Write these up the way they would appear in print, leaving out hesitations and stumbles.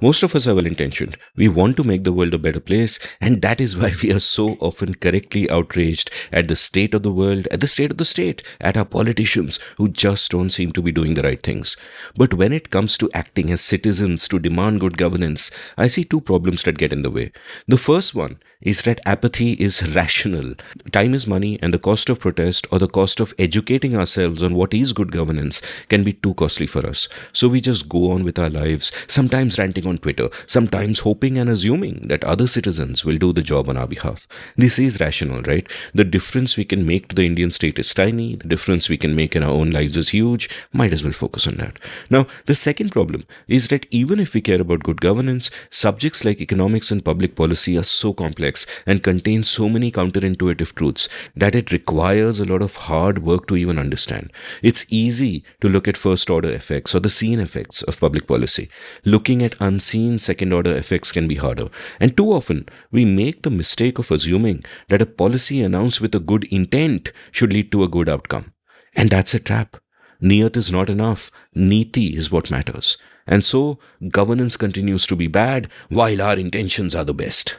Most of us are well intentioned. We want to make the world a better place, and that is why we are so often correctly outraged at the state of the world, at the state of the state, at our politicians who just don't seem to be doing the right things. But when it comes to acting as citizens to demand good governance, I see two problems that get in the way. The first one is that apathy is rational. Time is money, and the cost of protest or the cost of educating ourselves on what is good governance can be too costly for us. So we just go on with our lives, sometimes ranting on Twitter, sometimes hoping and assuming that other citizens will do the job on our behalf. This is rational, right? The difference we can make to the Indian state is tiny, the difference we can make in our own lives is huge. Might as well focus on that. Now, the second problem is that even if we care about good governance, subjects like economics and public policy are so complex and contain so many counterintuitive truths that it requires a lot of hard work to even understand. It's easy to look at first order effects or the seen effects of public policy. Looking at unseen second order effects can be harder. And too often, we make the mistake of assuming that a policy announced with a good intent should lead to a good outcome. And that's a trap. Neeyat is not enough. Neeti is what matters. And so, governance continues to be bad while our intentions are the best.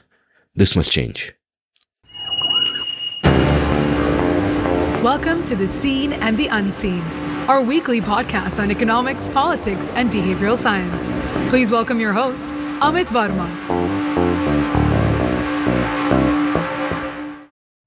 This must change. Welcome to The Seen and the Unseen, our weekly podcast on economics, politics, and behavioral science. Please welcome your host, Amit Varma.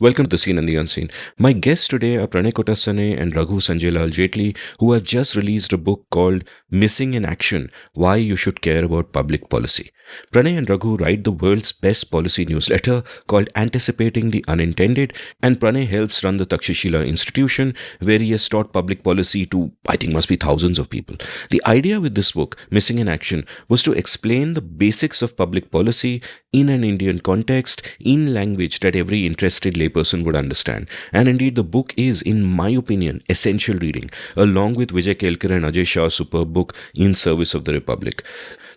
Welcome to The Seen and the Unseen. My guests today are Pranay Kotasane and Raghu Sanjay Lal Jetli, who have just released a book called Missing in Action, Why You Should Care About Public Policy. Pranay and Raghu write the world's best policy newsletter called Anticipating the Unintended, and Pranay helps run the Takshashila Institution, where he has taught public policy to, I think, must be thousands of people. The idea with this book, Missing in Action, was to explain the basics of public policy in an Indian context, in language that every interested layperson would understand. And indeed, the book is, in my opinion, essential reading, along with Vijay Kelkar and Ajay Shah's superb book, In Service of the Republic.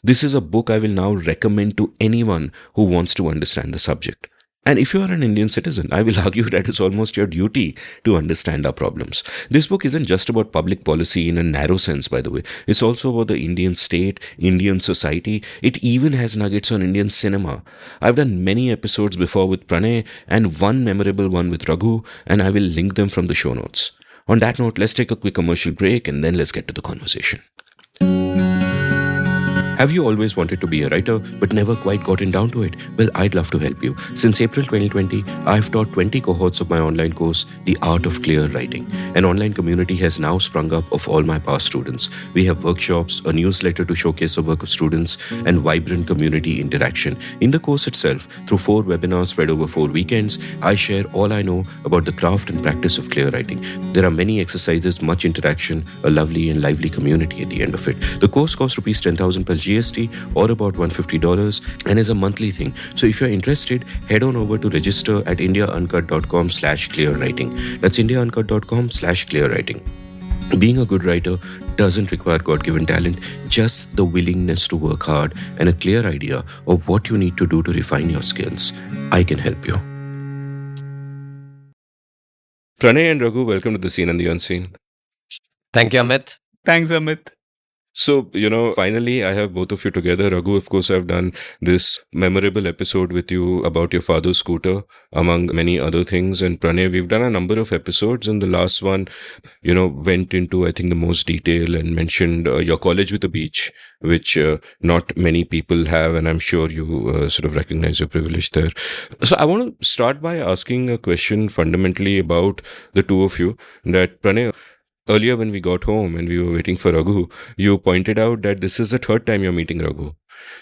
This is a book I will now recommend to anyone who wants to understand the subject. And if you are an Indian citizen, I will argue that it's almost your duty to understand our problems. This book isn't just about public policy in a narrow sense, by the way. It's also about the Indian state, Indian society. It even has nuggets on Indian cinema. I've done many episodes before with Pranay and one memorable one with Raghu, and I will link them from the show notes. On that note, let's take a quick commercial break and then let's get to the conversation. Have you always wanted to be a writer but never quite gotten down to it? Well, I'd love to help you. Since April 2020, I've taught 20 cohorts of my online course, The Art of Clear Writing. An online community has now sprung up of all my past students. We have workshops, a newsletter to showcase the work of students, and vibrant community interaction. In the course itself, through 4 webinars spread over 4 weekends, I share all I know about the craft and practice of clear writing. There are many exercises, much interaction, a lovely and lively community at the end of it. The course costs rupees 10,000 plus GST or about $150 and is a monthly thing. So if you're interested, head on over to register at indiauncut.com/clearwriting. That's indiauncut.com/clearwriting. Being a good writer doesn't require God-given talent, just the willingness to work hard and a clear idea of what you need to do to refine your skills. I can help you. Pranay and Raghu, welcome to The Seen and the Unseen. Thank you, Amit. Thanks, Amit. So, finally, I have both of you together. Raghu, of course, I've done this memorable episode with you about your father's scooter, among many other things. And Pranay, we've done a number of episodes. And the last one, went into, I think, the most detail and mentioned your college with a beach, which not many people have. And I'm sure you sort of recognize your privilege there. So I want to start by asking a question fundamentally about the two of you. That, Pranay, earlier when we got home and we were waiting for Raghu, you pointed out that this is the third time you're meeting Raghu.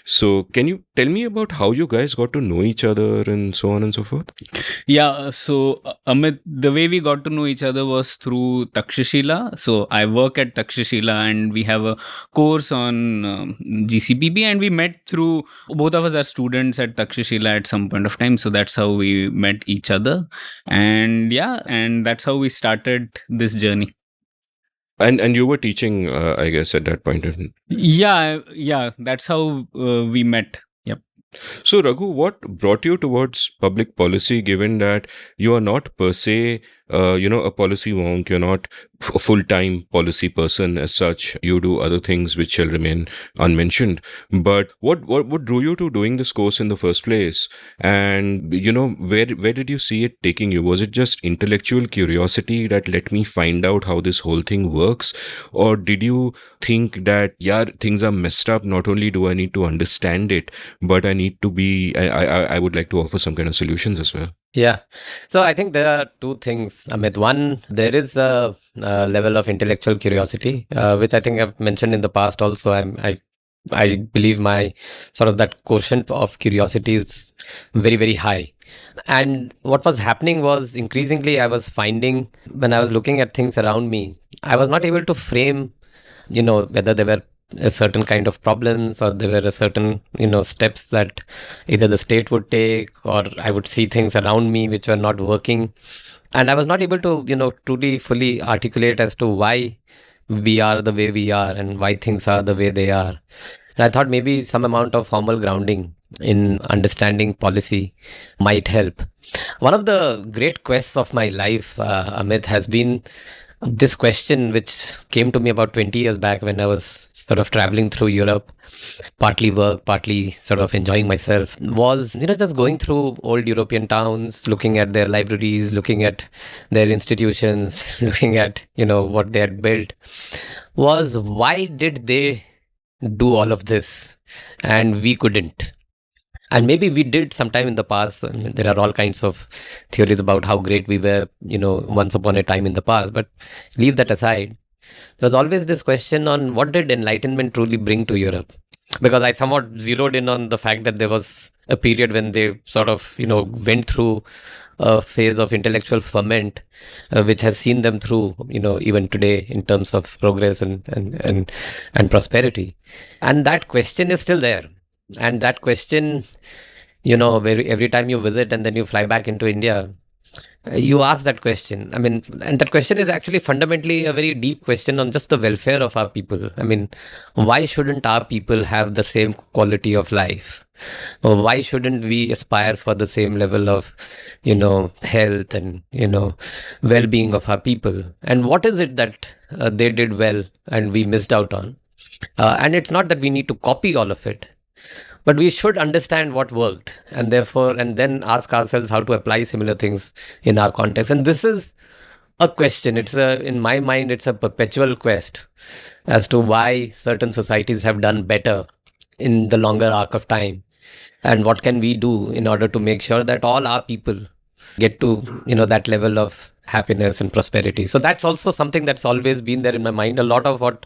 So can you tell me about how you guys got to know each other and so on and so forth? Yeah, so Amit, the way we got to know each other was through Takshashila. So I work at Takshashila and we have a course on GCPB, and we met through, both of us are students at Takshashila at some point of time. So that's how we met each other. And that's how we started this journey. And you were teaching, I guess, at that point. Yeah, that's how we met. Yep. So, Raghu, what brought you towards public policy, given that you are not per se a policy wonk. You're not a full-time policy person as such. You do other things which shall remain unmentioned. But what drew you to doing this course in the first place? And where did you see it taking you? Was it just intellectual curiosity that let me find out how this whole thing works, or did you think that things are messed up? Not only do I need to understand it, but I need to be. I would like to offer some kind of solutions as well. Yeah. So I think there are two things, Amit. One, there is a level of intellectual curiosity, which I think I've mentioned in the past also. I believe my sort of that quotient of curiosity is very, very high. And what was happening was increasingly I was finding when I was looking at things around me, I was not able to frame, whether there were a certain kind of problems or there were a certain, steps that either the state would take, or I would see things around me which were not working. And I was not able to, truly fully articulate as to why we are the way we are and why things are the way they are. And I thought maybe some amount of formal grounding in understanding policy might help. One of the great quests of my life, Amit, has been this question which came to me about 20 years back when I was sort of traveling through Europe, partly work, partly sort of enjoying myself, was, just going through old European towns, looking at their libraries, looking at their institutions, looking at, what they had built, was why did they do all of this and we couldn't? And maybe we did sometime in the past. I mean, there are all kinds of theories about how great we were, once upon a time in the past. But leave that aside. There was always this question on what did Enlightenment truly bring to Europe? Because I somewhat zeroed in on the fact that there was a period when they sort of, went through a phase of intellectual ferment, which has seen them through, even today in terms of progress and prosperity. And that question is still there. And that question, where every time you visit and then you fly back into India, you ask that question. I mean, and that question is actually fundamentally a very deep question on just the welfare of our people. I mean, why shouldn't our people have the same quality of life? Or why shouldn't we aspire for the same level of, health and, well-being of our people? And what is it that they did well and we missed out on? And it's not that we need to copy all of it, but we should understand what worked and then ask ourselves how to apply similar things in our context. And this is a question. In my mind, it's a perpetual quest as to why certain societies have done better in the longer arc of time. And what can we do in order to make sure that all our people get to, that level of happiness and prosperity. So that's also something that's always been there in my mind. A lot of what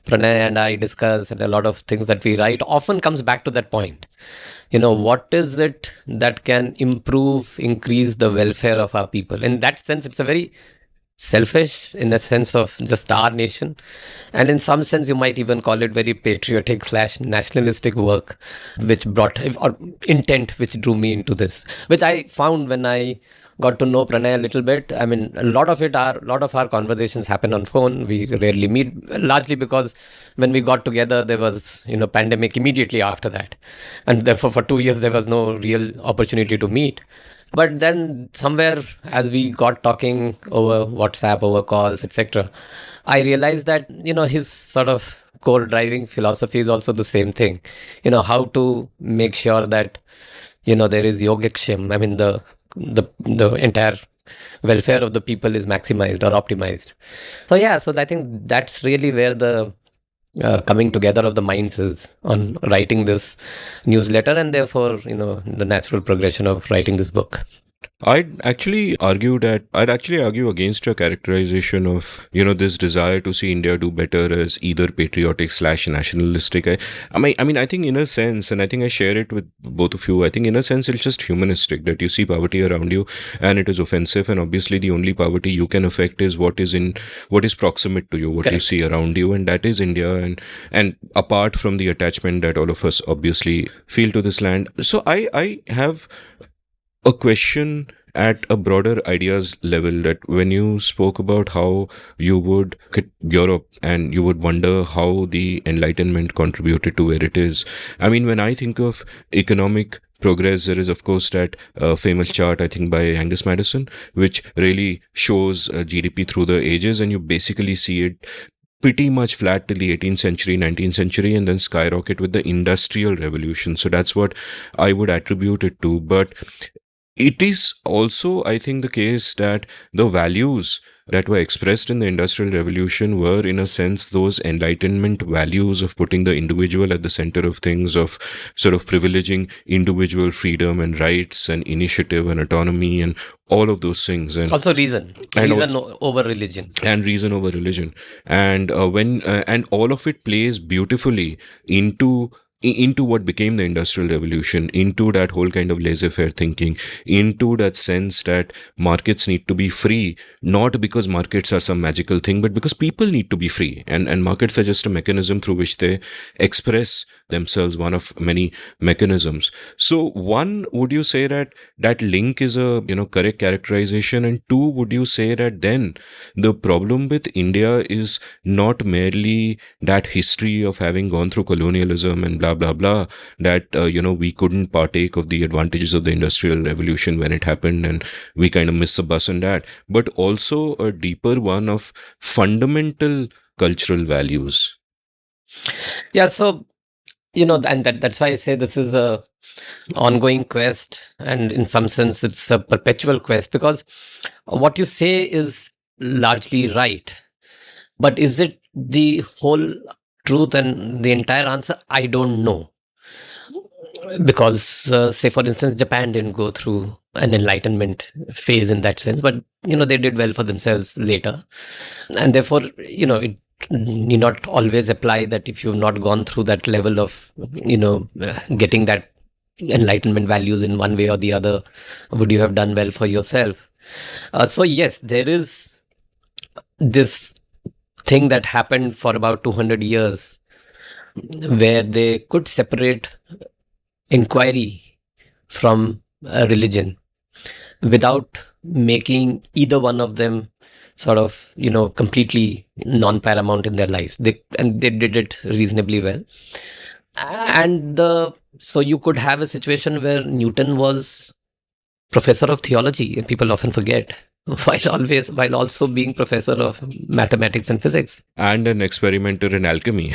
Pranay and I discuss and a lot of things that we write often comes back to that point. What is it that can increase the welfare of our people? In that sense, it's a very selfish in the sense of just our nation. And in some sense, you might even call it very patriotic / nationalistic work, which which drew me into this, which I found when I got to know Pranay a little bit. I mean, a lot of our conversations happen on phone. We rarely meet, largely because when we got together, there was, pandemic immediately after that. And therefore, for 2 years, there was no real opportunity to meet. But then somewhere as we got talking over WhatsApp, over calls, etc., I realized that, his sort of core driving philosophy is also the same thing. How to make sure that, there is yogaksham. I mean, the entire welfare of the people is maximized or optimized. So I think that's really where the coming together of the minds is on writing this newsletter, and therefore, the natural progression of writing this book. I'd actually argue against your characterization of, this desire to see India do better as either patriotic / nationalistic. I think in a sense, and I think I share it with both of you, I think in a sense it's just humanistic that you see poverty around you and it is offensive, and obviously the only poverty you can affect is what is proximate to you, what Correct. You see around you, and that is India, and apart from the attachment that all of us obviously feel to this land. So I have a question at a broader ideas level, that when you spoke about how you would look at Europe and you would wonder how the Enlightenment contributed to where it is. I mean, when I think of economic progress, there is, of course, that famous chart, I think, by Angus Madison, which really shows GDP through the ages, and you basically see it pretty much flat till the 18th century, 19th century, and then skyrocket with the Industrial Revolution. So that's what I would attribute it to. But it is also, I think, the case that the values that were expressed in the Industrial Revolution were, in a sense, those Enlightenment values of putting the individual at the center of things, of sort of privileging individual freedom and rights and initiative and autonomy and all of those things. And also reason over religion. And reason over religion. And and all of it plays beautifully into what became the Industrial Revolution, into that whole kind of laissez-faire thinking, into that sense that markets need to be free, not because markets are some magical thing, but because people need to be free. And markets are just a mechanism through which they express themselves, one of many mechanisms. So one, would you say that link is a correct characterization? And two, would you say that then the problem with India is not merely that history of having gone through colonialism and blah blah blah, that we couldn't partake of the advantages of the Industrial Revolution when it happened, and we kind of missed the bus on that, but also a deeper one of fundamental cultural values? Yeah, so and that's why I say this is a ongoing quest, and in some sense it's a perpetual quest, because what you say is largely right, but is it the whole truth and the entire answer? I don't know, because say for instance Japan didn't go through an Enlightenment phase in that sense, but they did well for themselves later, and therefore it need not always apply that if you've not gone through that level of getting that Enlightenment values in one way or the other, would you have done well for yourself? So yes, there is this thing that happened for about 200 years where they could separate inquiry from religion without making either one of them sort of completely non-paramount in their lives. They did it reasonably well. And so you could have a situation where Newton was professor of theology, and people often forget, while also being professor of mathematics and physics. And an experimenter in alchemy.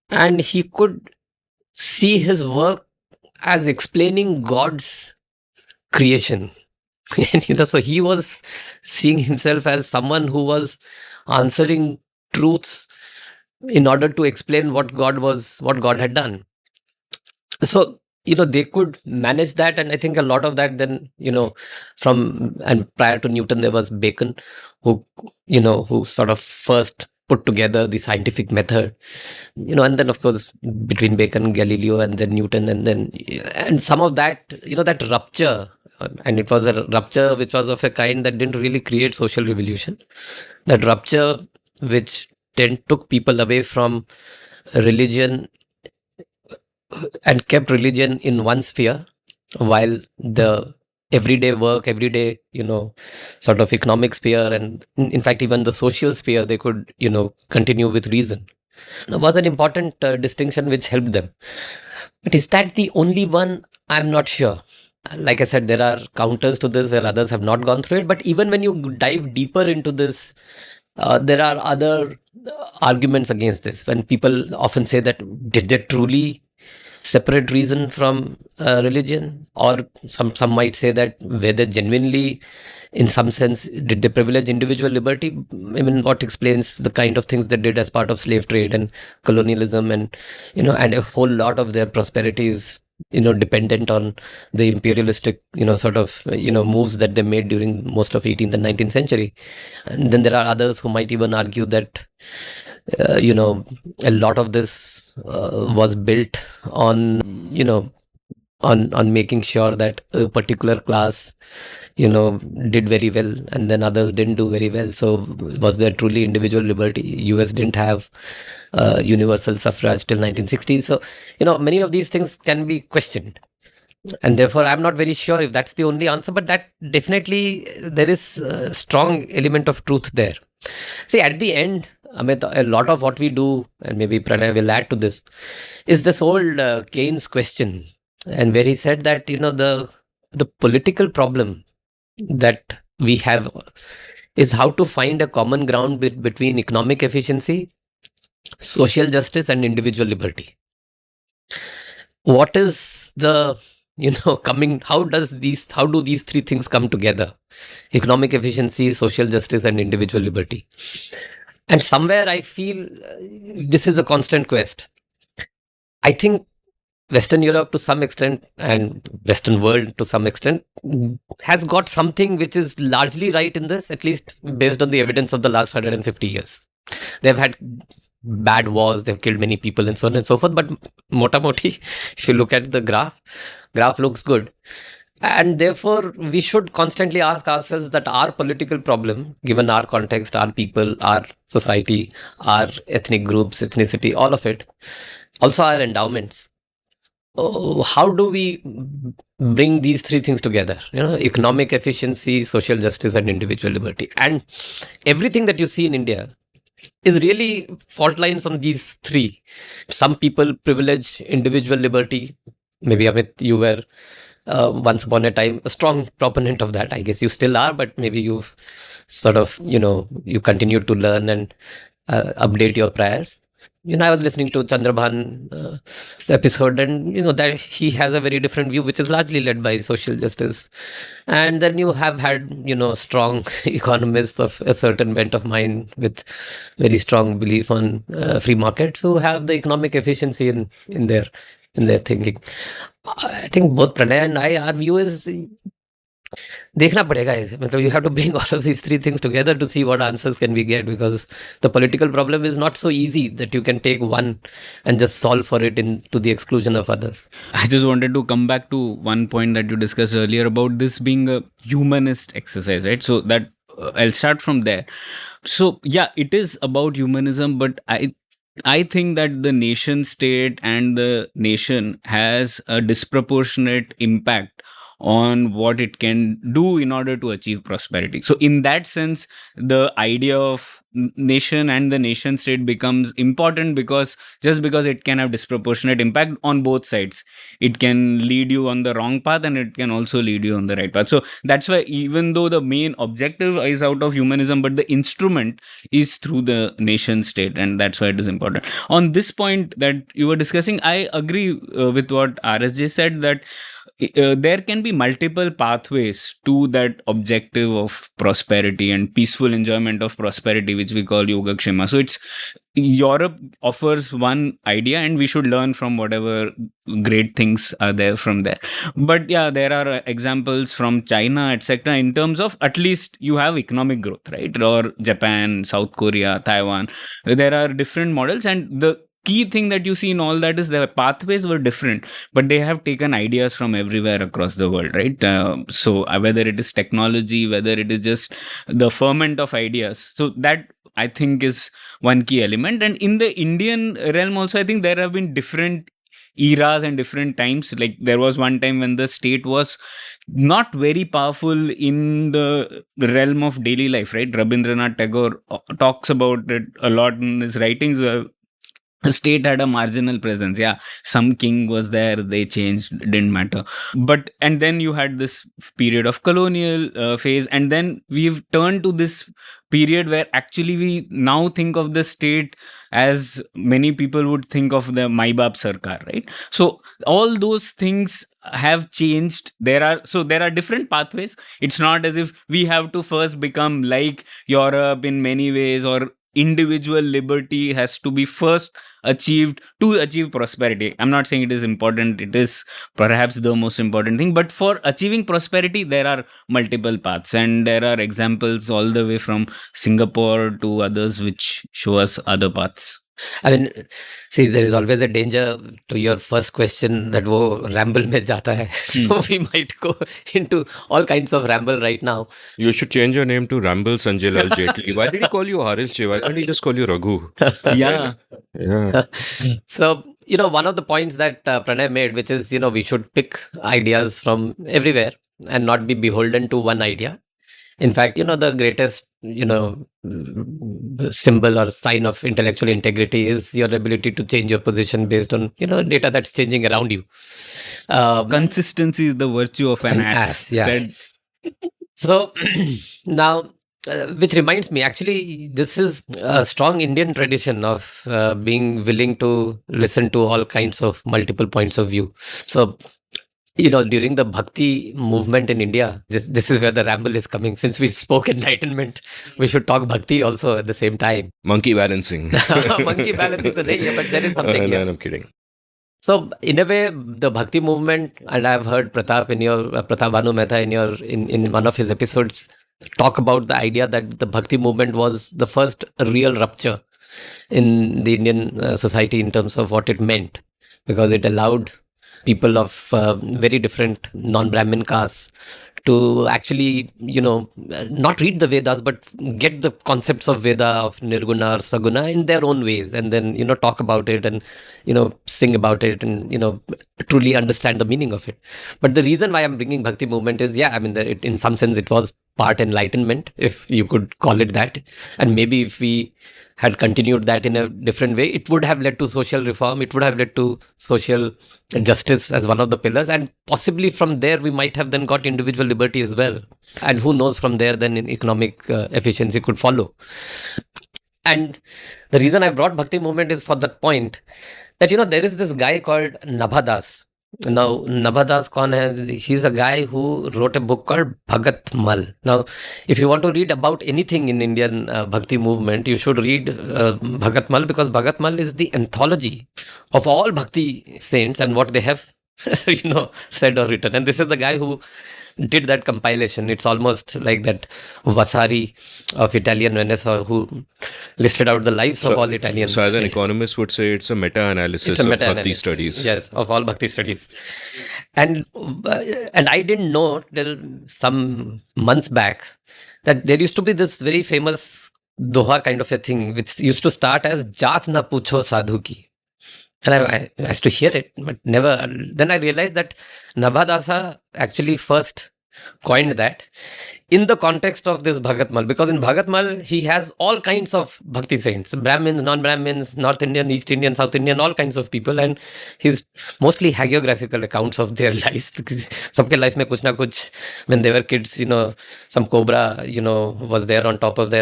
And he could see his work as explaining God's creation. So he was seeing himself as someone who was answering truths in order to explain what God had done. So they could manage that, and I think a lot of that then and prior to Newton there was Bacon, who sort of first put together the scientific method, and then of course between Bacon, Galileo, and then Newton, and some of that that rupture, and it was a rupture which was of a kind that didn't really create social revolution. That rupture which then took people away from religion and kept religion in one sphere, while the everyday work, everyday sort of economic sphere, and in fact even the social sphere, they could continue with reason. There was an important distinction which helped them. But is that the only one? I'm not sure. Like I said, there are counters to this where others have not gone through it. But even when you dive deeper into this, there are other arguments against this. When people often say that, did they truly separate reason from religion? Or some might say that, were they genuinely, in some sense, did they privilege individual liberty? I mean, what explains the kind of things they did as part of slave trade and colonialism, and and a whole lot of their prosperity is dependent on the imperialistic sort of moves that they made during most of 18th and 19th century. And then there are others who might even argue that a lot of this was built on on making sure that a particular class did very well, and then others didn't do very well. So was there truly individual liberty? US didn't have universal suffrage till 1960s. So many of these things can be questioned. And therefore, I'm not very sure if that's the only answer, but that definitely there is a strong element of truth there. See, at the end, Amit, a lot of what we do, and maybe Pranay will add to this, is this old Keynes question, and where he said that the political problem that we have is how to find a common ground between economic efficiency, social justice, and individual liberty. What is the coming? How do these three things come together? Economic efficiency, social justice, and individual liberty. And somewhere I feel this is a constant quest. I think Western Europe to some extent and Western world to some extent has got something which is largely right in this, at least based on the evidence of the last 150 years. They've had bad wars, they've killed many people and so on and so forth, but mota moti, if you look at the graph looks good. And therefore, we should constantly ask ourselves that our political problem, given our context, our people, our society, our ethnic groups, ethnicity, all of it, also our endowments, how do we bring these three things together? Economic efficiency, social justice, and individual liberty. And everything that you see in India is really fault lines on these three. Some people privilege individual liberty. Maybe, Amit, you were once upon a time a strong proponent of that. I guess you still are, but maybe you've sort of, you continue to learn and update your prayers. I was listening to Chandrabhan's episode, and that he has a very different view, which is largely led by social justice. And then you have had strong economists of a certain bent of mind with very strong belief on free markets who have the economic efficiency in their thinking. I think both Pranay and I, our view is देखना पड़ेगा मतलब you have to bring all of these three things together to see what answers can we get, because the political problem is not so easy that you can take one and just solve for it to the exclusion of others. I just wanted to come back to one point that you discussed earlier about this being a humanist exercise, right? So that I'll start from there. So yeah, it is about humanism, but I think that the nation state and the nation has a disproportionate impact on what it can do in order to achieve prosperity. So in that sense, the idea of nation and the nation state becomes important because it can have disproportionate impact on both sides. It can lead you on the wrong path and it can also lead you on the right path. So that's why, even though the main objective is out of humanism, but the instrument is through the nation state, and that's why it is important. On this point that you were discussing, I agree with what RSJ said, that there can be multiple pathways to that objective of prosperity and peaceful enjoyment of prosperity, which we call Yogakshema. So Europe offers one idea, and we should learn from whatever great things are there from there. But yeah, there are examples from China, etc. in terms of at least you have economic growth, right? Or Japan, South Korea, Taiwan. There are different models, and the key thing that you see in all that is the pathways were different, but they have taken ideas from everywhere across the world, right? So whether it is technology, whether it is just the ferment of ideas, so that I think is one key element. And in the Indian realm also, I think there have been different eras and different times. Like there was one time when the state was not very powerful in the realm of daily life, right? Rabindranath Tagore talks about it a lot in his writings. The state had a marginal presence. Yeah, some king was there, they changed, didn't matter. And then you had this period of colonial phase, and then we've turned to this period where actually we now think of the state as many people would think of the Mai Baap Sarkar, right? So all those things have changed. There are different pathways. It's not as if we have to first become like Europe in many ways, or individual liberty has to be first achieved to achieve prosperity. I'm not saying it is important. It is perhaps the most important thing. But for achieving prosperity, there are multiple paths, and there are examples all the way from Singapore to others which show us other paths. I mean, see, there is always a danger to your first question that wo ramble mein jata hai. So we might go into all kinds of ramble right now. You should change your name to Ramble Sanjay Lal Jetli. Why did he call you RSJ? Why can't he just call you Raghu? Yeah. Yeah. So one of the points that Pranay made, which is, we should pick ideas from everywhere and not be beholden to one idea. In fact, the greatest, symbol or sign of intellectual integrity is your ability to change your position based on, data that's changing around you. Consistency is the virtue of an ass. Yeah. Said. So now, which reminds me, actually, this is a strong Indian tradition of being willing to listen to all kinds of multiple points of view. So, during the Bhakti movement in India, this is where the ramble is coming. Since we spoke Enlightenment, we should talk Bhakti also at the same time. Monkey balancing. Monkey balancing to nahi, but there is something here. No, I'm kidding. So in a way, the Bhakti movement, and I've heard Pratap Bhanu Mehta in one of his episodes talk about the idea that the Bhakti movement was the first real rupture in the Indian society in terms of what it meant, because it allowed people of very different non-Brahmin castes to actually, not read the Vedas, but get the concepts of Veda, of Nirguna or Saguna in their own ways, and then, talk about it and, sing about it and, truly understand the meaning of it. But the reason why I'm bringing Bhakti movement is, in some sense, it was part Enlightenment, if you could call it that. And maybe if we had continued that in a different way, it would have led to social reform. It would have led to social justice as one of the pillars. And possibly from there, we might have then got individual liberty as well. And who knows, from there, then in economic efficiency could follow. And the reason I brought Bhakti movement is for that point that, there is this guy called Nabhadas. Now, Nabhadas kaun hai? He's a guy who wrote a book called Bhagat Mal. Now, if you want to read about anything in Indian Bhakti movement, you should read Bhagat Mal, because Bhagat Mal is the anthology of all Bhakti saints and what they have, said or written. And this is the guy who did that compilation. It's almost like that Vasari of Italian Renaissance, who listed out the lives of all Italians. So as an economist would say, it's a meta-analysis of Bhakti studies. Yes, of all Bhakti studies. And I didn't know till some months back that there used to be this very famous doha kind of a thing, which used to start as Jaat na pucho sadhu ki. And I used to hear it, but never. Then I realized that Nabhadasa actually first coined that in the context of this Bhagat Mal, because in Bhagat Mal, he has all kinds of Bhakti saints, Brahmins, non-Brahmins, North Indian, East Indian, South Indian, all kinds of people. And he's mostly hagiographical accounts of their lives. Sabke life mein kuch na kuch, when they were kids, some cobra, was there on top of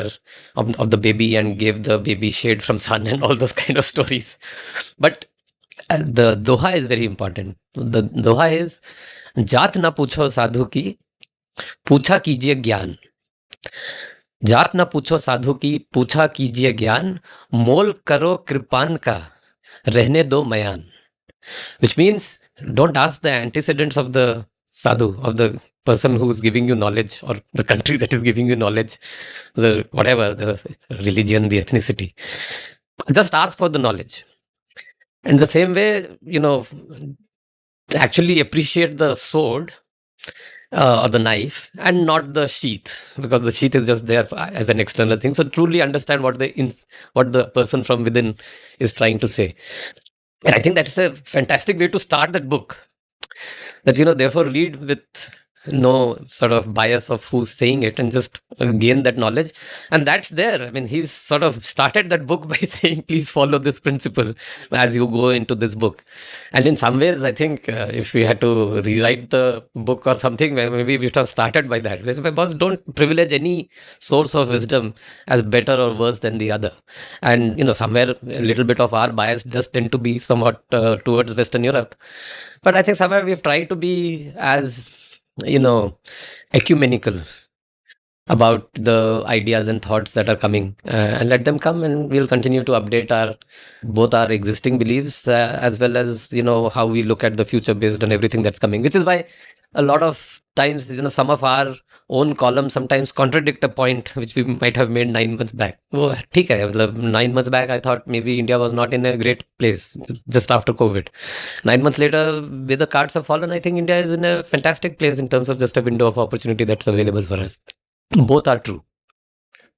of the baby and gave the baby shade from sun and all those kind of stories. But the doha is very important. The doha is जात ना पूछो साधु की, पूछा कीजिए ज्ञान. जात ना पूछो साधु की, पूछा कीजिए ज्ञान. मोल करो कृपान का, रहने दो मयान. Which means, don't ask the antecedents of the sadhu, of the person who is giving you knowledge, or the country that is giving you knowledge, the religion, the ethnicity. Just ask for the knowledge. In the same way, actually appreciate the sword or the knife and not the sheath, because the sheath is just there as an external thing. So truly understand what the person from within is trying to say. And I think that's a fantastic way to start that book. That, therefore read with no sort of bias of who's saying it and just gain that knowledge. And that's there. I mean, he's sort of started that book by saying, please follow this principle as you go into this book. And in some ways, I think if we had to rewrite the book or something, maybe we should have started by that. Because don't privilege any source of wisdom as better or worse than the other. And, somewhere a little bit of our bias does tend to be somewhat towards Western Europe. But I think somewhere we've tried to be as ecumenical about the ideas and thoughts that are coming, and let them come, and we'll continue to update both our existing beliefs as well as how we look at the future based on everything that's coming. Which is why a lot of times some of our own columns sometimes contradict a point which we might have made 9 months back. Oh, theek hai, 9 months back I thought maybe India was not in a great place just after COVID. 9 months later, where the cards have fallen, I think India is in a fantastic place in terms of just a window of opportunity that's available for us. Both are true.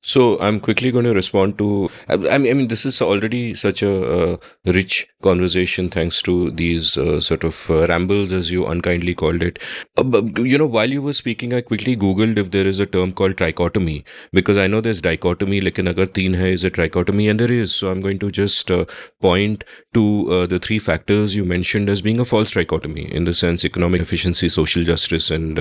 So I'm quickly going to respond to. I mean, this is already such a rich conversation thanks to these sort of rambles, as you unkindly called it. While you were speaking, I quickly Googled if there is a term called trichotomy, because I know there's dichotomy. Lekin agar teen hai is a trichotomy, and there is. So I'm going to just point to the three factors you mentioned as being a false trichotomy, in the sense economic efficiency, social justice, and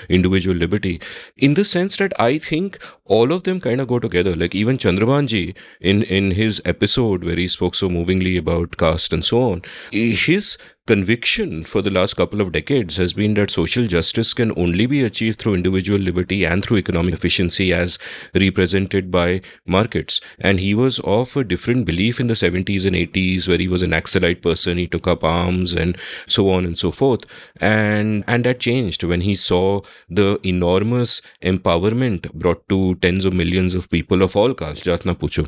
individual liberty. In the sense that I think all of them kind of go together. Like even Chandrabhanji in his episode where he spoke so movingly about caste and so on, his conviction for the last couple of decades has been that social justice can only be achieved through individual liberty and through economic efficiency as represented by markets. And he was of a different belief in the 70s and 80s, where he was an Naxalite person, he took up arms and so on and so forth. And that changed when he saw the enormous empowerment brought to tens of millions of people of all castes, Jatna Pucho,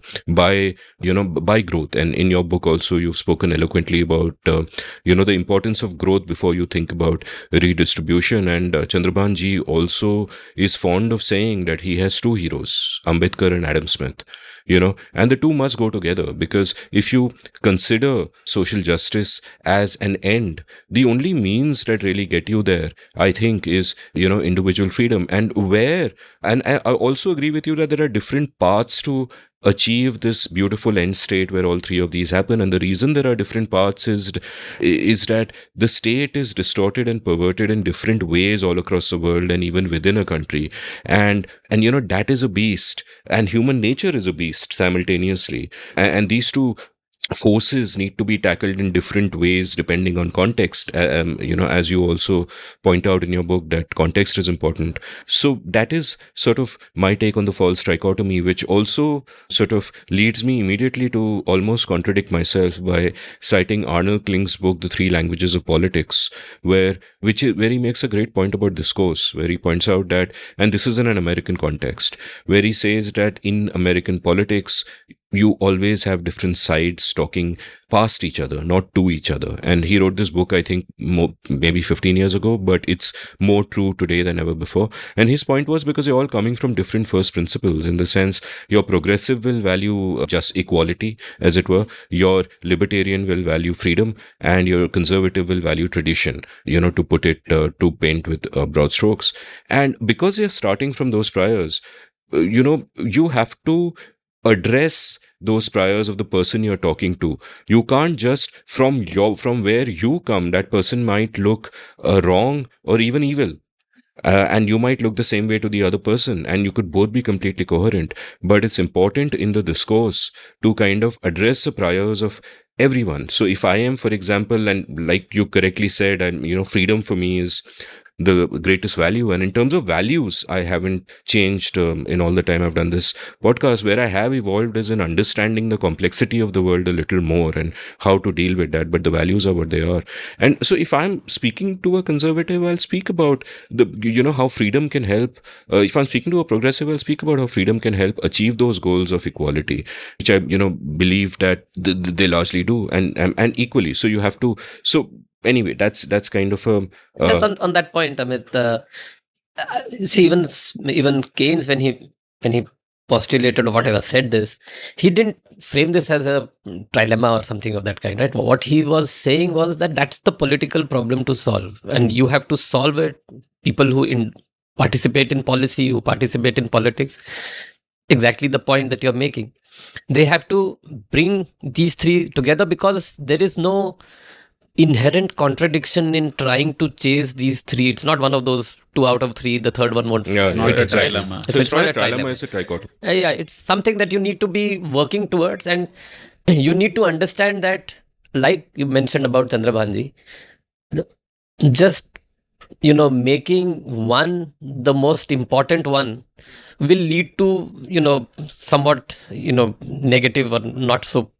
by growth. And in your book also, you've spoken eloquently about, the importance of growth before you think about redistribution. And Chandrabhan ji also is fond of saying that he has two heroes, Ambedkar and Adam Smith. And the two must go together, because if you consider social justice as an end, the only means that really get you there, I think, is, individual freedom. And I also agree with you that there are different paths to achieve this beautiful end state where all three of these happen. And the reason there are different paths is that the state is distorted and perverted in different ways all across the world and even within a country. And that is a beast, and human nature is a beast simultaneously. And these two forces need to be tackled in different ways depending on context. As you also point out in your book, that context is important. So that is sort of my take on the false trichotomy, which also sort of leads me immediately to almost contradict myself by citing Arnold Kling's book, The Three Languages of Politics, where he makes a great point about discourse, where he points out that, and this is in an American context, where he says that in American politics, you always have different sides talking past each other, not to each other. And he wrote this book, I think, maybe 15 years ago, but it's more true today than ever before. And his point was because you're all coming from different first principles, in the sense your progressive will value just equality, as it were, your libertarian will value freedom, and your conservative will value tradition, to put it, to paint with broad strokes. And because you're starting from those priors, you have to address those priors of the person you're talking to. You can't just from where you come, that person might look wrong or even evil. And you might look the same way to the other person, and you could both be completely coherent. But it's important in the discourse to kind of address the priors of everyone. So if I am, for example, and like you correctly said, and freedom for me is the greatest value. And in terms of values, I haven't changed in all the time I've done this podcast. Where I have evolved is in understanding the complexity of the world a little more and how to deal with that. But the values are what they are. And so if I'm speaking to a conservative, I'll speak about how freedom can help. If I'm speaking to a progressive, I'll speak about how freedom can help achieve those goals of equality, which I believe that they largely do, and equally. So you have to. So anyway, that's kind of a just on that point, Amit. See, even Keynes, when he postulated or whatever, said this, he didn't frame this as a trilemma or something of that kind, right? What he was saying was that that's the political problem to solve, and you have to solve it. People who participate in policy, who participate in politics, exactly the point that you're making. They have to bring these three together, because there is no inherent contradiction in trying to chase these three. It's not one of those 2 out of 3, the third one won't. Yeah, Not a exactly. trilemma. So it's not a trilemma, it's a trichotomy. Yeah, it's something that you need to be working towards, and you need to understand that, like you mentioned about Chandrabhanji, just making one the most important one will lead to somewhat negative or not so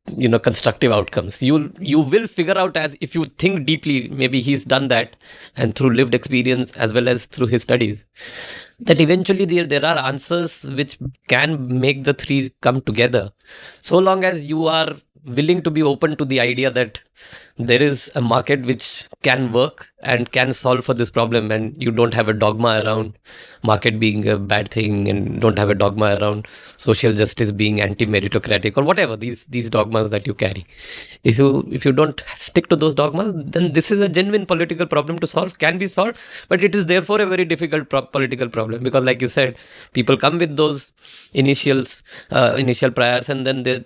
constructive outcomes. You will figure out, as if you think deeply, maybe he's done that, and through lived experience as well as through his studies, that eventually there are answers which can make the three come together, so long as you are willing to be open to the idea that there is a market which can work and can solve for this problem, and you don't have a dogma around market being a bad thing, and don't have a dogma around social justice being anti-meritocratic or whatever these dogmas that you carry. If you don't stick to those dogmas, then this is a genuine political problem to solve, can be solved, but it is therefore a very difficult political problem, because like you said, people come with those initial priors, and then they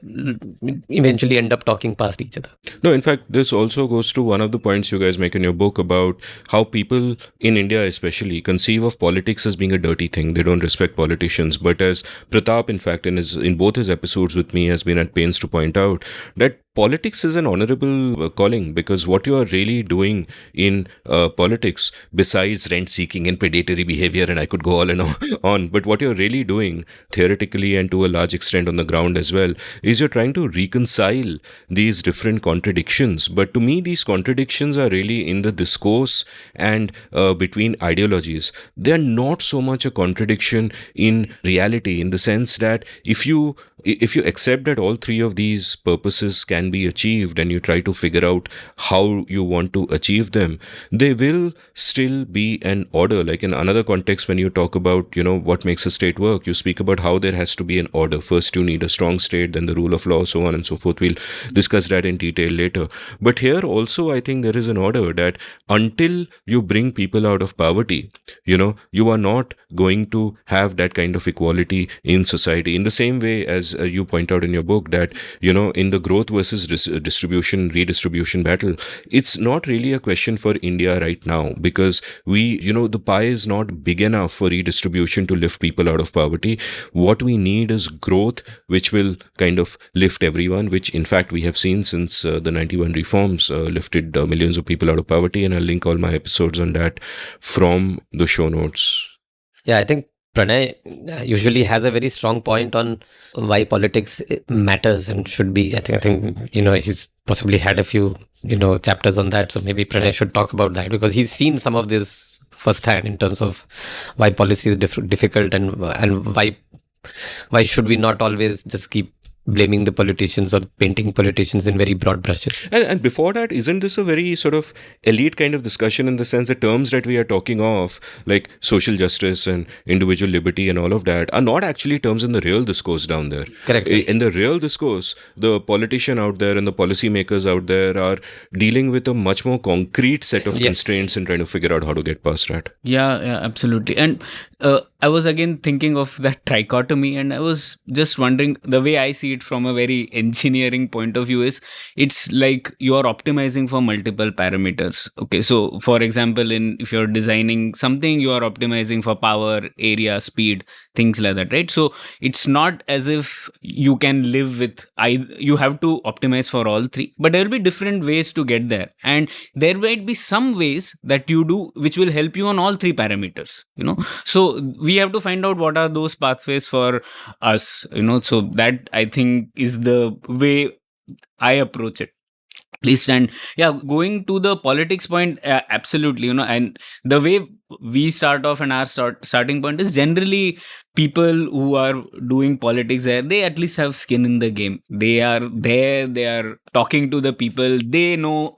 eventually end up talking past each other. No, in fact, this also goes to one of the points you guys make in your book about how people in India especially conceive of politics as being a dirty thing. They don't respect politicians. But as Pratap, in fact, in both his episodes with me, has been at pains to point out, that politics is an honorable calling, because what you are really doing in politics, besides rent seeking and predatory behavior, and I could go on, but what you're really doing theoretically and to a large extent on the ground as well, is you're trying to reconcile these different contradictions. But to me, these contradictions are really in the discourse and between ideologies. They are not so much a contradiction in reality, in the sense that if you accept that all three of these purposes can be achieved, and you try to figure out how you want to achieve them, they will still be an order. Like in another context, when you talk about, what makes a state work, you speak about how there has to be an order. First, you need a strong state, then the rule of law, so on and so forth. We'll discuss that in detail later. But here also, I think there is an order that until you bring people out of poverty, you are not going to have that kind of equality in society. In the same way as you point out in your book, that in the growth versus redistribution battle, it's not really a question for India right now, because the pie is not big enough for redistribution to lift people out of poverty. What we need is growth, which will kind of lift everyone, which in fact we have seen since the 91 reforms lifted millions of people out of poverty. And I'll link all my episodes on that from the show notes. Yeah, I think Pranay usually has a very strong point on why politics matters and should be. I think he's possibly had a few chapters on that. So maybe Pranay should talk about that, because he's seen some of this firsthand in terms of why policy is difficult, and why should we not always just keep blaming the politicians or painting politicians in very broad brushes. And before that, isn't this a very sort of elite kind of discussion, in the sense that terms that we are talking of, like social justice and individual liberty and all of that, are not actually terms in the real discourse down there. Correct. In the real discourse, the politician out there and the policymakers out there are dealing with a much more concrete set of constraints and trying to figure out how to get past that. Yeah, absolutely. And I was again thinking of that trichotomy, and I was just wondering, the way I see it from a very engineering point of view is, it's like you're optimizing for multiple parameters. Okay, so for example, if you're designing something, you are optimizing for power, area, speed, things like that, right? So it's not as if you can live with you have to optimize for all three, but there will be different ways to get there, and there might be some ways that you do which will help you on all three parameters. So we have to find out what are those pathways for us. So that, I think, is the way I approach it. Least. And yeah, going to the politics point, absolutely, and the way we start off, and our starting point is generally people who are doing politics there, they at least have skin in the game. They are there, they are talking to the people, they know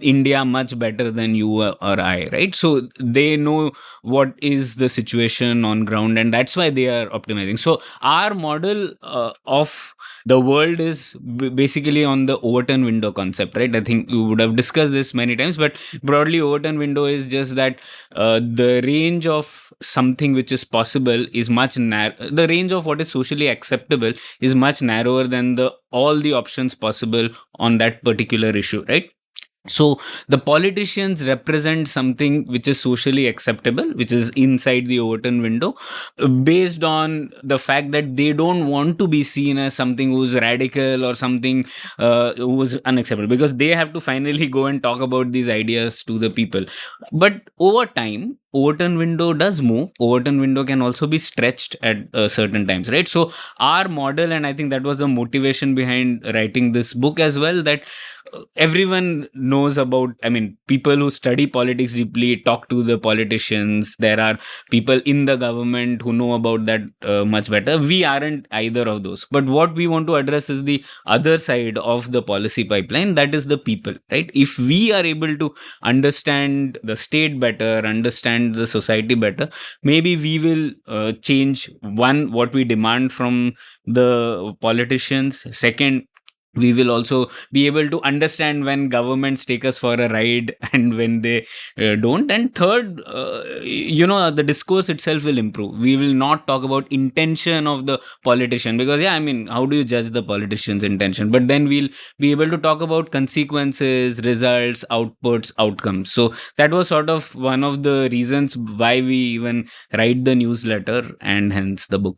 India much better than you or I, right? So they know what is the situation on ground, and that's why they are optimizing. So our model of the world is basically on the Overton window concept, right? I think you would have discussed this many times, but broadly, Overton window is just that the range of something which is possible is much narrow. The range of what is socially acceptable is much narrower than all the options possible on that particular issue, right? So the politicians represent something which is socially acceptable, which is inside the Overton window, based on the fact that they don't want to be seen as something who's radical or something who's unacceptable, because they have to finally go and talk about these ideas to the people. But over time, Overton window does move. Overton window can also be stretched at certain times, right? So our model, and I think that was the motivation behind writing this book as well, that everyone knows about, I mean, people who study politics deeply talk to the politicians. There are people in the government who know about that much better. We aren't either of those. But what we want to address is the other side of the policy pipeline, that is the people, right? If we are able to understand the state better, understand the society better, maybe we will change, one, what we demand from the politicians. Second, we will also be able to understand when governments take us for a ride and when they don't. And third, the discourse itself will improve. We will not talk about intention of the politician, because I mean, how do you judge the politician's intention? But then we'll be able to talk about consequences, results, outputs, outcomes. So that was sort of one of the reasons why we even write the newsletter, and hence the book.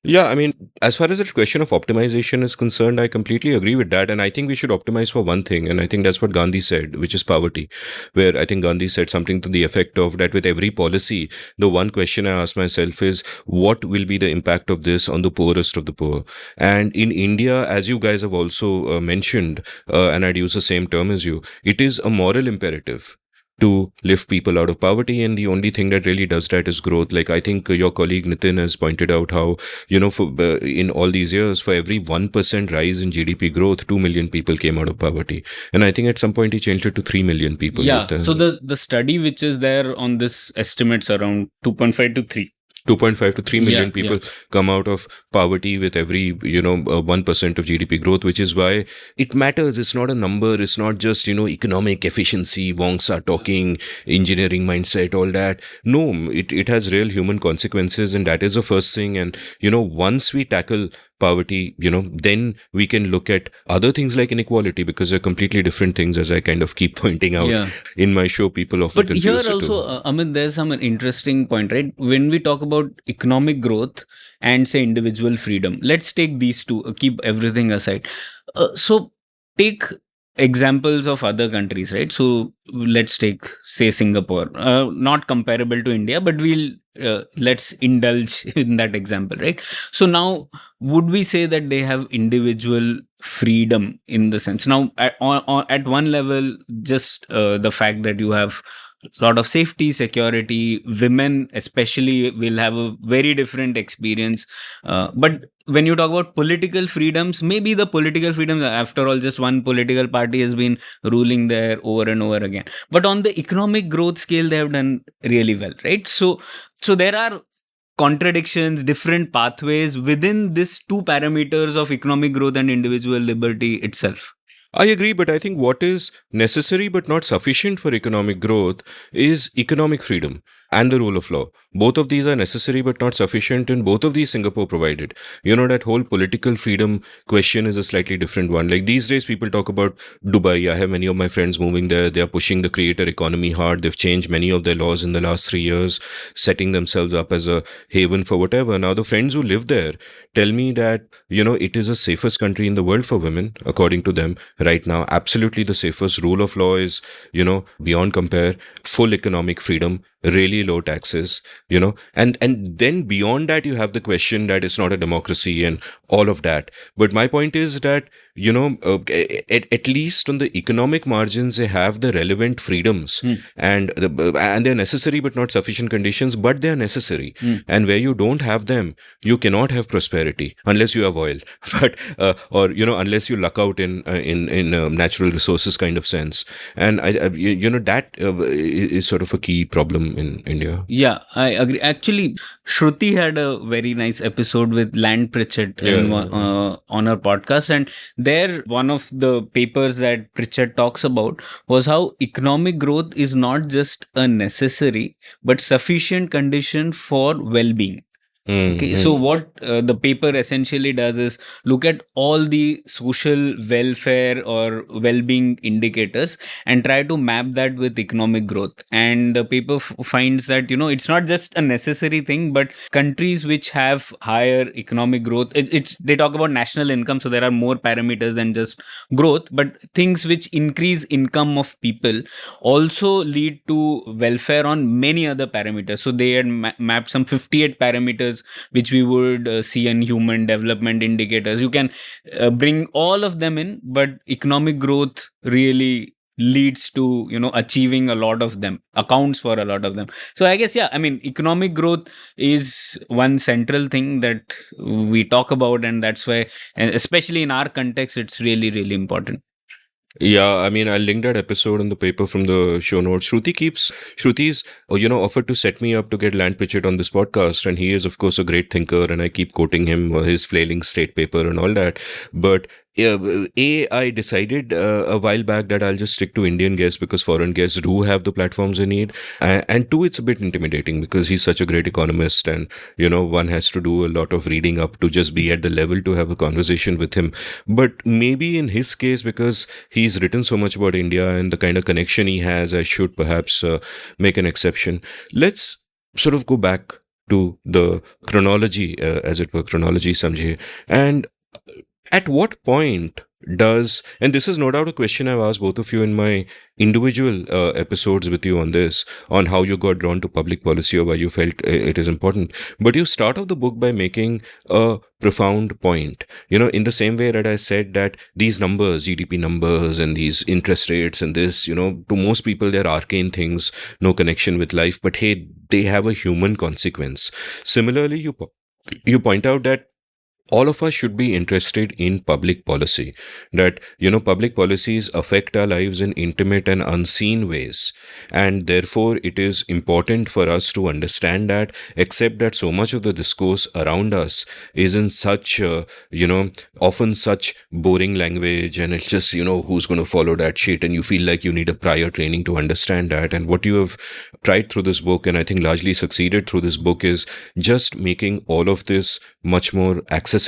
Yeah, I mean, as far as the question of optimization is concerned, I completely agree with that. And I think we should optimize for one thing. And I think that's what Gandhi said, which is poverty, where I think Gandhi said something to the effect of that with every policy, the one question I ask myself is, what will be the impact of this on the poorest of the poor? And in India, as you guys have also mentioned, and I'd use the same term as you, it is a moral imperative to lift people out of poverty, and the only thing that really does that is growth. Like I think your colleague Nitin has pointed out how, in all these years, for every 1% rise in GDP growth, 2 million people came out of poverty, and I think at some point he changed it to 3 million people. So the study which is there on this estimates around 2.5 to 3. 2.5 to 3 million people come out of poverty with every 1% of GDP growth, which is why it matters. It's not a number. It's not just economic efficiency, wonks are talking, engineering mindset, all that. No, it has real human consequences, and that is the first thing. And once we tackle poverty, then we can look at other things like inequality, because they're completely different things, as I kind of keep pointing out in my show. People often confuse it. But here also, Amit, there's some interesting point, right? When we talk about economic growth and say individual freedom, let's take these two, keep everything aside. So take examples of other countries, right? So let's take, say, Singapore, not comparable to India, but let's indulge in that example, right? So now, would we say that they have individual freedom in the sense? Now, at one level, just the fact that you have a lot of safety, security, women especially will have a very different experience. But when you talk about political freedoms, maybe the political freedoms, after all, just one political party has been ruling there over and over again. But on the economic growth scale, they have done really well, right? So there are contradictions, different pathways within these two parameters of economic growth and individual liberty itself. I agree, but I think what is necessary but not sufficient for economic growth is economic freedom and the rule of law. Both of these are necessary but not sufficient, and both of these Singapore provided. That whole political freedom question is a slightly different one. Like these days, people talk about Dubai. I have many of my friends moving there. They are pushing the creator economy hard. They've changed many of their laws in the last 3 years, setting themselves up as a haven for whatever. Now, the friends who live there tell me that, it is the safest country in the world for women, according to them, right now. Absolutely the safest. Rule of law is, beyond compare. Full economic freedom, really low taxes, and then beyond that, you have the question that it's not a democracy and all of that. But my point is that, at least on the economic margins, they have the relevant freedoms, and they're necessary but not sufficient conditions, but they're necessary. And where you don't have them, you cannot have prosperity unless you have oil, but unless you luck out in natural resources kind of sense. And that is sort of a key problem in India. Yeah, I agree. Actually, Shruti had a very nice episode with Land Pritchett on her podcast, and there one of the papers that Pritchett talks about was how economic growth is not just a necessary but sufficient condition for well-being. Okay, so what the paper essentially does is look at all the social welfare or well-being indicators and try to map that with economic growth. And the paper finds that, it's not just a necessary thing, but countries which have higher economic growth, it's they talk about national income, so there are more parameters than just growth, but things which increase income of people also lead to welfare on many other parameters. So they had mapped some 58 parameters which we would see in human development indicators. You can bring all of them in, but economic growth really leads to achieving a lot of them, accounts for a lot of them. So I guess, economic growth is one central thing that we talk about, and that's why, and especially in our context, it's really, really important. Yeah, I mean, I'll link that episode in the paper from the show notes. Shruti's, offered to set me up to get land pitched on this podcast. And he is, of course, a great thinker. And I keep quoting him, his flailing state paper and all that. But I decided a while back that I'll just stick to Indian guests because foreign guests do have the platforms they need. And two, it's a bit intimidating because he's such a great economist. And, one has to do a lot of reading up to just be at the level to have a conversation with him. But maybe in his case, because he's written so much about India and the kind of connection he has, I should perhaps make an exception. Let's sort of go back to the chronology, as it were, chronology samjhe. And at what point does, and this is no doubt a question I've asked both of you in my individual episodes with you on this, on how you got drawn to public policy or why you felt it is important. But you start off the book by making a profound point. In the same way that I said that these numbers, GDP numbers and these interest rates and this, to most people, they're arcane things, no connection with life, but hey, they have a human consequence. Similarly, you point out that all of us should be interested in public policy, that, public policies affect our lives in intimate and unseen ways. And therefore, it is important for us to understand that, except that so much of the discourse around us is in such, often such boring language, and it's just, who's going to follow that shit? And you feel like you need a prior training to understand that. And what you have tried through this book, and I think largely succeeded through this book, is just making all of this much more accessible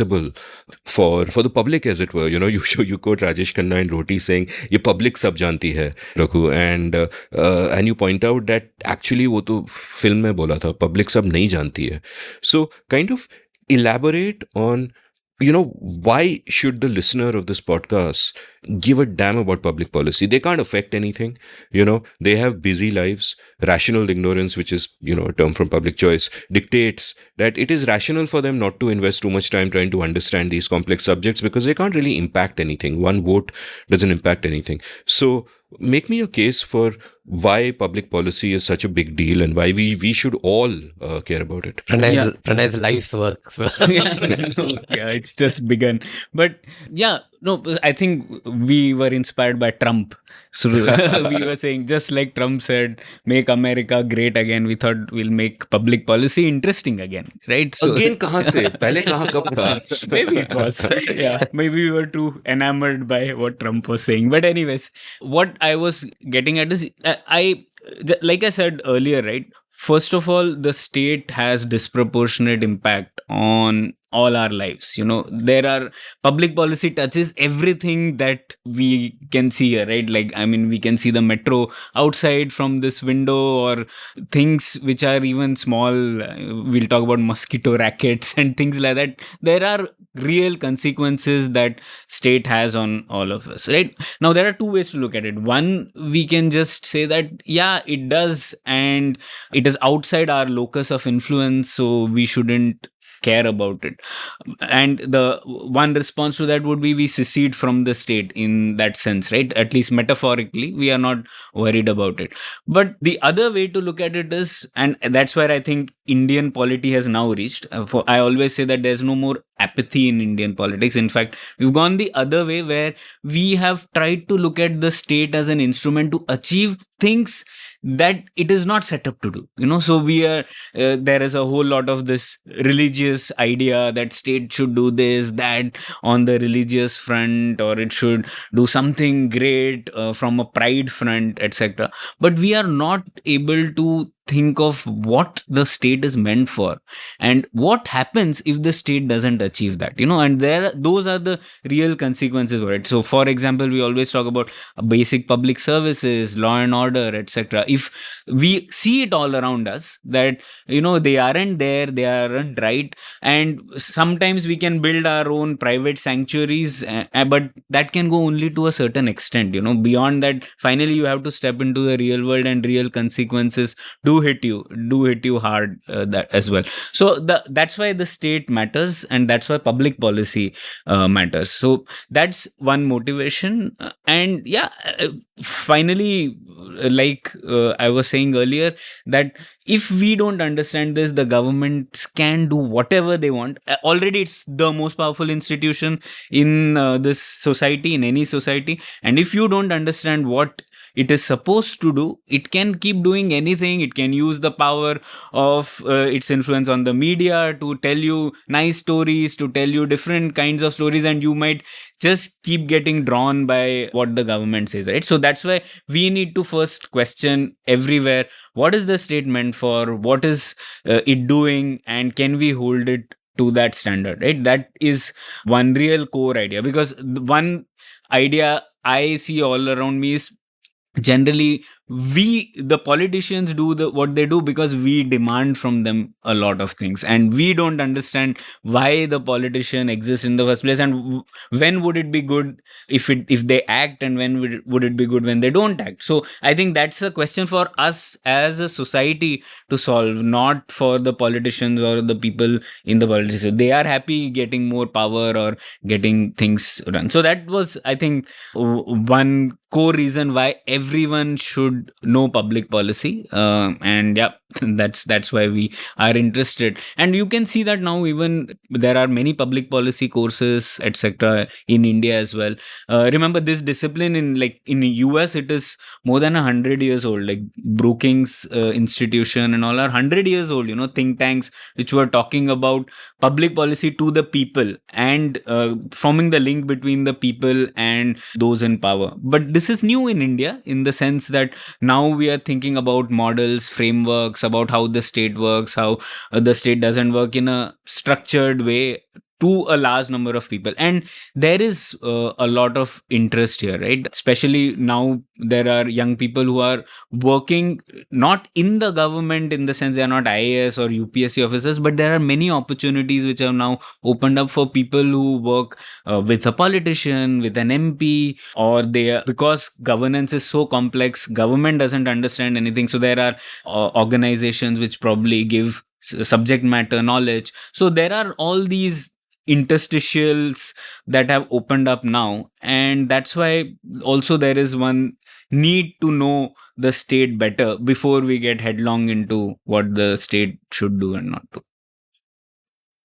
for the public, as it were. You quote Rajesh Khanna in Roti saying, "Ye public sab janti hai, Raghu," and you point out that actually wo to film mein bola tha, public sab nahi janti hai. So kind of elaborate on, why should the listener of this podcast give a damn about public policy? They can't affect anything. They have busy lives. Rational ignorance, which is, a term from public choice, dictates that it is rational for them not to invest too much time trying to understand these complex subjects because they can't really impact anything. One vote doesn't impact anything. So make me a case for why public policy is such a big deal and why we should all care about it. Pranay's life's work. So. Yeah, it's just begun. But yeah, no, I think we were inspired by Trump. So we were saying, just like Trump said, make America great again, we thought we'll make public policy interesting again, right? So, again, kahan se? Pehle kahan kab tha? Maybe it was. Yeah, maybe we were too enamored by what Trump was saying. But anyways, what I was getting at is, like I said earlier, right? First of all, the state has disproportionate impact on all our lives. There are public policy touches everything that we can see here, right? Like, we can see the metro outside from this window, or things which are even small. We'll talk about mosquito rackets and things like that. There are real consequences that state has on all of us, right? Now, there are two ways to look at it. One, we can just say that, yeah, it does, and it is outside our locus of influence, so we shouldn't care about it. And the one response to that would be we secede from the state in that sense, right? At least metaphorically, we are not worried about it. But the other way to look at it is, and that's where I think Indian polity has now reached. I always say that there's no more apathy in Indian politics. In fact, we've gone the other way, where we have tried to look at the state as an instrument to achieve things that it is not set up to do. So we are there is a whole lot of this religious idea that state should do this, that on the religious front, or it should do something great from a pride front, etc. But we are not able to think of what the state is meant for and what happens if the state doesn't achieve that, and those are the real consequences for it. So for example, we always talk about basic public services, law and order, etc. If we see it all around us that they aren't there, they aren't right, and sometimes we can build our own private sanctuaries, but that can go only to a certain extent. Beyond that, finally you have to step into the real world, and real consequences do hit you hard, that as well. So that's why the state matters, and that's why public policy matters. So that's one motivation. And yeah, finally, I was saying earlier, that if we don't understand this, the governments can do whatever they want. Already it's the most powerful institution in this society, in any society. And if you don't understand what it is supposed to do, it can keep doing anything. It can use the power of its influence on the media to tell you nice stories, to tell you different kinds of stories, and you might just keep getting drawn by what the government says, right? So that's why we need to first question everywhere, what is the state meant for, what is it doing, and can we hold it to that standard, right? That is one real core idea, because one idea I see all around me is, generally the politicians do what they do because we demand from them a lot of things, and we don't understand why the politician exists in the first place, and when would it be good if they act, and when would it be good when they don't act. So I think that's a question for us as a society to solve, not for the politicians or the people in the politics. They are happy getting more power or getting things done. So that was, I think, one core reason why everyone should know public policy, and yeah, that's why we are interested. And you can see that now even there are many public policy courses, etc., in India as well. Remember, this discipline in the US, it is more than 100 years old. Like Brookings institution and all are 100 years old, think tanks which were talking about public policy to the people, and forming the link between the people and those in power. But this is new in India, in the sense that now we are thinking about models, frameworks, about how the state works, how the state doesn't work in a structured way to a large number of people. And there is a lot of interest here, right? Especially now there are young people who are working not in the government, in the sense they are not IAS or UPSC officers, but there are many opportunities which have now opened up for people who work with a politician, with an MP, or because governance is so complex, government doesn't understand anything. So there are organizations which probably give subject matter knowledge. So there are all these interstitials that have opened up now, and that's why also there is one need to know the state better before we get headlong into what the state should do and not do.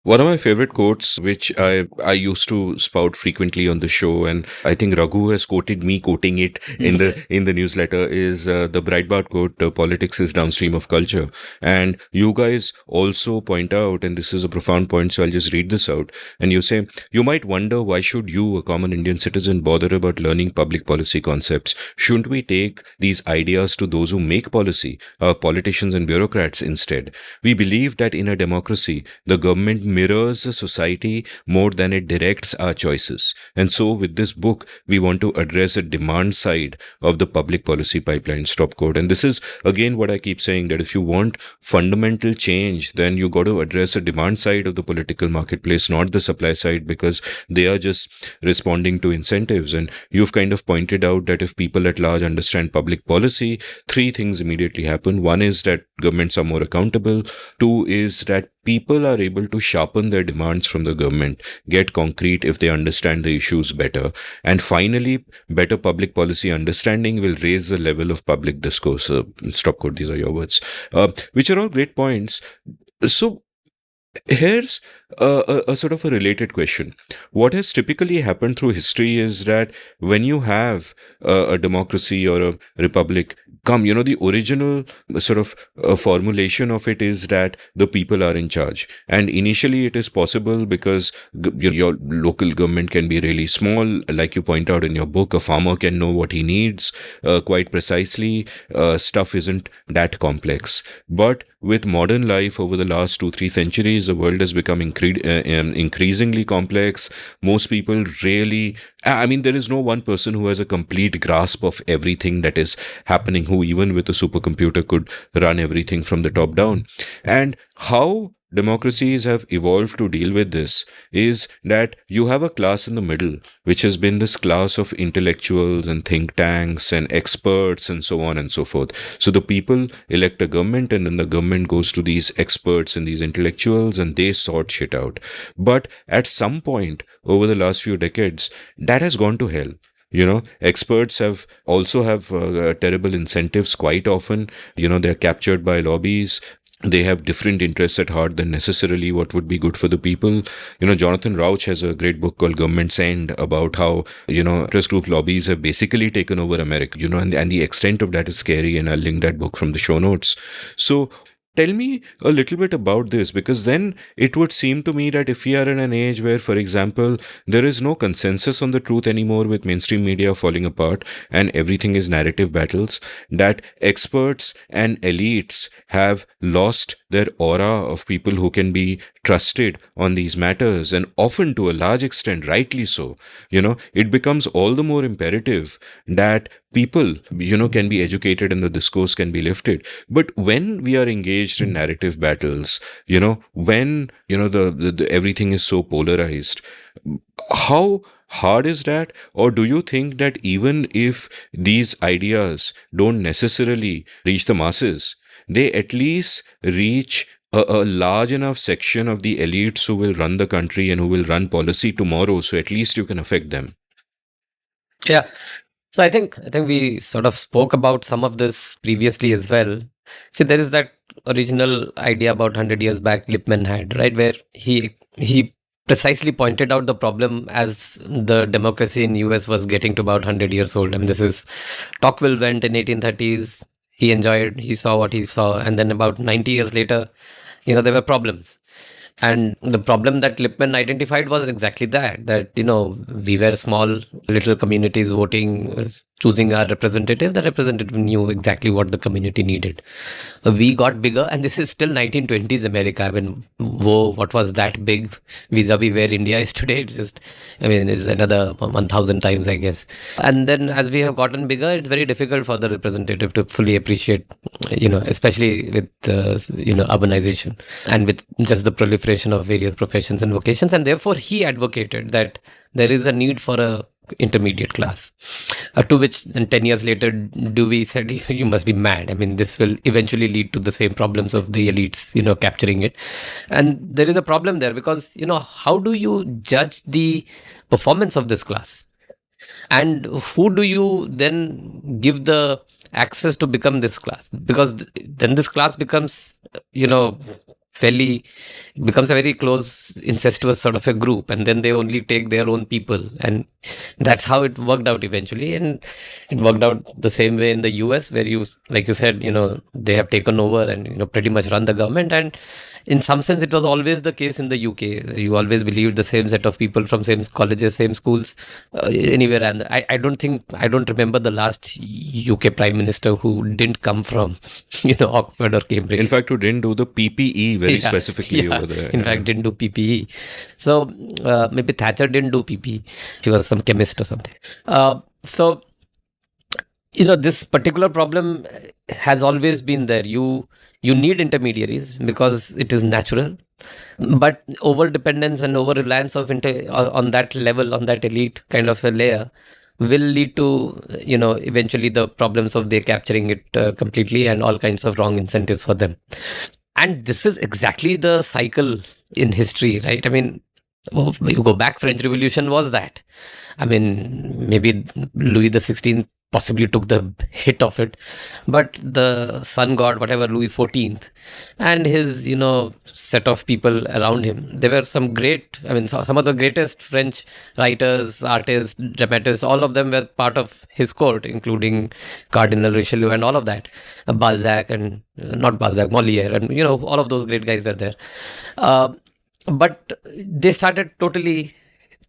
One of my favorite quotes, which I used to spout frequently on the show, and I think Raghu has quoted me quoting it in the newsletter, is the Breitbart quote, "Politics is downstream of culture." And you guys also point out, and this is a profound point, so I'll just read this out. And you say, "You might wonder, why should you, a common Indian citizen, bother about learning public policy concepts? Shouldn't we take these ideas to those who make policy, politicians and bureaucrats instead? We believe that in a democracy, the government mirrors the society more than it directs our choices. And so with this book, we want to address the demand side of the public policy pipeline." Stop quote. And this is again what I keep saying, that if you want fundamental change, then you got to address the demand side of the political marketplace, not the supply side, because they are just responding to incentives. And you've kind of pointed out that if people at large understand public policy, three things immediately happen. One is that governments are more accountable. Two is that people are able to sharpen their demands from the government, get concrete if they understand the issues better. And finally, better public policy understanding will raise the level of public discourse. Stop quote, these are your words, which are all great points. So here's a sort of a related question. What has typically happened through history is that when you have a democracy or a republic come, the original sort of formulation of it is that the people are in charge. And initially it is possible because your local government can be really small. Like you point out in your book, a farmer can know what he needs quite precisely. Stuff isn't that complex. But with modern life over the last 2-3 centuries, the world has become increasingly complex. Most people really, I mean, there is no one person who has a complete grasp of everything that is happening, who even with a supercomputer could run everything from the top down. And how democracies have evolved to deal with this is that you have a class in the middle, which has been this class of intellectuals and think tanks and experts and so on and so forth. So the people elect a government, and then the government goes to these experts and these intellectuals, and they sort shit out. But at some point over the last few decades, that has gone to hell. Experts have terrible incentives quite often. They're captured by lobbies. They have different interests at heart than necessarily what would be good for the people. Jonathan Rauch has a great book called Government's End about how, interest group lobbies have basically taken over America, and the extent of that is scary. And I'll link that book from the show notes. So tell me a little bit about this, because then it would seem to me that if we are in an age where, for example, there is no consensus on the truth anymore, with mainstream media falling apart and everything is narrative battles, that experts and elites have lost their aura of people who can be trusted on these matters, and often to a large extent, rightly so. It becomes all the more imperative that people, can be educated and the discourse can be lifted. But when we are engaged in narrative battles, when, the everything is so polarized, how hard is that? Or do you think that even if these ideas don't necessarily reach the masses, they at least reach a large enough section of the elites who will run the country and who will run policy tomorrow, so at least you can affect them? Yeah. So I think we sort of spoke about some of this previously as well. See, there is that original idea about 100 years back Lippmann had, right, where he precisely pointed out the problem as the democracy in US was getting to about 100 years old. I mean, this is Tocqueville went in 1830s. He enjoyed, he saw what he saw, and then about 90 years later, there were problems. And the problem that Lippmann identified was exactly that, we were small little communities voting, choosing our representative. The representative knew exactly what the community needed. We got bigger, and this is still 1920s America. I mean, what was that big vis-a-vis where India is today? It's another 1,000 times, I guess. And then as we have gotten bigger, it's very difficult for the representative to fully appreciate, especially with, urbanization and with just the proliferation of various professions and vocations. And therefore, he advocated that there is a need for a intermediate class, to which then 10 years later Dewey said, you must be mad. I mean, this will eventually lead to the same problems of the elites, capturing it. And there is a problem there because, how do you judge the performance of this class? And who do you then give the access to become this class? Because then this class becomes, becomes a very close incestuous sort of a group, and then they only take their own people, and that's how it worked out eventually. And it worked out the same way in the US, where like you said, they have taken over and pretty much run the government. And in some sense it was always the case in the UK. You always believed the same set of people from same colleges, same schools, anywhere. And I don't remember the last UK Prime Minister who didn't come from Oxford or Cambridge. In fact, who didn't do the PPE very specifically over there. In fact, didn't do PPE. So maybe Thatcher didn't do PPE. She was some chemist or something. So this particular problem has always been there. You need intermediaries because it is natural, but over dependence and over reliance on that level, on that elite kind of a layer, will lead to eventually the problems of they capturing it completely and all kinds of wrong incentives for them. And this is exactly the cycle in history, right? I mean, you go back, French Revolution was that. I mean, maybe Louis XVI possibly took the hit of it. But the sun god, whatever, Louis XIV, and his, set of people around him, there were some great, some of the greatest French writers, artists, dramatists, all of them were part of his court, including Cardinal Richelieu and all of that. Balzac and, not Balzac, Moliere, and, all of those great guys were there. But they started totally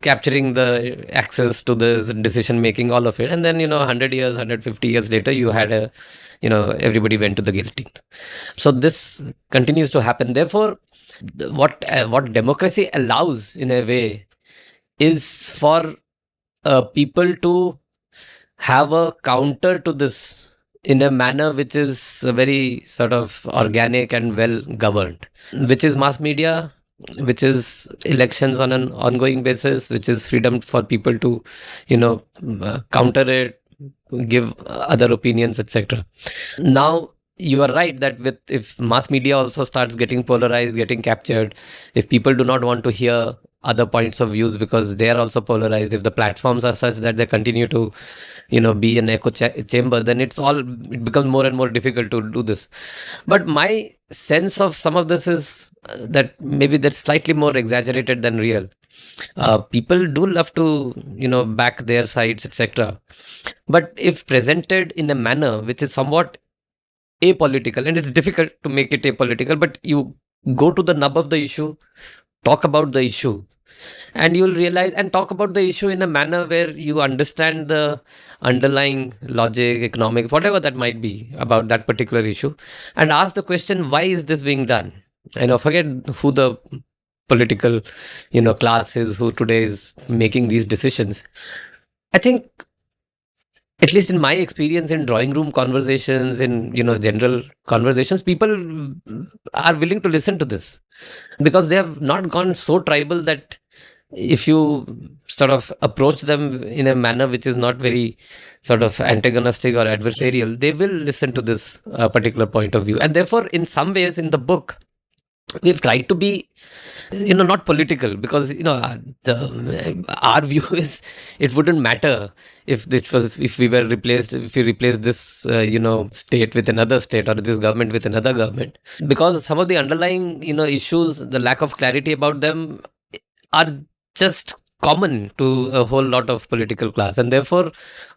capturing the access to the decision making, all of it. And then, 100 years, 150 years later, you had everybody went to the guillotine. So this continues to happen. Therefore, what democracy allows in a way is for people to have a counter to this in a manner which is very sort of organic and well governed, which is mass media, which is elections on an ongoing basis, which is freedom for people to, counter it, give other opinions, etc. Now, you are right that if mass media also starts getting polarized, getting captured, if people do not want to hear other points of views because they are also polarized, if the platforms are such that they continue to, be an echo chamber, then it becomes more and more difficult to do this. But my sense of some of this is that maybe that's slightly more exaggerated than real. People do love to, back their sides, etc. But if presented in a manner which is somewhat apolitical, and it's difficult to make it apolitical, but you go to the nub of the issue, talk about the issue, and you'll realize, and talk about the issue in a manner where you understand the underlying logic, economics, whatever that might be about that particular issue, and ask the question, why is this being done? Forget who the political, class is, who today is making these decisions. I think, at least in my experience in drawing room conversations, in, general conversations, people are willing to listen to this because they have not gone so tribal that if you sort of approach them in a manner which is not very sort of antagonistic or adversarial, they will listen to this particular point of view. And therefore, in some ways in the book, we've tried to be, not political, because, our view is it wouldn't matter if we replace this, state with another state, or this government with another government, because some of the underlying, issues, the lack of clarity about them are just common to a whole lot of political class. And therefore,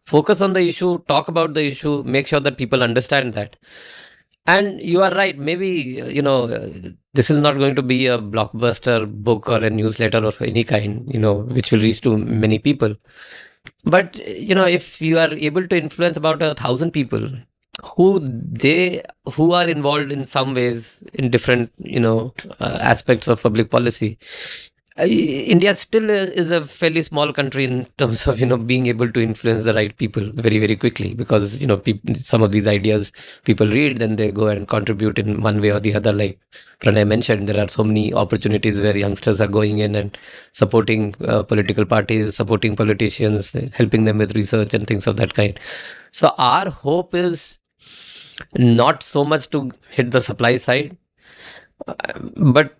focus on the issue, talk about the issue, make sure that people understand that. And you are right, maybe, this is not going to be a blockbuster book or a newsletter of any kind, which will reach to many people. But, if you are able to influence about 1,000 people who are involved in some ways in different, aspects of public policy, India still is a fairly small country in terms of, being able to influence the right people very, very quickly, because, some of these ideas people read, then they go and contribute in one way or the other. Like Pranay mentioned, there are so many opportunities where youngsters are going in and supporting political parties, supporting politicians, helping them with research and things of that kind. So our hope is not so much to hit the supply side, but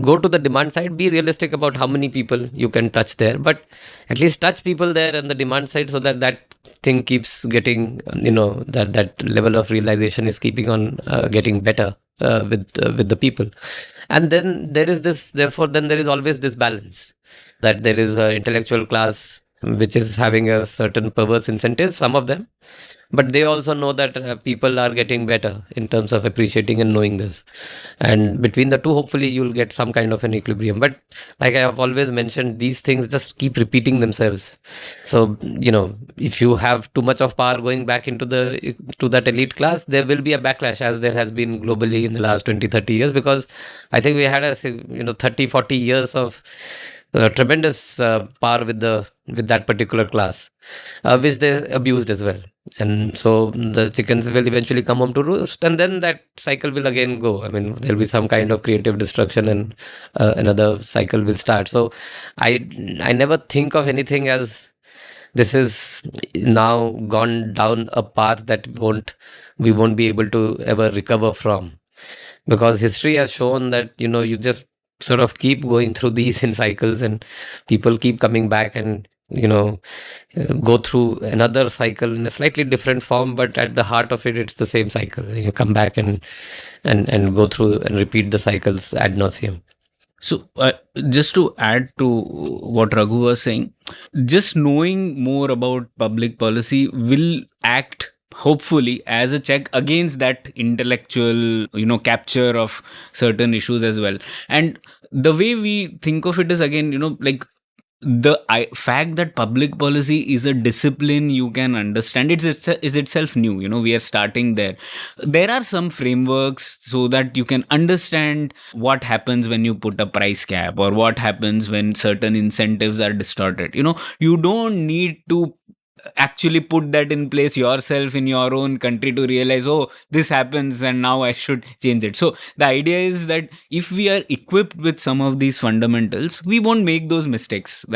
go to the demand side. Be realistic about how many people you can touch there, but at least touch people there on the demand side, so that thing keeps getting, that level of realization is keeping on getting better with the people. And then there is always this balance, that there is an intellectual class which is having a certain perverse incentive, some of them, but they also know that people are getting better in terms of appreciating and knowing this. And between the two, hopefully you'll get some kind of an equilibrium. But like I have always mentioned, these things just keep repeating themselves. So, if you have too much of power going back into to that elite class, there will be a backlash, as there has been globally in the last 20-30 years, because I think we had 30-40 years of tremendous power with that particular class, which they abused as well. And so the chickens will eventually come home to roost, and then that cycle will again go. There'll be some kind of creative destruction, and another cycle will start. So I never think of anything as this is now gone down a path that we won't be able to ever recover from, because history has shown that you just sort of keep going through these in cycles, and people keep coming back and go through another cycle in a slightly different form, but at the heart of it, it's the same cycle. You come back and go through and repeat the cycles ad nauseum. So, just to add to what Raghu was saying, just knowing more about public policy will act hopefully as a check against that intellectual capture of certain issues as well. And the way we think of it is, again, like the fact that public policy is a discipline you can understand is itself new. We are starting there. There are some frameworks so that you can understand what happens when you put a price cap, or what happens when certain incentives are distorted. You don't need to actually put that in place yourself in your own country to realize, oh, this happens and now I should change it. So the idea is that if we are equipped with some of these fundamentals, we won't make those mistakes.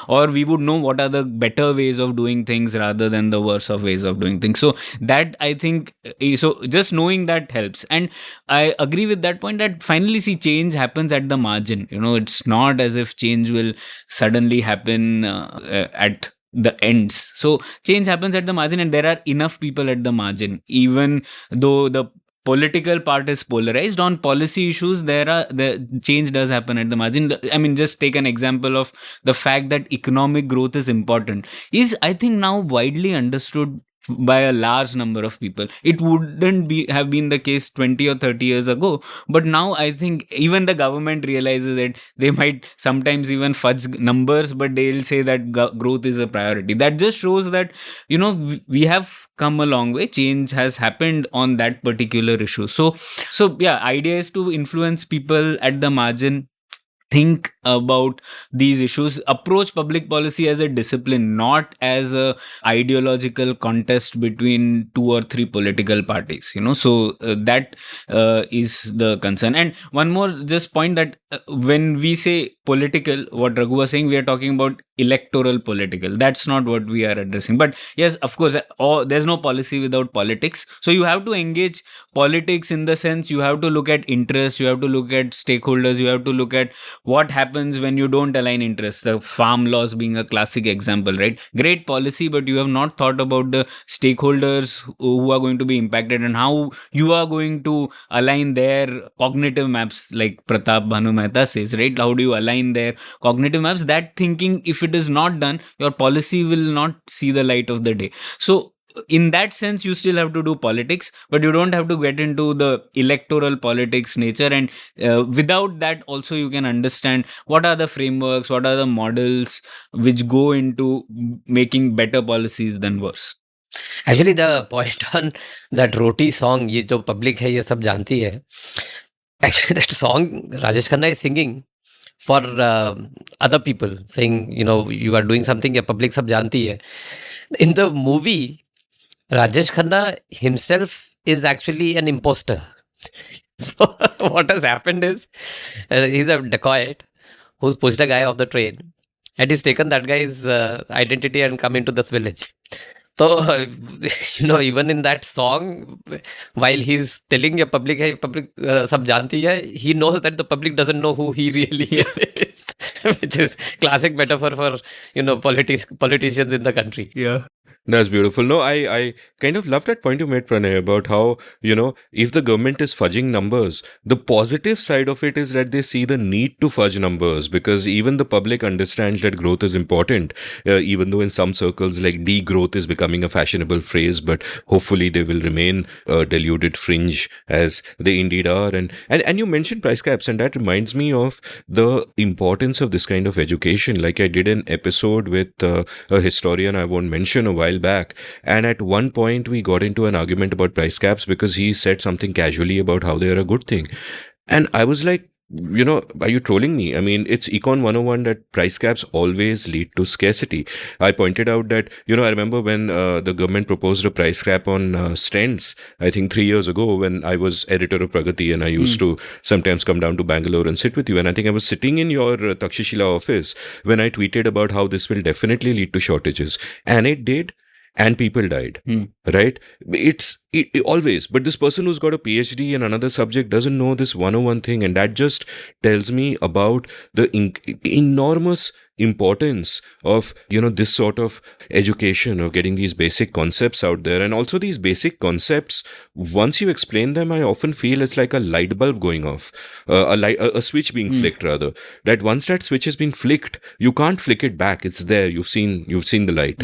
Or we would know what are the better ways of doing things rather than the worse of ways of doing things. So that, I think, so just knowing that helps. And I agree with that point that finally, see, change happens at the margin. It's not as if change will suddenly happen at the ends. So change happens at the margin, and there are enough people at the margin. Even though the political part is polarized on policy issues, the change does happen at the margin. I mean, just take an example of the fact that economic growth is important is, I think, now widely understood by a large number of people. It wouldn't have been the case 20 or 30 years ago, but now I think even the government realizes it. They might sometimes even fudge numbers, but they'll say that growth is a priority. That just shows that we have come a long way. Change has happened on that particular issue. So yeah, idea is to influence people at the margin, think about these issues, approach public policy as a discipline, not as a ideological contest between 2 or 3 political parties. So that is the concern. And one more just point, that when we say political, what Raghu was saying, we are talking about electoral political. That's not what we are addressing. But yes, of course, there's no policy without politics. So you have to engage politics in the sense you have to look at interests, you have to look at stakeholders, you have to look at what happens when you don't align interests. The farm laws being a classic example, right? Great policy, but you have not thought about the stakeholders who are going to be impacted and how you are going to align their cognitive maps, like Pratap Bhanu Mehta says, right? How do you align their cognitive maps? That thinking, if it is not done, your policy will not see the light of the day. So in that sense, you still have to do politics, but you don't have to get into the electoral politics nature. And without that also, you can understand what are the frameworks, what are the models which go into making better policies than worse. Actually, the point on that roti song, ye jo public hai, ye sab janti hai. Actually, that song Rajesh Khanna is singing for other people, saying, you are doing something, your public sab janti hai. In the movie, Rajesh Khanna himself is actually an imposter. So what has happened is, he's a dacoit who's pushed a guy off the train, and he's taken that guy's identity and come into this village. So, even in that song, while he's telling a public, hey, public sab janti hai, he knows that the public doesn't know who he really is, which is classic metaphor for, politicians in the country. Yeah. That's beautiful. No, I kind of love that point you made, Pranay, about how, if the government is fudging numbers, the positive side of it is that they see the need to fudge numbers, because even the public understands that growth is important, even though in some circles, like degrowth is becoming a fashionable phrase, but hopefully they will remain deluded fringe as they indeed are. And you mentioned price caps, and that reminds me of the importance of this kind of education. Like I did an episode with a historian I won't mention a while back, and at one point we got into an argument about price caps because he said something casually about how they are a good thing, and I was like, are you trolling me? I mean, it's Econ 101 that price caps always lead to scarcity. I pointed out that, I remember when the government proposed a price cap on stents, I think 3 years ago, when I was editor of Pragati, and I used to sometimes come down to Bangalore and sit with you. And I think I was sitting in your Takshashila office when I tweeted about how this will definitely lead to shortages. And it did. And people died. right? Always, but this person who's got a PhD in another subject doesn't know this 101 thing, and that just tells me about the enormous importance of this sort of education, of getting these basic concepts out there. And also these basic concepts, once you explain them, I often feel it's like a light bulb going off, a switch being flicked, rather, that once that switch has been flicked, you can't flick it back. It's there. You've seen the light,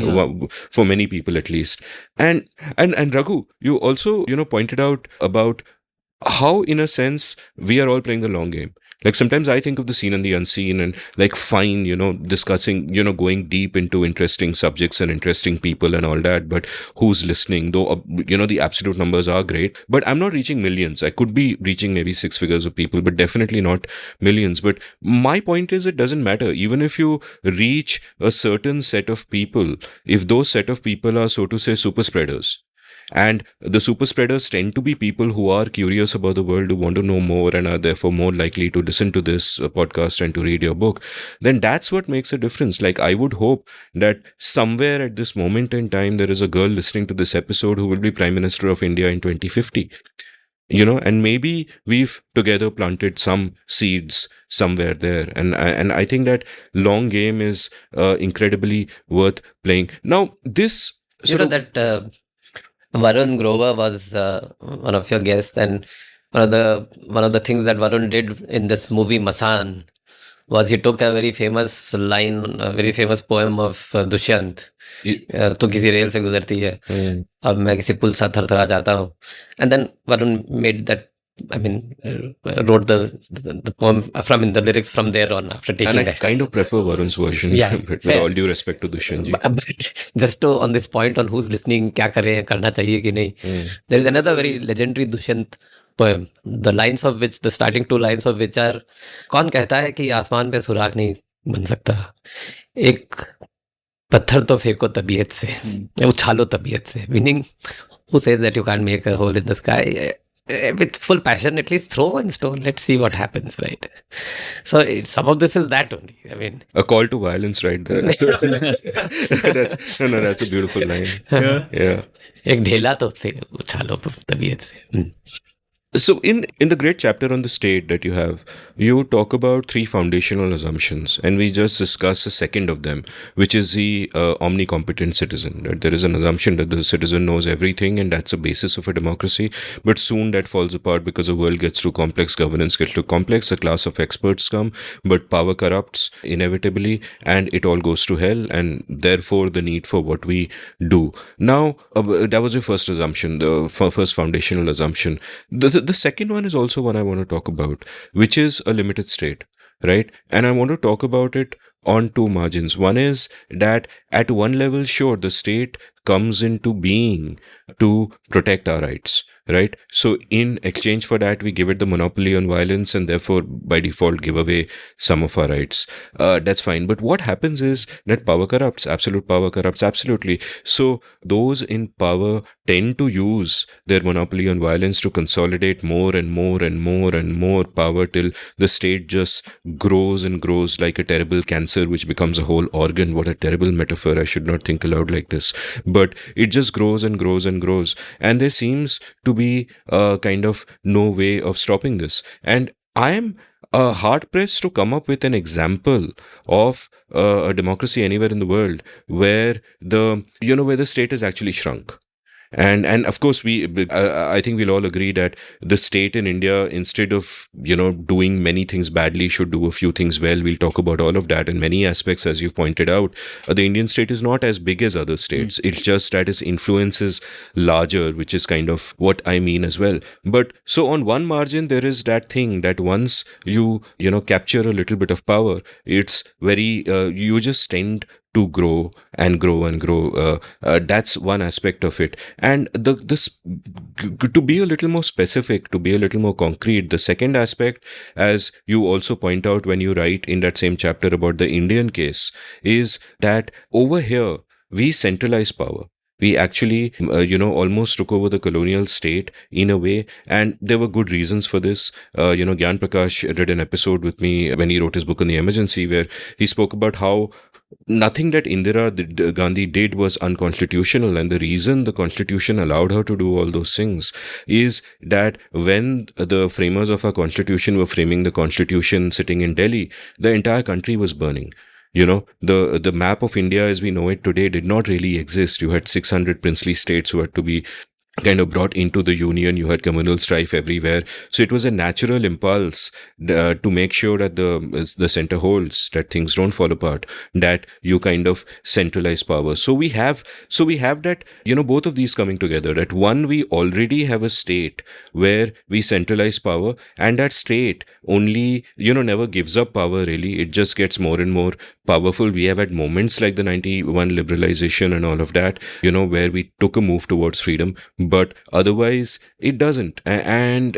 for many people at least. And Raghu, you also pointed out about how, in a sense, we are all playing the long game. Like, sometimes I think of the seen and the unseen, and like, fine, discussing, going deep into interesting subjects and interesting people and all that, but who's listening? Though, the absolute numbers are great, but I'm not reaching millions. I could be reaching maybe 6 figures of people, but definitely not millions. But my point is, it doesn't matter. Even if you reach a certain set of people, if those set of people are, so to say, super spreaders, and the super spreaders tend to be people who are curious about the world, who want to know more, and are therefore more likely to listen to this podcast and to read your book, then that's what makes a difference. Like, I would hope that somewhere at this moment in time, there is a girl listening to this episode who will be Prime Minister of India in 2050. And maybe we've together planted some seeds somewhere there. And I think that long game is incredibly worth playing. Now, this... Varun Grover was one of your guests, and one of the things that Varun did in this movie Masan was he took a very famous poem of Dushyant. तो किसी rail से गुजरती है, अब मैं किसी पुल सा थरथरा जाता हूँ. And then Varun made that, wrote the poem from the lyrics from there on, after taking and I kind of prefer Varun's version, with all due respect to Dushyant ji. But just on this point on who's listening, क्या करें, करना चाहिए कि नहीं, there is another very legendary Dushyant poem, the starting 2 lines of which are, कौन कहता है कि आसमान पे सुराग नहीं बन सकता, एक पत्थर तो फेंको तबीयत से, उछालो तबीयत से, meaning, who says that you can't make a hole in the sky? With full passion, at least throw one stone, let's see what happens, right? So some of this is that only. A call to violence right there. That's a beautiful line. Yeah. एक ढेला तो उछालो तबीयत से. So in the great chapter on the state that you have, you talk about 3 foundational assumptions, and we just discuss a second of them, which is the omnicompetent citizen. That there is an assumption that the citizen knows everything, and that's the basis of a democracy. But soon that falls apart because the world gets too complex, governance gets too complex, a class of experts come, but power corrupts inevitably, and it all goes to hell, and therefore the need for what we do. Now, that was your first assumption, the first foundational assumption. The second one is also one I want to talk about, which is a limited state, right? And I want to talk about it on 2 margins. One is that at one level, sure, the state comes into being to protect our rights, right? So in exchange for that, we give it the monopoly on violence, and therefore by default give away some of our rights. That's fine. But what happens is that power corrupts. Absolute power corrupts absolutely. So those in power tend to use their monopoly on violence to consolidate more and more and more and more power till the state just grows and grows like a terrible cancer, which becomes a whole organ. What a terrible metaphor. I should not think aloud like this. But it just grows and grows and grows. And there seems to be kind of no way of stopping this. And I am hard-pressed to come up with an example of a democracy anywhere in the world where the state has actually shrunk. And of course, I think we'll all agree that the state in India, instead of, doing many things badly, should do a few things well. We'll talk about all of that in many aspects, as you've pointed out. The Indian state is not as big as other states. It's just that its influence is larger, which is kind of what I mean as well. But so on one margin, there is that thing that once you capture a little bit of power, it's very, you just tend to grow and grow and grow. That's one aspect of it. And to be a little more specific, to be a little more concrete, the second aspect, as you also point out when you write in that same chapter about the Indian case, is that over here, we centralize power. We actually, almost took over the colonial state in a way, and there were good reasons for this. Gyan Prakash did an episode with me when he wrote his book on the emergency, where he spoke about how nothing that Gandhi did was unconstitutional. And the reason the constitution allowed her to do all those things is that when the framers of our constitution were framing the constitution sitting in Delhi, the entire country was burning. The map of India as we know it today did not really exist. You had 600 princely states who had to be kind of brought into the union. You had communal strife everywhere. So it was a natural impulse to make sure that the center holds, that things don't fall apart, that you kind of centralize power. So we have that, both of these coming together. That one, we already have a state where we centralize power, and that state only, never gives up power really. It just gets more and more powerful. We have had moments like the 91 liberalization and all of that, where we took a move towards freedom. But otherwise it doesn't. And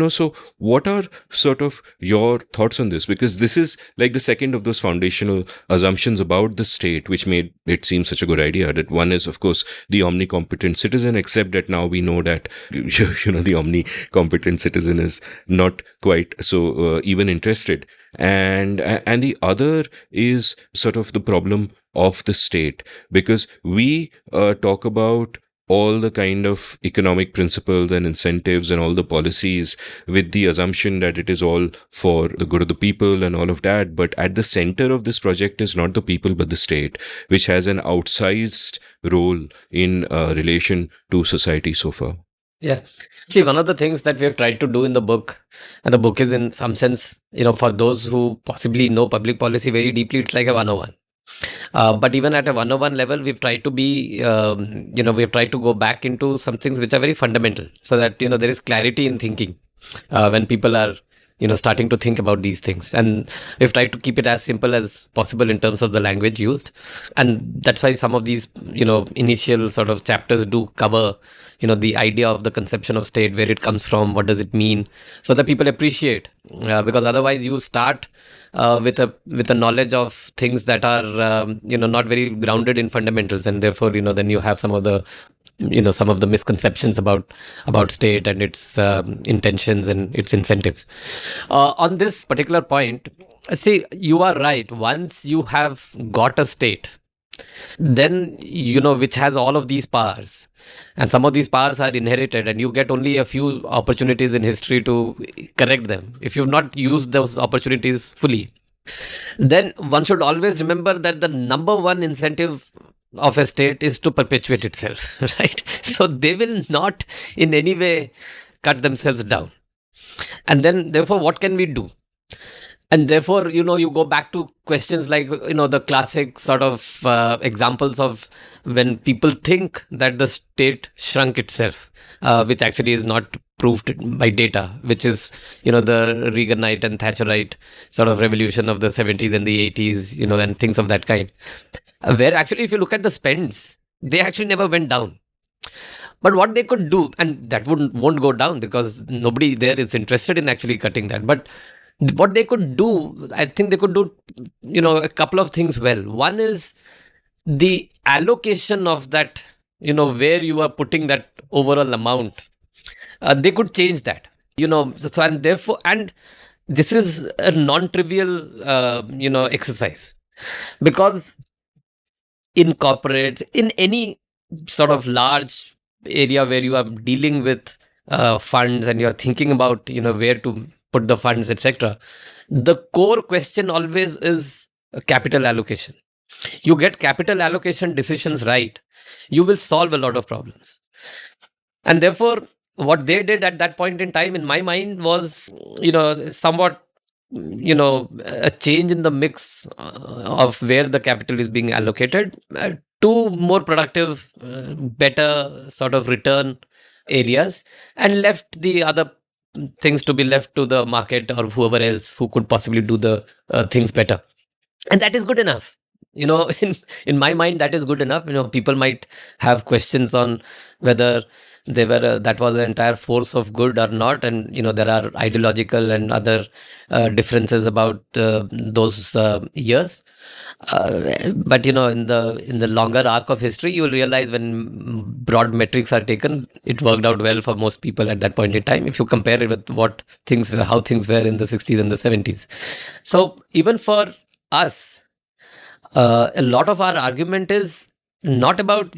so what are sort of your thoughts on this? Because this is like the second of those foundational assumptions about the state which made it seem such a good idea. That one is, of course, the omnicompetent citizen, except that now we know that the omnicompetent citizen is not quite so even interested. And the other is sort of the problem of the state, because we talk about all the kind of economic principles and incentives and all the policies with the assumption that it is all for the good of the people and all of that. But at the center of this project is not the people, but the state, which has an outsized role in relation to society so far. Yeah. See, one of the things that we have tried to do in the book, and the book is in some sense, for those who possibly know public policy very deeply, it's like a 101. But even at a 101 level, we've tried to be, we've tried to go back into some things which are very fundamental, so that, there is clarity in thinking when people are, starting to think about these things. And we've tried to keep it as simple as possible in terms of the language used. And that's why some of these, initial sort of chapters do cover, the idea of the conception of state, where it comes from, what does it mean, so that people appreciate. Because otherwise you start with a knowledge of things that are, not very grounded in fundamentals. And therefore, then you have some of the misconceptions about state and its intentions and its incentives. On this particular point, see, you are right. Once you have got a state, then, which has all of these powers, and some of these powers are inherited, and you get only a few opportunities in history to correct them. If you've not used those opportunities fully, then one should always remember that the number one incentive of a state is to perpetuate itself, right? So they will not in any way cut themselves down. And then, therefore, what can we do? And therefore, you go back to questions like, the classic sort of examples of when people think that the state shrunk itself, which actually is not proved by data, which is, the Reaganite and Thatcherite sort of revolution of the 70s and the 80s, and things of that kind. Where actually, if you look at the spends, they actually never went down. But what they could do, and that won't go down because nobody there is interested in actually cutting that. But what they could do, I think they could do, a couple of things well. One is the allocation of that, where you are putting that overall amount. They could change that, so, and therefore, and this is a non-trivial, exercise, because in corporates, in any sort of large area where you are dealing with funds and you're thinking about, where to put the funds, etc., the core question always is capital allocation. You get capital allocation decisions right, you will solve a lot of problems. And therefore, what they did at that point in time, in my mind, was, somewhat, a change in the mix of where the capital is being allocated to more productive, better sort of return areas, and left the other things to be left to the market or whoever else who could possibly do the things better. And that is good enough. In my mind, that is good enough. People might have questions on whether they were that was the entire force of good or not, and there are ideological and other differences about those years. But in the longer arc of history, you will realize when broad metrics are taken, it worked out well for most people at that point in time, if you compare it with how things were in the 60s and the 70s. So even for us, A lot of our argument is not about,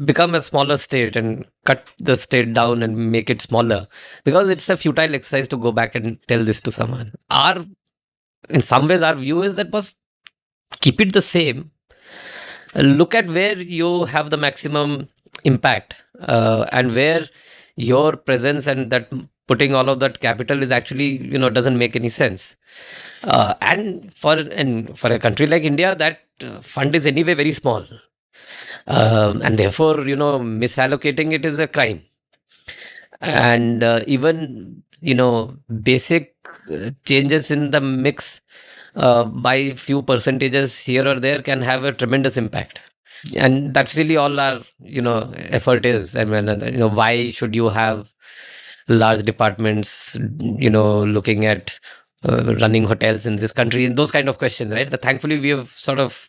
become a smaller state and cut the state down and make it smaller, because it's a futile exercise to go back and tell this to someone. In some ways, our view is that was keep it the same. Look at where you have the maximum impact, and where your presence and that putting all of that capital is actually, doesn't make any sense. And for a country like India, that fund is anyway very small, and therefore, misallocating it is a crime. And even, basic changes in the mix by few percentages here or there can have a tremendous impact. And that's really all our, effort is. I mean, why should you have large departments, looking at running hotels in this country, and those kind of questions, right? But thankfully, we have sort of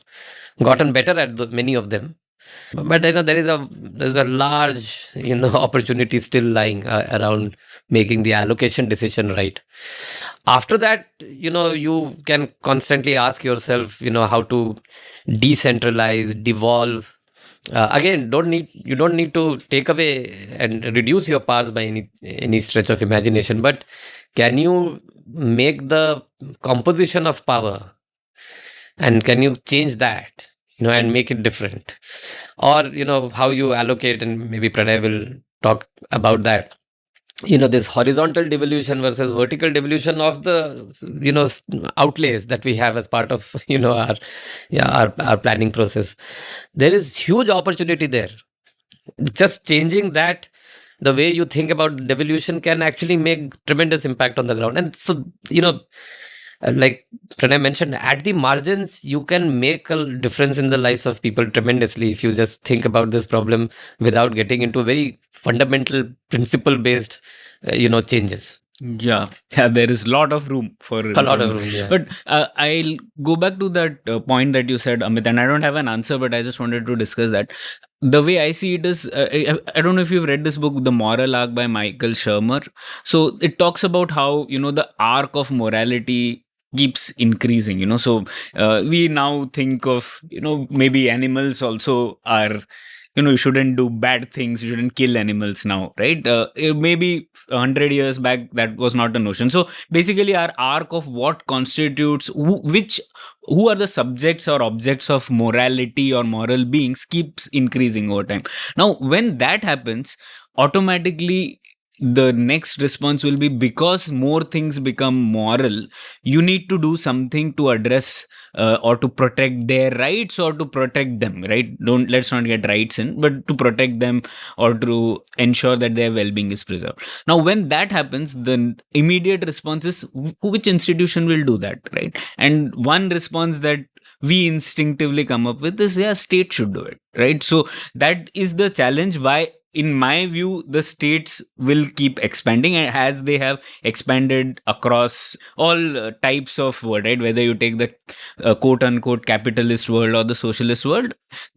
gotten better at many of them. But there's a large, opportunity still lying around making the allocation decision right. After that, you can constantly ask yourself, how to decentralize, devolve. Again, you don't need to take away and reduce your powers by any stretch of imagination, but can you make the composition of power, and can you change that, and make it different? Or, how you allocate, and maybe Pranay will talk about that. This horizontal devolution versus vertical devolution of the, outlays that we have as part of, our planning process. There is huge opportunity there. Just changing that, the way you think about devolution, can actually make tremendous impact on the ground. And so, like Pranay mentioned, at the margins, you can make a difference in the lives of people tremendously if you just think about this problem without getting into very fundamental, principle-based, changes. Yeah, there is a lot of room for A lot of room, yeah. But I'll go back to that point that you said, Amit, and I don't have an answer, but I just wanted to discuss that. The way I see it is, I don't know if you've read this book, The Moral Arc by Michael Shermer. So it talks about how, the arc of morality keeps increasing, so we now think of, maybe animals also are, you shouldn't do bad things, you shouldn't kill animals now, right? Maybe 100 years back, that was not a notion. So basically our arc of what constitutes, who are the subjects or objects of morality or moral beings keeps increasing over time. Now, when that happens, automatically the next response will be, because more things become moral, you need to do something to address or to protect their rights, or to protect them, right? Let's not get rights in, but to protect them, or to ensure that their well-being is preserved. Now, when that happens, the immediate response is, which institution will do that, right? And one response that we instinctively come up with is, yeah, state should do it, right? So that is the challenge. Why, in my view, the states will keep expanding, and as they have expanded across all types of world, right? Whether you take the quote unquote capitalist world or the socialist world,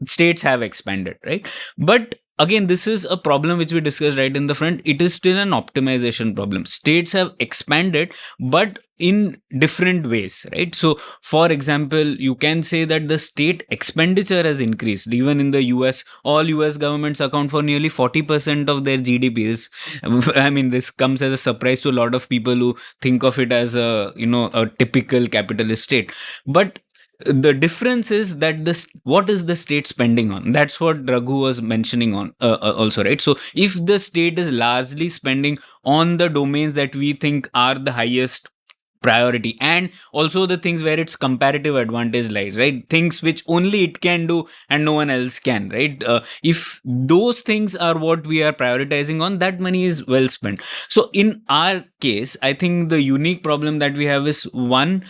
states have expanded, right? But again, this is a problem which we discussed right in the front. It is still an optimization problem. States have expanded, but in different ways, right? So, for example, you can say that the state expenditure has increased. Even in the US, all US governments account for nearly 40% of their GDPs. I mean, this comes as a surprise to a lot of people who think of it as a typical capitalist state. But the difference is that what is the state spending on? That's what Raghu was mentioning on also, right? So if the state is largely spending on the domains that we think are the highest priority, and also the things where its comparative advantage lies, right? Things which only it can do and no one else can, right? If those things are what we are prioritizing on, that money is well spent. So in our case, I think the unique problem that we have is, one,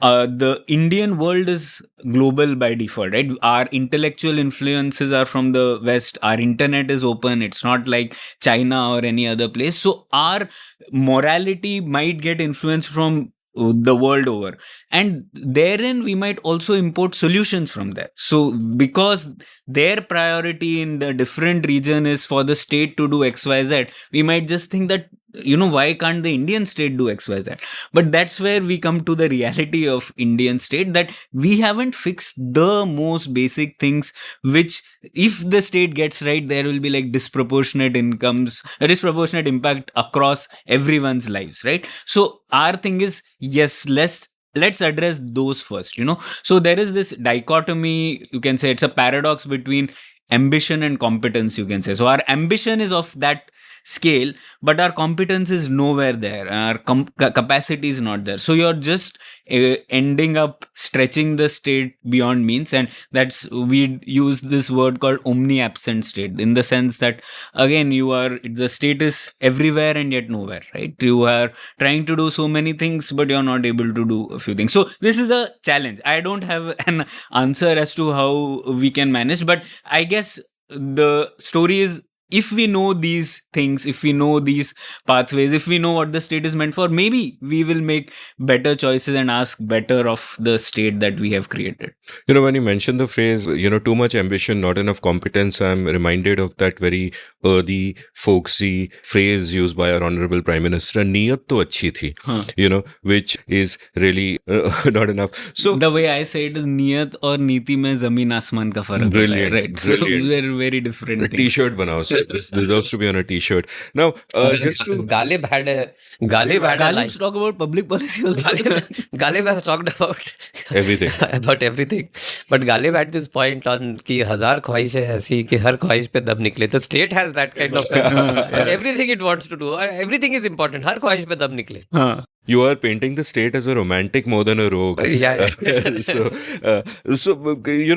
the Indian world is global by default, right? Our intellectual influences are from the West. Our internet is open. It's not like China or any other place. So our morality might get influenced from the world over, and therein we might also import solutions from there. So because their priority in the different region is for the state to do XYZ, we might just think that why can't the Indian state do XYZ? But that's where we come to the reality of Indian state, that we haven't fixed the most basic things, which if the state gets right, there will be like disproportionate incomes, a disproportionate impact across everyone's lives, right? So our thing is, yes, let's address those first, so there is this dichotomy, you can say it's a paradox between ambition and competence, you can say. So our ambition is of that scale, but our competence is nowhere there, our capacity is not there. So you're just ending up stretching the state beyond means, and that's, we use this word called omni-absent state, in the sense that again the state is everywhere and yet nowhere, right? You are trying to do so many things, but you're not able to do a few things. So this is a challenge. I don't have an answer as to how we can manage, but I guess the story is, if we know these things, if we know these pathways, if we know what the state is meant for, maybe we will make better choices and ask better of the state that we have created. When you mention the phrase, too much ambition, not enough competence, I'm reminded of that very earthy, folksy phrase used by our Honorable Prime Minister, Neeyat to achhi thi, which is really not enough. So the way I say it is, Neeyat or Neeti mein zameen asman ka farak hota hai, brilliant, right? brilliant. So they're very different things. T-shirt banao, so this deserves to be on a T-shirt. Now, just to... Galib had a line. Talk about public policy also. Galib has talked about everything. about everything. But Galib had this point on कि 1000 ख्वाहिशें ऐसी कि हर ख्वाहिश पे दम निकले. The state has that kind of everything it wants to do. Everything is important. हर ख्वाहिश पे दम निकले. You are painting the state as a romantic more than a rogue. Yeah. So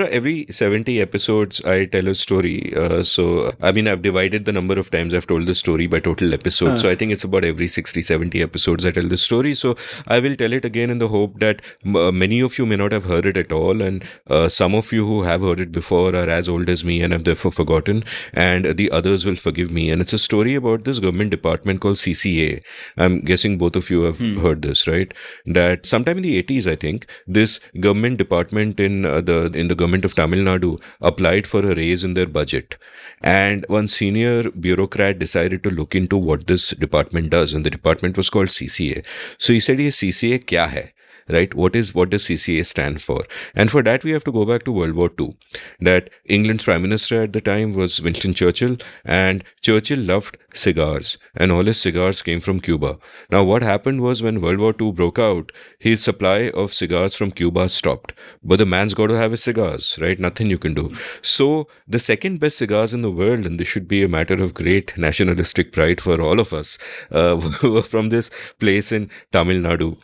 every 70 episodes I tell a story. I've divided the number of times I've told the story by total episodes. So I think it's about every 60, 70 episodes I tell the story. So I will tell it again in the hope that many of you may not have heard it at all. And some of you who have heard it before are as old as me and have therefore forgotten. And the others will forgive me. And it's a story about this government department called CCA. I'm guessing both of you have heard this, right? That sometime in the 80s, I think, this government department in the government of Tamil Nadu applied for a raise in their budget, and one senior bureaucrat decided to look into what this department does, and the department was called CCA. So he said, "Ye CCA kya hai?" Right? What does CCA stand for? And for that, we have to go back to World War II. That England's Prime Minister at the time was Winston Churchill, and Churchill loved cigars, and all his cigars came from Cuba. Now, what happened was, when World War II broke out, his supply of cigars from Cuba stopped. But the man's got to have his cigars, right? Nothing you can do. So, the second best cigars in the world, and this should be a matter of great nationalistic pride for all of us, were from this place in Tamil Nadu.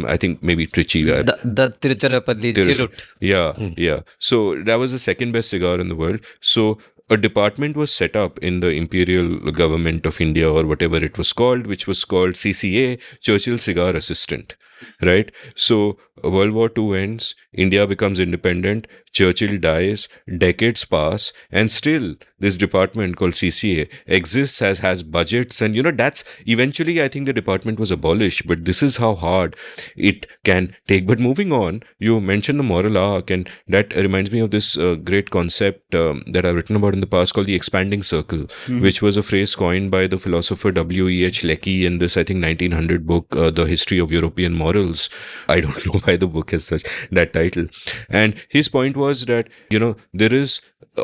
I think maybe Trichy. The Tiruchirappalli Chirut. Yeah. So that was the second best cigar in the world. So a department was set up in the Imperial Government of India, or whatever it was called, which was called CCA, Churchill Cigar Assistant, right? So World War II ends, India becomes independent, Churchill dies, decades pass, and still this department called CCA exists, has budgets, and that's eventually, I think the department was abolished, but this is how hard it can take. But moving on, you mentioned the moral arc, and that reminds me of this great concept that I've written about in the past called the expanding circle, which was a phrase coined by the philosopher W.E.H. Lecky in this, I think, 1900 book, The History of European Morals. I don't know why the book has such that title. And his point was that, there is,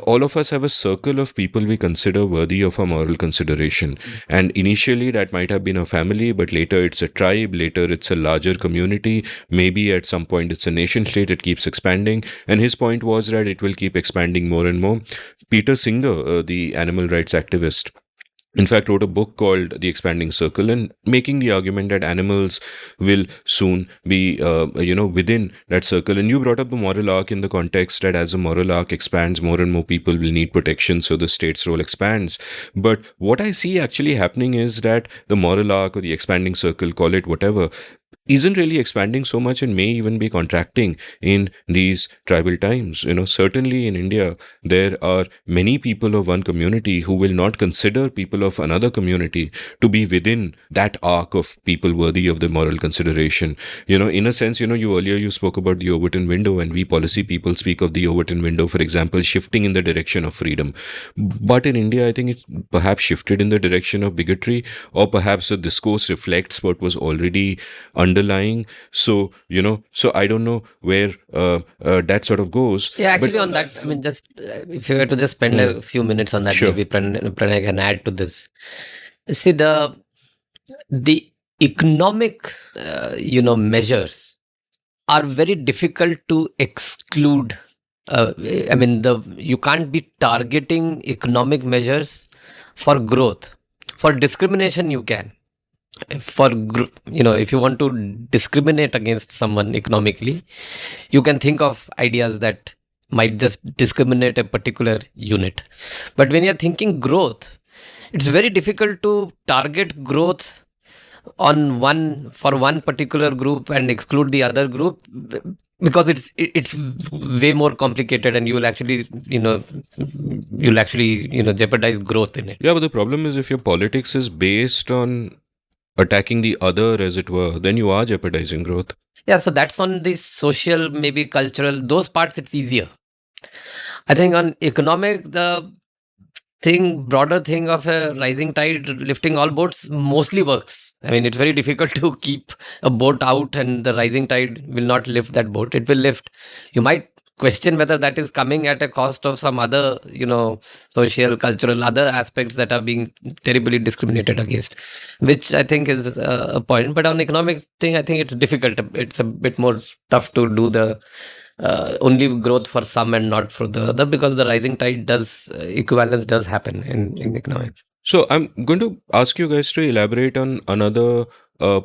all of us have a circle of people we consider worthy of a moral consideration. And initially that might have been a family, but later it's a tribe, later it's a larger community, maybe at some point it's a nation state, it keeps expanding. And his point was that it will keep expanding more and more. Peter Singer, the animal rights activist, in fact, wrote a book called The Expanding Circle, and making the argument that animals will soon be, within that circle. And you brought up the moral arc in the context that as the moral arc expands, more and more people will need protection, so the state's role expands. But what I see actually happening is that the moral arc or the expanding circle, call it whatever, isn't really expanding so much and may even be contracting in these tribal times. Certainly in India, there are many people of one community who will not consider people of another community to be within that arc of people worthy of the moral consideration. In a sense, you spoke about the Overton window, and we policy people speak of the Overton window, for example, shifting in the direction of freedom. But in India, I think it's perhaps shifted in the direction of bigotry, or perhaps the discourse reflects what was already underlying. So I don't know where that sort of goes. Yeah, actually, on that, I mean, just if you were to just spend a few minutes on that, Sure. maybe Pranay can add to this. See, the economic, measures are very difficult to exclude. You can't be targeting economic measures for growth. For discrimination, you can. If you want to discriminate against someone economically, you can think of ideas that might just discriminate a particular unit. But when you're thinking growth, it's very difficult to target growth for one particular group and exclude the other group, because it's way more complicated, and you'll actually jeopardize growth in it. Yeah, but the problem is, if your politics is based on attacking the other, as it were, then you are jeopardizing growth. Yeah, so that's on the social, maybe cultural, those parts it's easier. I think on economic, the broader thing of a rising tide lifting all boats mostly works. I mean, it's very difficult to keep a boat out and the rising tide will not lift that boat. It will lift. You might question whether that is coming at a cost of some other, social, cultural, other aspects that are being terribly discriminated against, which I think is a point. But on economic thing, I think it's difficult. It's a bit more tough to do the only growth for some and not for the other, because the rising tide equivalence does happen in economics. So I'm going to ask you guys to elaborate on another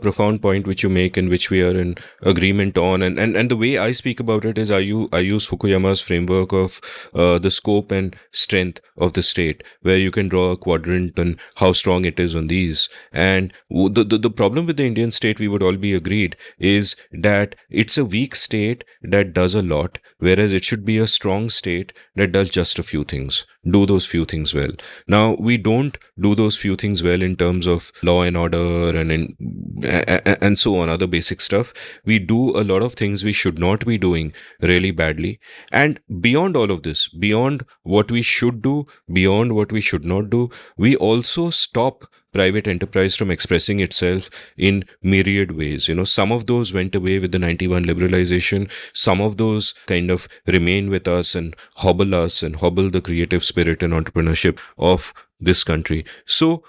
profound point which you make, and which we are in agreement on, and the way I speak about it is I use Fukuyama's framework of the scope and strength of the state, where you can draw a quadrant on how strong it is on these. And the problem with the Indian state, we would all be agreed, is that it's a weak state that does a lot, whereas it should be a strong state that does just a few things, do those few things well. Now, we don't do those few things well in terms of law and order and so on, other basic stuff. We do a lot of things we should not be doing really badly. And beyond all of this, beyond what we should do, beyond what we should not do, we also stop private enterprise from expressing itself in myriad ways. Some of those went away with the 91 liberalization. Some of those kind of remain with us and hobble the creative spirit and entrepreneurship of this country. So,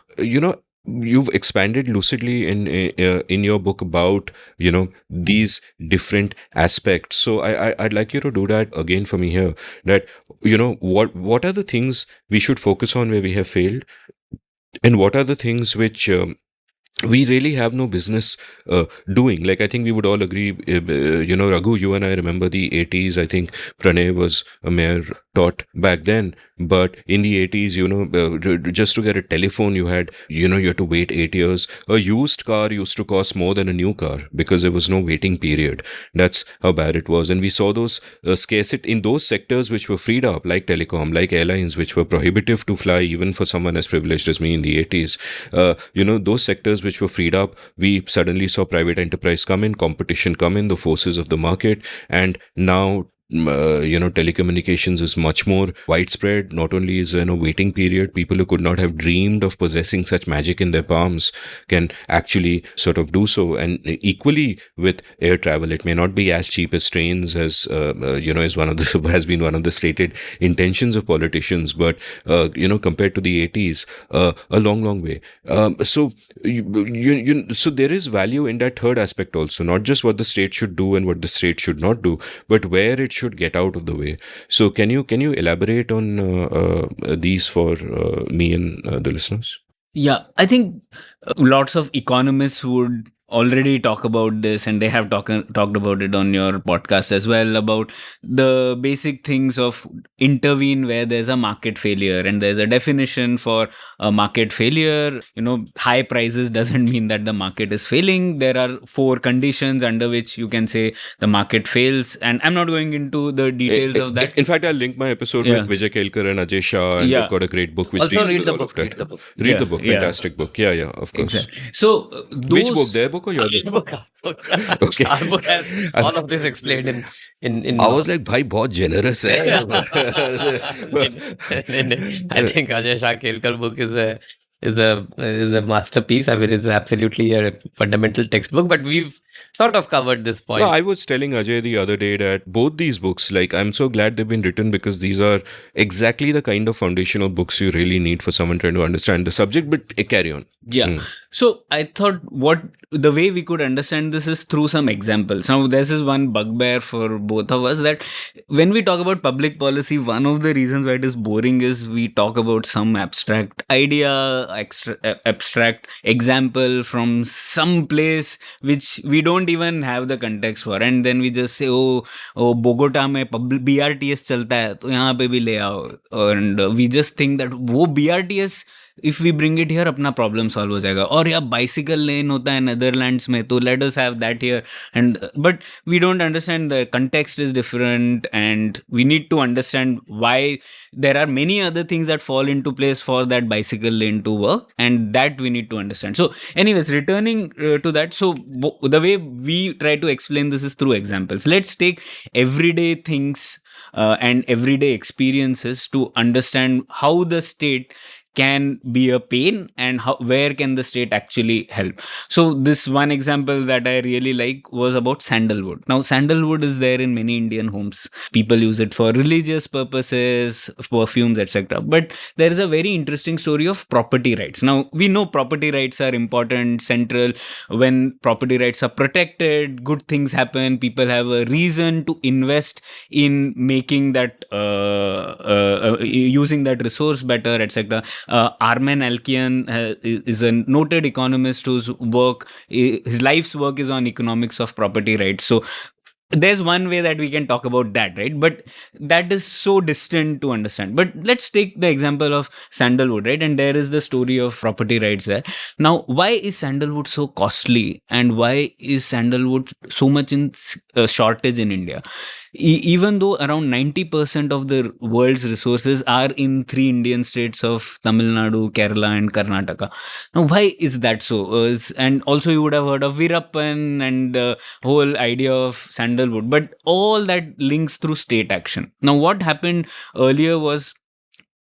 you've expanded lucidly in your book about these different aspects. So I'd like you to do that again for me here. That what are the things we should focus on where we have failed, and what are the things which we really have no business doing. Like, I think we would all agree, Raghu, you and I remember the 80s. I think Pranay was a mayor taught back then. But in the 80s, just to get a telephone, you had to wait 8 years. A used car used to cost more than a new car because there was no waiting period. That's how bad it was. And we saw those scarcity in those sectors which were freed up, like telecom, like airlines, which were prohibitive to fly even for someone as privileged as me in the 80s. Those sectors which were freed up, we suddenly saw private enterprise come in, competition come in, the forces of the market, and now telecommunications is much more widespread. Not only is there no waiting period, people who could not have dreamed of possessing such magic in their palms can actually sort of do so. And equally with air travel, it may not be as cheap as trains, as is has been one of the stated intentions of politicians, but compared to the 80s, a long way. So so there is value in that third aspect also, not just what the state should do and what the state should not do, but where it should get out of the way. So can you elaborate on these for me and the listeners? Yeah, I think lots of economists would already talk about this, and they have talked about it on your podcast as well, about the basic things of intervene where there's a market failure, and there's a definition for a market failure. High prices doesn't mean that the market is failing. There are 4 conditions under which you can say the market fails, and I'm not going into the details of that. In fact, I'll link my episode with Vijay Kelkar and Ajay Shah, and they've got a great book. Which Also read the all book. of that. Read the book. Read the book. Fantastic book. Yeah, of course. Exactly. So Which book? Their book or your book? Okay. Our book has all of this explained in I was like, bhai, बहुत generous hai. I think Ajay Shah Kelkar book is a masterpiece. I mean, it's absolutely a fundamental textbook. But we've sort of covered this point. No, I was telling Ajay the other day that both these books, like, I'm so glad they've been written, because these are exactly the kind of foundational books you really need for someone trying to understand the subject. But carry on. Yeah. So I thought the way we could understand this is through some examples. Now, this is one bugbear for both of us, that when we talk about public policy, one of the reasons why it is boring is we talk about some abstract idea, abstract example from some place which we don't even have the context for, and then we just say, oh Bogota mein BRTS chalta hai, to yahan pe bhi le aao, and we just think that wo BRTS, if we bring it here, अपना problem solve हो जाएगा. और या bicycle lane होता है Netherlands में, तो let us have that here. But we don't understand, the context is different, and we need to understand why there are many other things that fall into place for that bicycle lane to work, and that we need to understand. So anyways, returning to that, so the way we try to explain this is through examples. Let's take everyday things and everyday experiences to understand how the state can be a pain, and where can the state actually help. So this one example that I really like was about sandalwood. Now, sandalwood is there in many Indian homes. People use it for religious purposes, perfumes, etc. But there is a very interesting story of property rights. Now, we know property rights are important, central. When property rights are protected, good things happen. People have a reason to invest in making that, using that resource better, etc. Armen Alkian is a noted economist whose his life's work is on economics of property rights. So there's one way that we can talk about that, right? But that is so distant to understand. But let's take the example of sandalwood, right? And there is the story of property rights there. Now, why is sandalwood so costly, and why is sandalwood so much in shortage in India? Even though around 90% of the world's resources are in 3 Indian states of Tamil Nadu, Kerala, and Karnataka. Now, why is that so? And also, you would have heard of Virappan and the whole idea of sandalwood, but all that links through state action. Now, what happened earlier was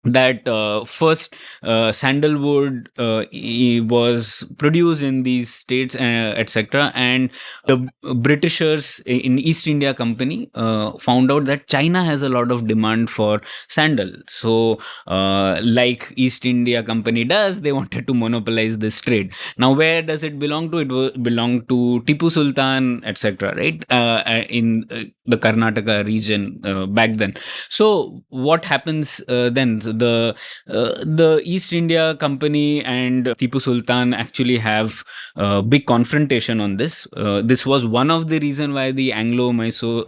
that first sandalwood was produced in these states, etc., and the Britishers in East India Company found out that China has a lot of demand for sandal. So like East India Company does, they wanted to monopolize this trade. Now, where does it belong to? It belonged to Tipu Sultan, etc., right, in the Karnataka region back then. So what happens then? The East India Company and Tipu Sultan actually have big confrontation on this. This was one of the reason why the Anglo-Mysore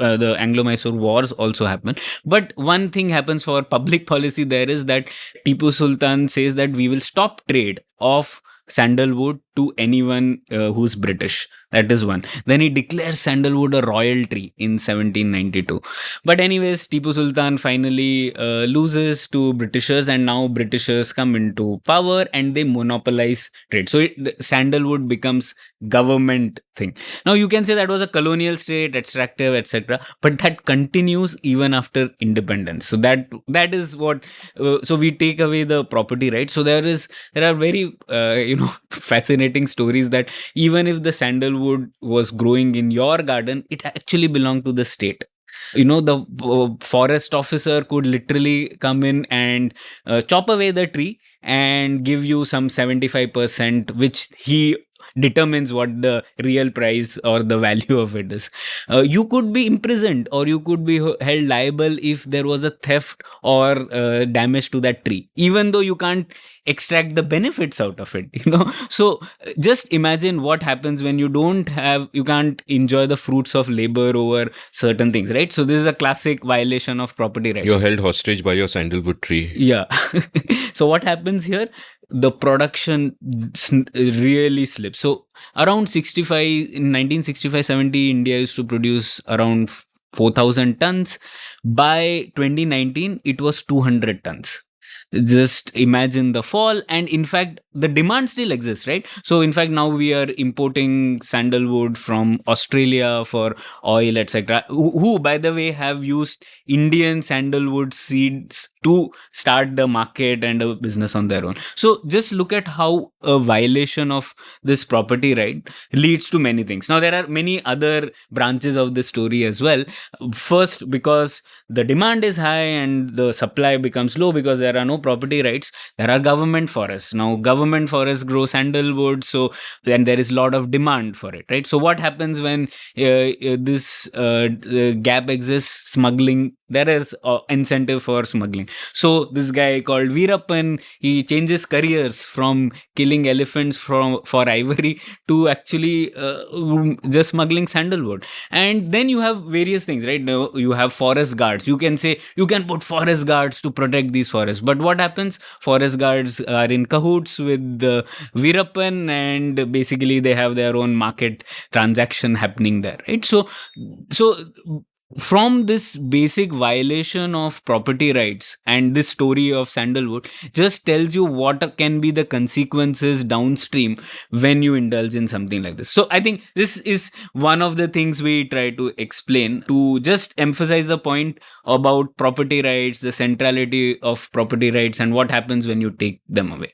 wars also happened. But one thing happens for public policy there is that Tipu Sultan says that we will stop trade of sandalwood to anyone who's British. That is one. Then he declares sandalwood a royal tree in 1792. But anyways, Tipu Sultan finally loses to Britishers, and now Britishers come into power and they monopolize trade. So sandalwood becomes government thing. Now, you can say that was a colonial state, extractive, etc., but that continues even after independence. So that is what. So we take away the property rights. So there are very fascinating stories that even if the sandalwood was growing in your garden, it actually belonged to the state. The forest officer could literally come in and chop away the tree and give you some 75%, which he determines what the real price or the value of it is. You could be imprisoned, or you could be held liable if there was a theft or damage to that tree, even though you can't extract the benefits out of it, so just imagine what happens when you can't enjoy the fruits of labor over certain things, right? So this is a classic violation of property rights. You're held hostage by your sandalwood tree. Yeah. So what happens here? The production really slips. So around 65 in 1965-70, India used to produce around 4,000 tons. By 2019, it was 200 tons. Just imagine the fall. And in fact, the demand still exists, right? So in fact, now we are importing sandalwood from Australia for oil, etc., who by the way have used Indian sandalwood seeds to start the market and a business on their own. So just look at how a violation of this property right leads to many things. Now there are many other branches of this story as well. First, because the demand is high and the supply becomes low because there are no property rights, there are government forests. Now government forests grow sandalwood, so then there is a lot of demand for it, right? So what happens when this gap exists? Smuggling. There is incentive for smuggling. So this guy called Veerappan, he changes careers from killing elephants for ivory to actually just smuggling sandalwood. And then you have various things, right? Now you have forest guards. You can say you can put forest guards to protect these forests. But what happens? Forest guards are in cahoots with Veerappan, and basically they have their own market transaction happening there, right? So from this basic violation of property rights, and this story of sandalwood just tells you what can be the consequences downstream when you indulge in something like this. So I think this is one of the things we try to explain, to just emphasize the point about property rights, the centrality of property rights, and what happens when you take them away.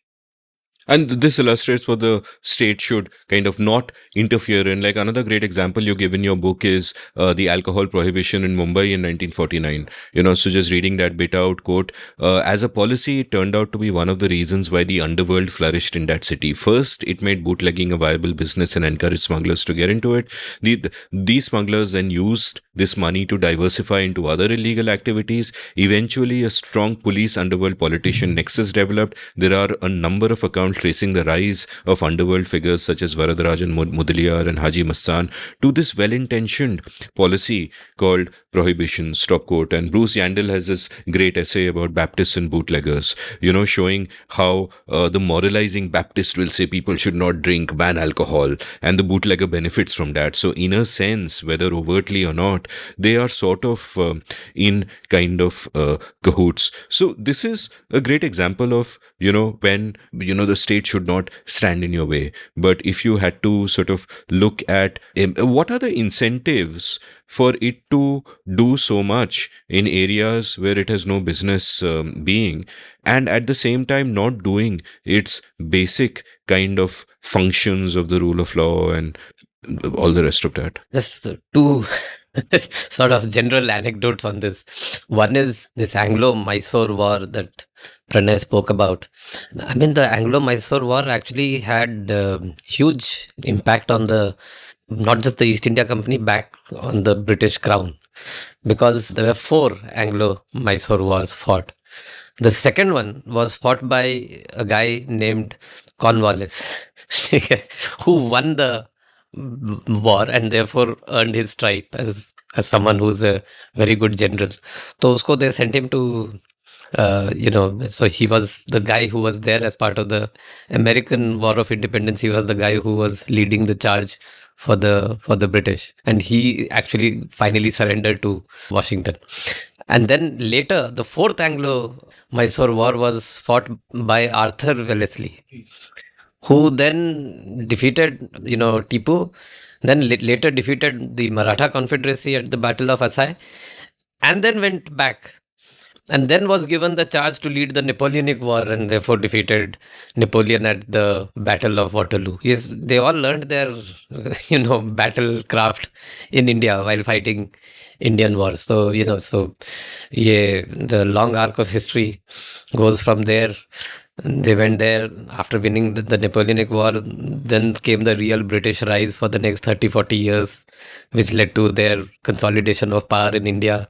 And this illustrates what the state should kind of not interfere in. Like another great example you give in your book is the alcohol prohibition in Mumbai in 1949. So just reading that bit out, quote, as a policy, it turned out to be one of the reasons why the underworld flourished in that city. First, it made bootlegging a viable business and encouraged smugglers to get into it. These smugglers then used this money to diversify into other illegal activities. Eventually, a strong police underworld politician nexus developed. There are a number of accounts tracing the rise of underworld figures such as Varadarajan Mudaliar and Haji Mastan to this well-intentioned policy called Prohibition, stop quote. And Bruce Yandel has this great essay about Baptists and bootleggers, showing how the moralizing Baptist will say people should not drink, ban alcohol, and the bootlegger benefits from that. So in a sense, whether overtly or not, they are sort of in kind of cahoots. So this is a great example of, when, the state should not stand in your way. But if you had to sort of look at what are the incentives for it to do so much in areas where it has no business being, and at the same time not doing its basic kind of functions of the rule of law and all the rest of that? Just two sort of general anecdotes on this. One is this Anglo-Mysore war that Pranay spoke about. I mean, the Anglo-Mysore war actually had huge impact on not just the East India Company, back on the British Crown, because there were 4 Anglo-Mysore wars fought. The second one was fought by a guy named Cornwallis, who won the war and therefore earned his stripe as someone who's a very good general. So usko they sent him to so he was the guy who was there as part of the American War of Independence. He was the guy who was leading the charge for the British, and he actually finally surrendered to Washington. And then later, the 4th Anglo-Mysore War was fought by Arthur Wellesley, who then defeated, Tipu, then later defeated the Maratha Confederacy at the Battle of Asai, and then went back, and then was given the charge to lead the Napoleonic War, and therefore defeated Napoleon at the Battle of Waterloo. Yes, they all learned their, battle craft in India while fighting Indian wars. So, the long arc of history goes from there They went there after winning the Napoleonic War. Then came the real British rise for the next 30, 40 years, which led to their consolidation of power in India.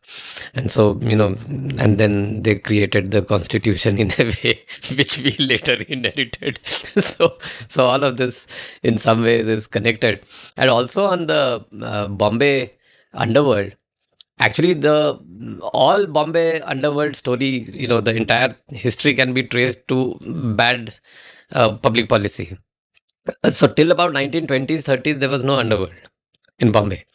And so, and then they created the constitution in a way which we later inherited. So all of this in some ways is connected. And also on the Bombay underworld, actually, the all Bombay underworld story, the entire history can be traced to bad public policy. So till about 1920s, 30s, there was no underworld in Bombay.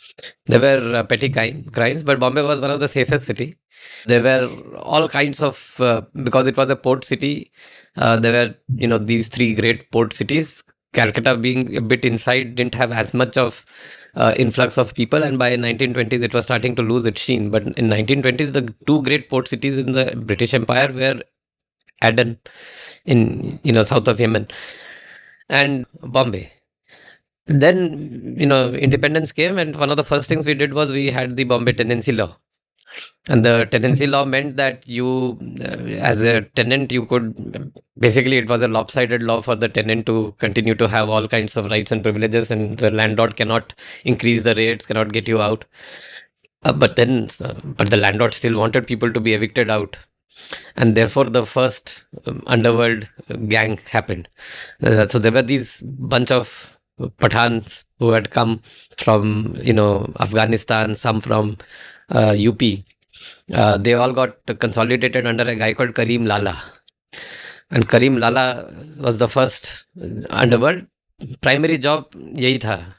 There were petty crimes, but Bombay was one of the safest city. There were all kinds of because it was a port city. There were these three great port cities. Calcutta being a bit inside didn't have as much of influx of people, and by 1920s it was starting to lose its sheen. But in 1920s, the two great port cities in the British Empire were Aden in south of Yemen and Bombay. Then independence came, and one of the first things we did was we had the Bombay Tenancy Law. And the tenancy law meant that you, as a tenant, you could basically, it was a lopsided law for the tenant to continue to have all kinds of rights and privileges, and the landlord cannot increase the rates, cannot get you out. But the landlord still wanted people to be evicted out. And therefore, the first underworld gang happened. So there were these bunch of Pathans who had come from, Afghanistan, some from UP. They all got consolidated under a guy called Karim Lala. And Karim Lala was the first underworld. Primary job yahi tha.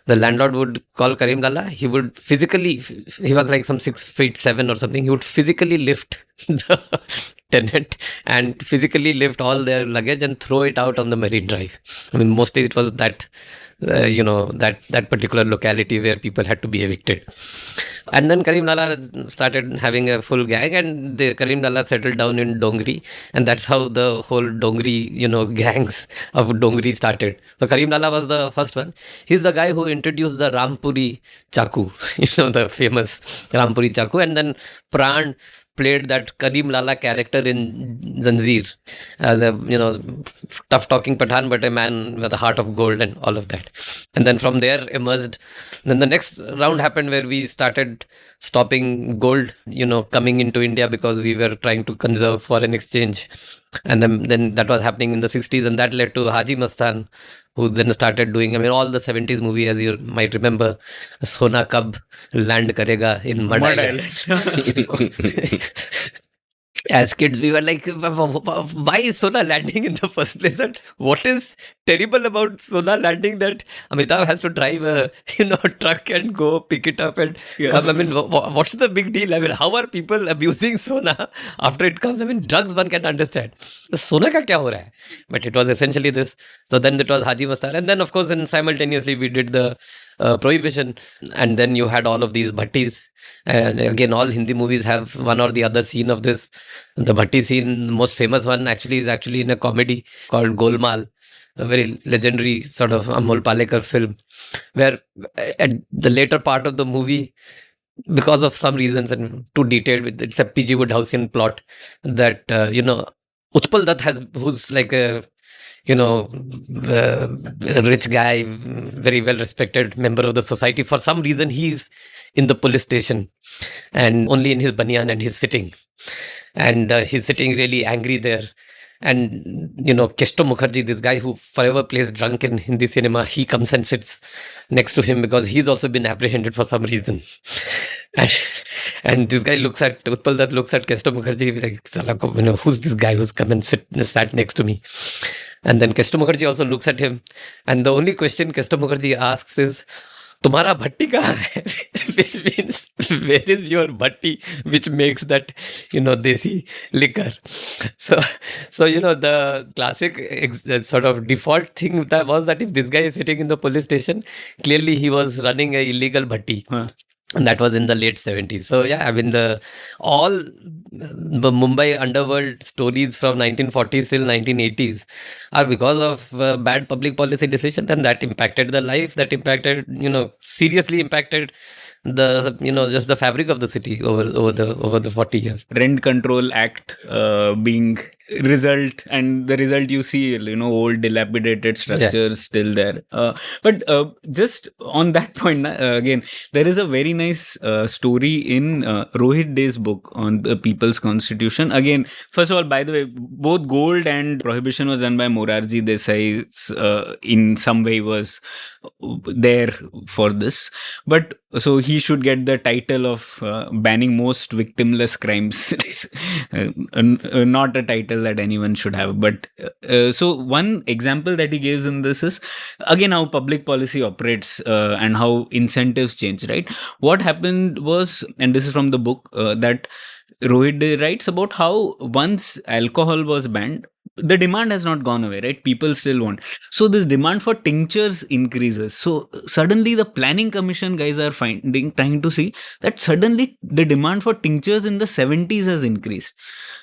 The landlord would call Karim Lala. He would physically, he was like some 6'7" or something. He would physically lift the tenant and physically lift all their luggage and throw it out on the Marine Drive. I mean, mostly it was that, that particular locality where people had to be evicted. And then Karim Lala started having a full gang, and the Karim Lala settled down in Dongri, and that's how the whole Dongri, gangs of Dongri started. So Karim Lala was the first one. He's the guy who introduced the Rampuri Chaku, the famous Rampuri Chaku, and then Pran played that Karim Lala character in Zanjeer as a tough talking Pathan, but a man with a heart of gold and all of that. And then from there emerged. Then the next round happened where we started stopping gold, coming into India because we were trying to conserve foreign exchange. And then that was happening in the 60s, and that led to Haji Mastan, who then started doing, all the 70s movie, as you might remember, Sona Kab land karega in Mud Island. As kids, we were like, why is Sona landing in the first place? And what is terrible about Sona landing that Amitabh has to drive a truck and go pick it up and come? I mean, what's the big deal? I mean, how are people abusing Sona after it comes? I mean, drugs one can understand. Sona ka kya ho raha hai? But it was essentially this. So then it was Haji Mastar. And then, of course, simultaneously we did the Prohibition. And then you had all of these bhattis. And again, all Hindi movies have one or the other scene of this. The bhatti scene, the most famous one, is actually in a comedy called Golmaal, a very legendary sort of Amol Palekar film, where at the later part of the movie, because of some reasons and too detailed, it's a P.G. Woodhouseian plot that Utpal Dutt who's like a rich guy, very well respected member of the society. For some reason, he's in the police station and only in his banyan, and he's sitting. And he's sitting really angry there. And, Kesto Mukherjee, this guy who forever plays drunk in Hindi cinema, he comes and sits next to him because he's also been apprehended for some reason. And this guy Utpal Dutt looks at Kesto Mukherjee like, who's this guy who's come and sat next to me? And then Kesto Mukherjee also looks at him. And the only question Kesto Mukherjee asks is, Tumhara bhatti kahan hai? Which means, where is your bhatti, which makes that, desi liquor? So, the classic sort of default thing that was that if this guy is sitting in the police station, clearly he was running an illegal bhatti. And that was in the late 70s. So yeah, I mean, all the Mumbai underworld stories from 1940s till 1980s are because of bad public policy decision, and that impacted the life, that impacted, seriously impacted the, just the fabric of the city over the 40 years. Rent Control Act being result, and the result you see, old dilapidated structures still there. But just on that point, again, there is a very nice story in Rohit Day's book on the People's Constitution. Again, first of all, by the way, both Gold and Prohibition was done by Morarji Desai. In some way was there for this, but so he should get the title of banning most victimless crimes. Not a title that anyone should have, but so one example that he gives in this is again how public policy operates and how incentives change, right? What happened was, and this is from the book, that Rohit writes about how once alcohol was banned, the demand has not gone away, right? People still want. So this demand for tinctures increases. So suddenly the planning commission guys are trying to see that suddenly the demand for tinctures in the 70s has increased.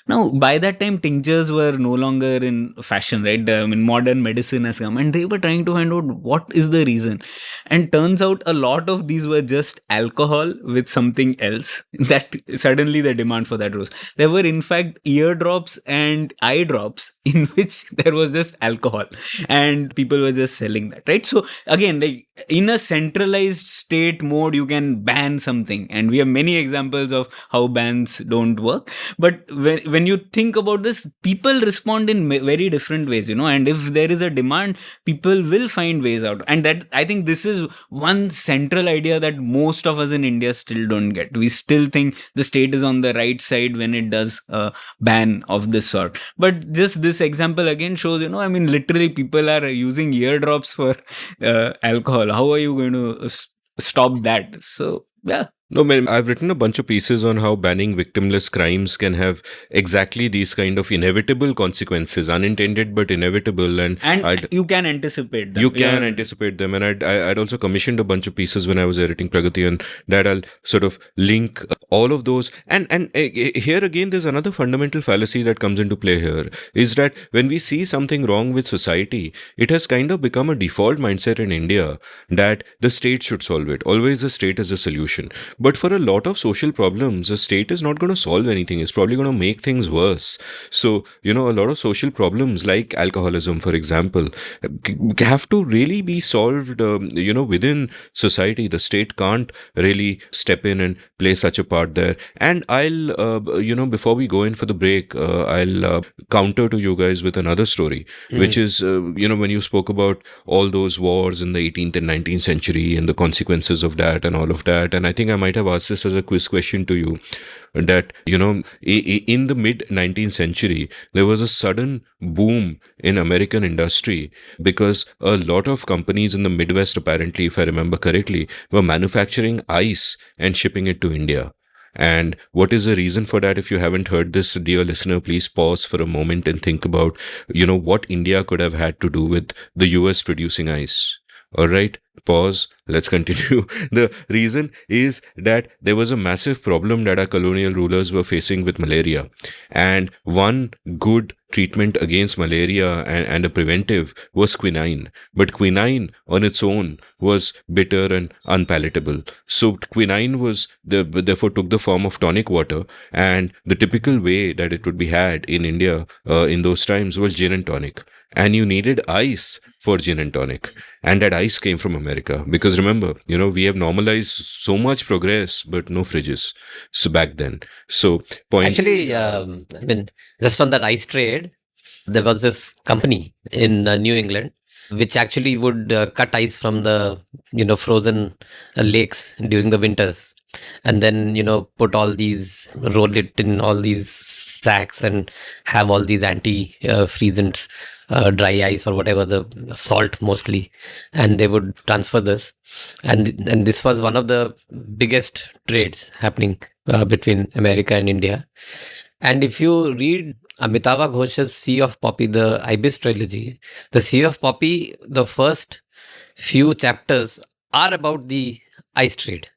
Now, by that time, tinctures were no longer in fashion, right? Modern medicine has come, and they were trying to find out what is the reason. And turns out a lot of these were just alcohol with something else, that suddenly the demand for that rose. There were in fact eardrops and eye drops in which there was just alcohol, and people were just selling that, right? So again, like in a centralized state mode, you can ban something, and we have many examples of how bans don't work. But when you think about this, people respond in very different ways, and if there is a demand, people will find ways out. And that, I think this is one central idea that most of us in India still don't get. We still think the state is on the right side when it does a ban of this sort. But just this example again shows, literally people are using eardrops for alcohol. How are you going to stop that? So, yeah. No, man, I've written a bunch of pieces on how banning victimless crimes can have exactly these kind of inevitable consequences, unintended but inevitable. And you can anticipate them. You can anticipate them. And I'd also commissioned a bunch of pieces when I was editing Pragati, and that I'll sort of link all of those. And here again, there's another fundamental fallacy that comes into play here, is that when we see something wrong with society, it has kind of become a default mindset in India that the state should solve it. Always the state is a solution. But for a lot of social problems, the state is not going to solve anything. It's probably going to make things worse. So, a lot of social problems like alcoholism, for example, have to really be solved, within society. The state can't really step in and play such a part there. And I'll, before we go in for the break, I'll counter to you guys with another story, which is, when you spoke about all those wars in the 18th and 19th century and the consequences of that and all of that. And I think I might have asked this as a quiz question to you, that, in the mid 19th century, there was a sudden boom in American industry because a lot of companies in the Midwest, apparently, if I remember correctly, were manufacturing ice and shipping it to India. And what is the reason for that? If you haven't heard this, dear listener, please pause for a moment and think about, what India could have had to do with the US producing ice. All right, pause. Let's continue. The reason is that there was a massive problem that our colonial rulers were facing with malaria. And one good treatment against malaria and a preventive was quinine. But quinine on its own was bitter and unpalatable. So quinine was therefore took the form of tonic water. And the typical way that it would be had in India in those times was gin and tonic. And you needed ice for gin and tonic. And that ice came from America. Because remember, we have normalized so much progress, but no fridges. So back then. So Actually, just on that ice trade, there was this company in New England which actually would cut ice from the, frozen lakes during the winters. And then, roll it in all these sacks and have all these anti-freezants, dry ice or whatever, the salt mostly, and they would transfer this, and this was one of the biggest trades happening between America and India. And if you read Amitabh Ghosh's Sea of Poppy, the Ibis trilogy, the Sea of Poppy, the first few chapters are about the ice trade.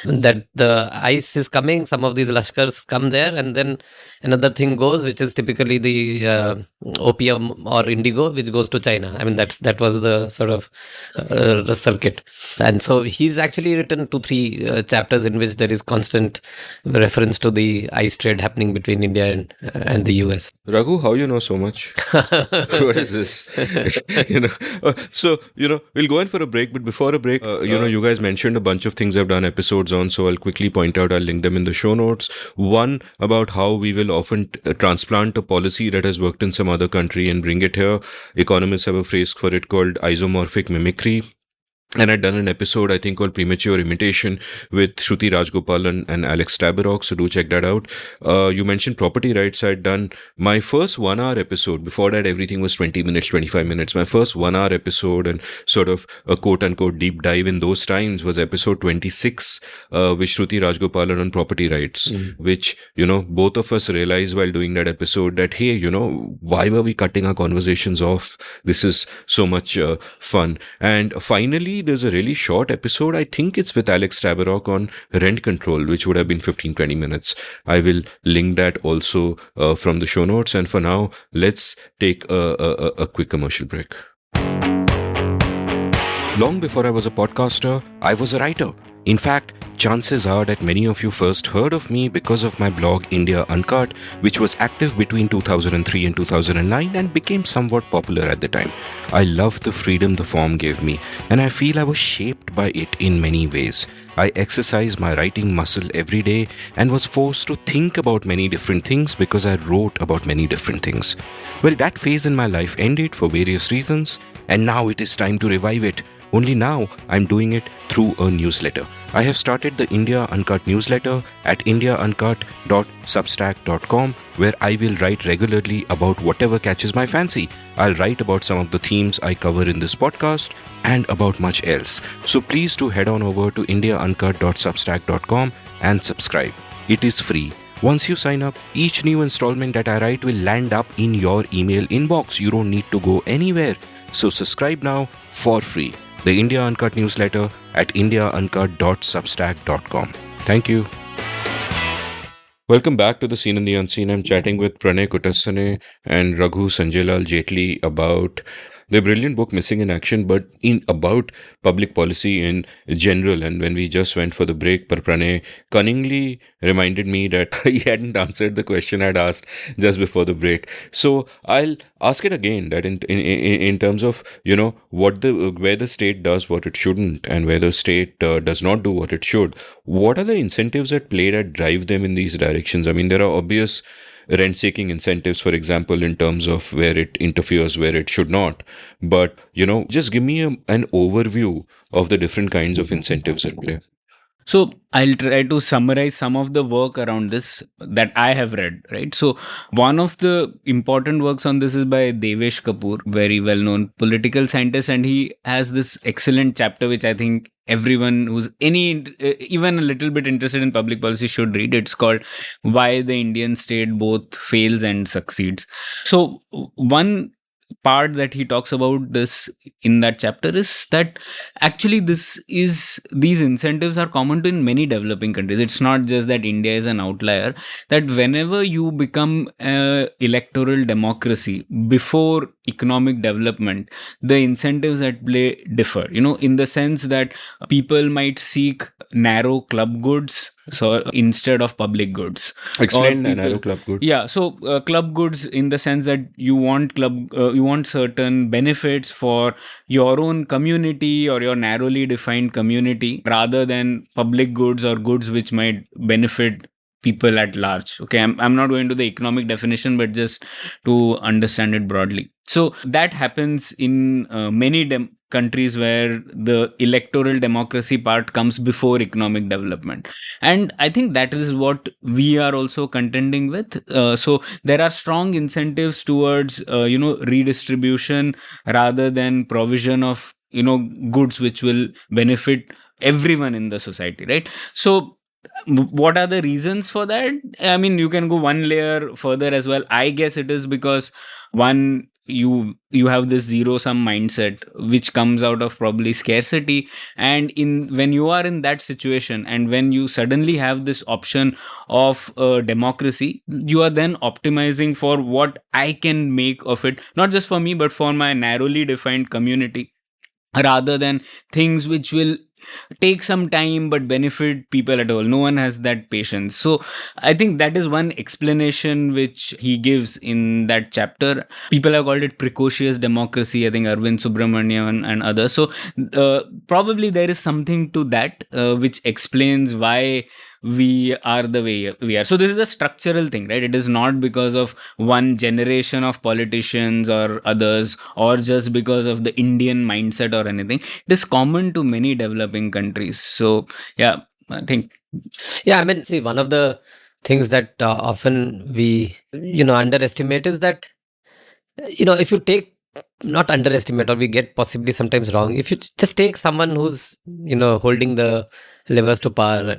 That the ice is coming, some of these lashkars come there, and then another thing goes, which is typically the opium or indigo, which goes to China. I mean, that was the sort of the circuit. And so he's actually written 2-3 chapters in which there is constant reference to the ice trade happening between India and the US. Raghu, how you know so much? What is this? We'll go in for a break, but before a break, you guys mentioned a bunch of things I've done episodes on, so I'll quickly point out, I'll link them in the show notes. One, about how we will often transplant a policy that has worked in some other country and bring it here. Economists have a phrase for it called isomorphic mimicry. And I'd done an episode, I think, called Premature Imitation with Shruti Rajgopalan and Alex Tabarrok, so do check that out. You mentioned property rights. I'd done my first 1 hour episode. Before that, everything was 20 minutes, 25 minutes. My first 1 hour episode and sort of a quote-unquote deep dive in those times was episode 26 with Shruti Rajgopalan on property rights, which, both of us realized while doing that episode that, hey, why were we cutting our conversations off? This is so much fun. And finally, there's a really short episode. I think it's with Alex Tabarrok on rent control, which would have been 15-20 minutes. I will link that also from the show notes. And for now, let's take a quick commercial break. Long before I was a podcaster, I was a writer. In fact, chances are that many of you first heard of me because of my blog India Uncut, which was active between 2003 and 2009 and became somewhat popular at the time. I loved the freedom the form gave me, and I feel I was shaped by it in many ways. I exercised my writing muscle every day and was forced to think about many different things because I wrote about many different things. Well, that phase in my life ended for various reasons, and now it is time to revive it. Only now I'm doing it through a newsletter. I have started the India Uncut newsletter at indiauncut.substack.com, where I will write regularly about whatever catches my fancy. I'll write about some of the themes I cover in this podcast and about much else. So please do head on over to indiauncut.substack.com and subscribe. It is free. Once you sign up, each new installment that I write will land up in your email inbox. You don't need to go anywhere. So subscribe now for free. The India Uncut newsletter at indiauncut.substack.com. Thank you. Welcome back to The Seen and the Unseen. I'm chatting with Pranay Kutasane and Raghu Sanjaylal Jaitley about their brilliant book Missing in Action, but about public policy in general. And when we just went for the break, Pranay cunningly reminded me that he hadn't answered the question I'd asked just before the break. So I'll ask it again, that in terms of, where the state does what it shouldn't and where the state does not do what it should, what are the incentives at play that drive them in these directions? I mean, there are obvious rent-seeking incentives, for example, in terms of where it interferes, where it should not. But, just give me an overview of the different kinds of incentives at play. So I'll try to summarize some of the work around this that I have read, right? So one of the important works on this is by Devesh Kapoor, very well-known political scientist, and he has this excellent chapter which I think everyone who's even a little bit interested in public policy should read. It's called Why the Indian State Both Fails and Succeeds. So one part that he talks about this in that chapter is that actually these incentives are common to in many developing countries. It's not just that India is an outlier, that whenever you become an electoral democracy before economic development, the incentives at play differ, in the sense that people might seek narrow club goods instead of public goods. Explain narrow club goods. Yeah, so club goods in the sense that you want certain benefits for your own community or your narrowly defined community, rather than public goods or goods which might benefit people at large. Okay, I'm not going to the economic definition, but just to understand it broadly. So that happens in many countries where the electoral democracy part comes before economic development. And I think that is what we are also contending with. So there are strong incentives towards, redistribution rather than provision of, goods which will benefit everyone in the society, right? So what are the reasons for that? I mean, you can go one layer further as well. I guess it is because one, you have this zero sum mindset which comes out of probably scarcity. And in when you are in that situation, and when you suddenly have this option of democracy, you are then optimizing for what I can make of it, not just for me but for my narrowly defined community, rather than things which will take some time but benefit people at all. No one has that patience. So I think that is one explanation which he gives in that chapter. People have called it precocious democracy, I think Arvind Subramanian and others. So probably there is something to that which explains why we are the way we are. So this is a structural thing, right? It is not because of one generation of politicians or others, or just because of the Indian mindset or anything. It is common to many developing countries. So yeah, I think. Yeah, I mean, see, one of the things that often we, underestimate is that, if you take, not underestimate, or we get possibly sometimes wrong, if you just take someone who's, holding the levers to power,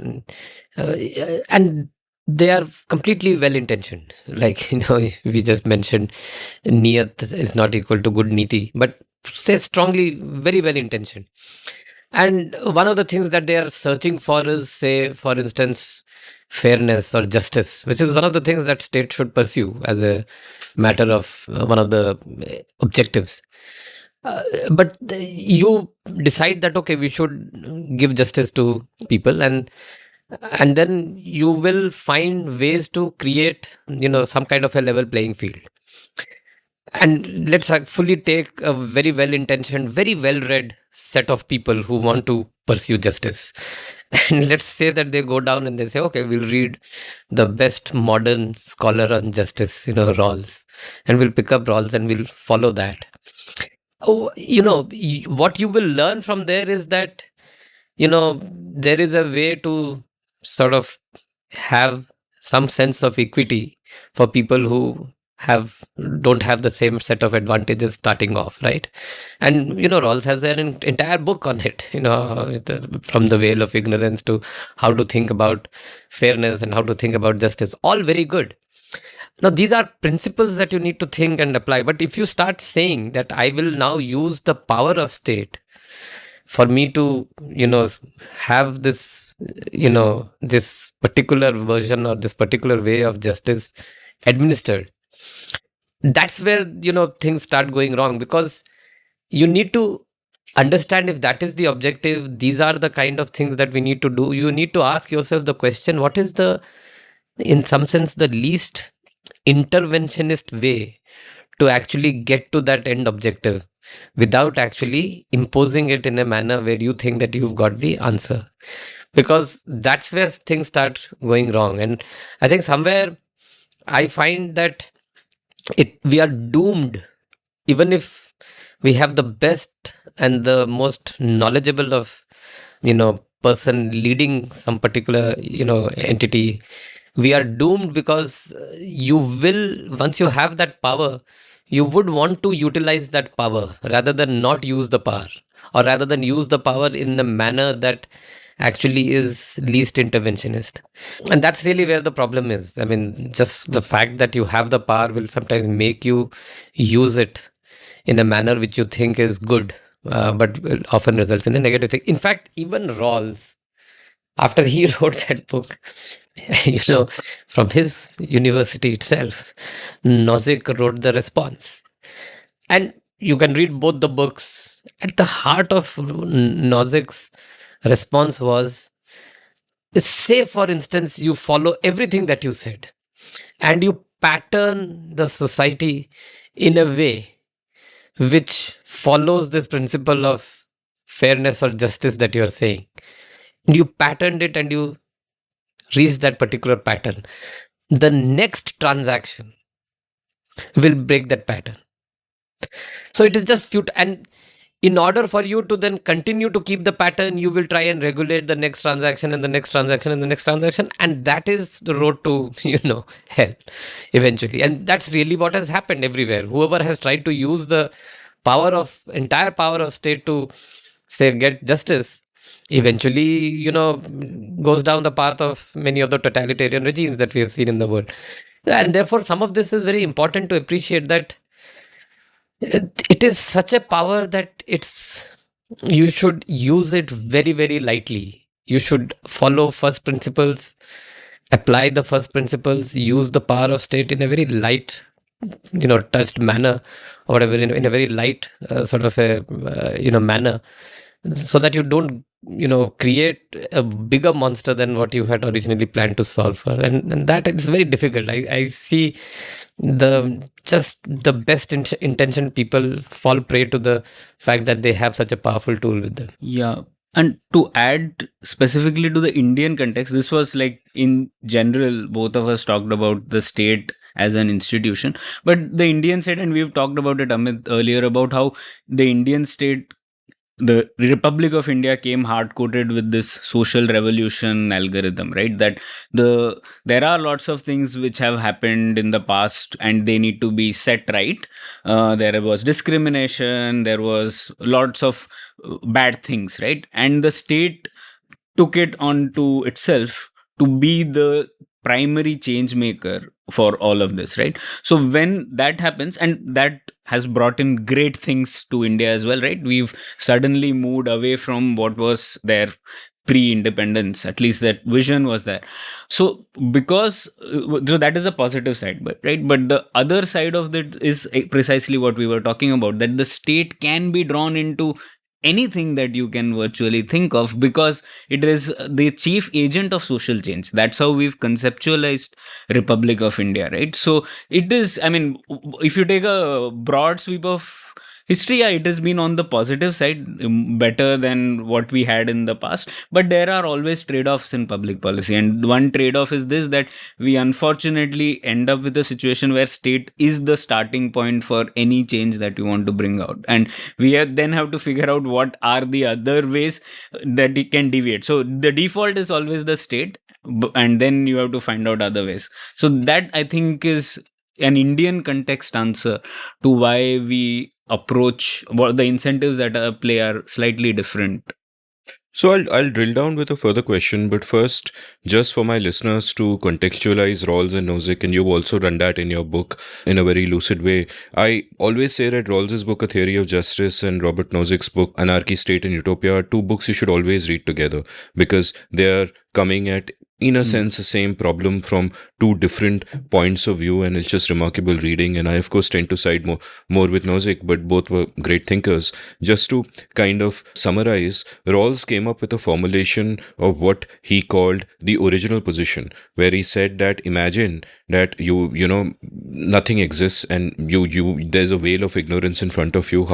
and they are completely well intentioned. Like, we just mentioned Neeyat is not equal to good Neeti, but they're strongly, very well intentioned. And one of the things that they are searching for is, say, for instance, fairness or justice, which is one of the things that state should pursue as a matter of one of the objectives. But you decide that, okay, we should give justice to people, and then you will find ways to create, some kind of a level playing field. And let's fully take a very well-intentioned, very well-read set of people who want to pursue justice. And let's say that they go down and they say, okay, we'll read the best modern scholar on justice, Rawls, and we'll pick up Rawls and we'll follow that. Oh, what you will learn from there is that, there is a way to sort of have some sense of equity for people who don't have the same set of advantages starting off, right? And Rawls has an entire book on it, from the veil of ignorance to how to think about fairness and how to think about justice. All very good. Now, these are principles that you need to think and apply. But if you start saying that I will now use the power of state for me to, have this, this particular version or this particular way of justice administered, that's where, things start going wrong, because you need to understand if that is the objective, these are the kind of things that we need to do. You need to ask yourself the question, what is in some sense, the least interventionist way to actually get to that end objective without actually imposing it in a manner where you think that you've got the answer, because that's where things start going wrong. And I think somewhere I find that we are doomed, even if we have the best and the most knowledgeable of person leading some particular entity. We are doomed because you will, once you have that power, you would want to utilize that power rather than not use the power, or rather than use the power in the manner that actually is least interventionist. And that's really where the problem is. I mean, just the fact that you have the power will sometimes make you use it in a manner which you think is good, but often results in a negative thing. In fact, even Rawls, after he wrote that book, from his university itself, Nozick wrote the response. And you can read both the books. At the heart of Nozick's response was, say, for instance, you follow everything that you said and you pattern the society in a way which follows this principle of fairness or justice that you're saying. You patterned it and you reach that particular pattern. The next transaction will break that pattern. So it is just futile. And in order for you to then continue to keep the pattern, you will try and regulate the next transaction and the next transaction and the next transaction. And that is the road to, hell eventually. And that's really what has happened everywhere. Whoever has tried to use the entire power of state to, say, get justice, eventually, goes down the path of many of the totalitarian regimes that we have seen in the world. And therefore, some of this is very important to appreciate, that it is such a power that you should use it very, very lightly. You should follow first principles, apply the first principles, use the power of state in a very light, touched manner, or whatever, in a very light sort of a manner, so that you don't create a bigger monster than what you had originally planned to solve for. And that is very difficult. I see the best intentioned people fall prey to the fact that they have such a powerful tool with them. Yeah. And to add specifically to the Indian context, this was like in general, both of us talked about the state as an institution. But the Indian state, and we've talked about it, Amit, earlier, about how the Indian state, the Republic of India, came hard coded with this social revolution algorithm, right? That there are lots of things which have happened in the past and they need to be set right. There was discrimination, there was lots of bad things, right? And the state took it onto itself to be the primary change maker for all of this, right? So when that happens, and that has brought in great things to India as well, right? We've suddenly moved away from what was there pre-independence. At least that vision was there. So because so that is a positive side, but right, but the other side of that is precisely what we were talking about, that the state can be drawn into anything that you can virtually think of, because it is the chief agent of social change. That's how we've conceptualized Republic of India, right? So it is, I mean, if you take a broad sweep of history, yeah, it has been on the positive side, better than what we had in the past. But there are always trade-offs in public policy, and one trade-off is this, that we unfortunately end up with a situation where state is the starting point for any change that you want to bring out, and we then have to figure out what are the other ways that it can deviate. So the default is always the state, and then you have to find out other ways. So that, I think, is an Indian context answer to why we approach what the incentives that are play are slightly different. So I'll drill down with a further question, but first, just for my listeners to contextualize Rawls and Nozick, and you've also done that in your book in a very lucid way. I always say that Rawls's book, A Theory of Justice, and Robert Nozick's book, Anarchy, State and Utopia, are two books you should always read together, because they are coming at, in a sense, the same problem from two different points of view, and it's just remarkable reading. And I, of course, tend to side more with Nozick, but both were great thinkers. Just to kind of summarize, Rawls came up with a formulation of what he called the original position, where he said that imagine that you know nothing exists and you there's a veil of ignorance in front of you.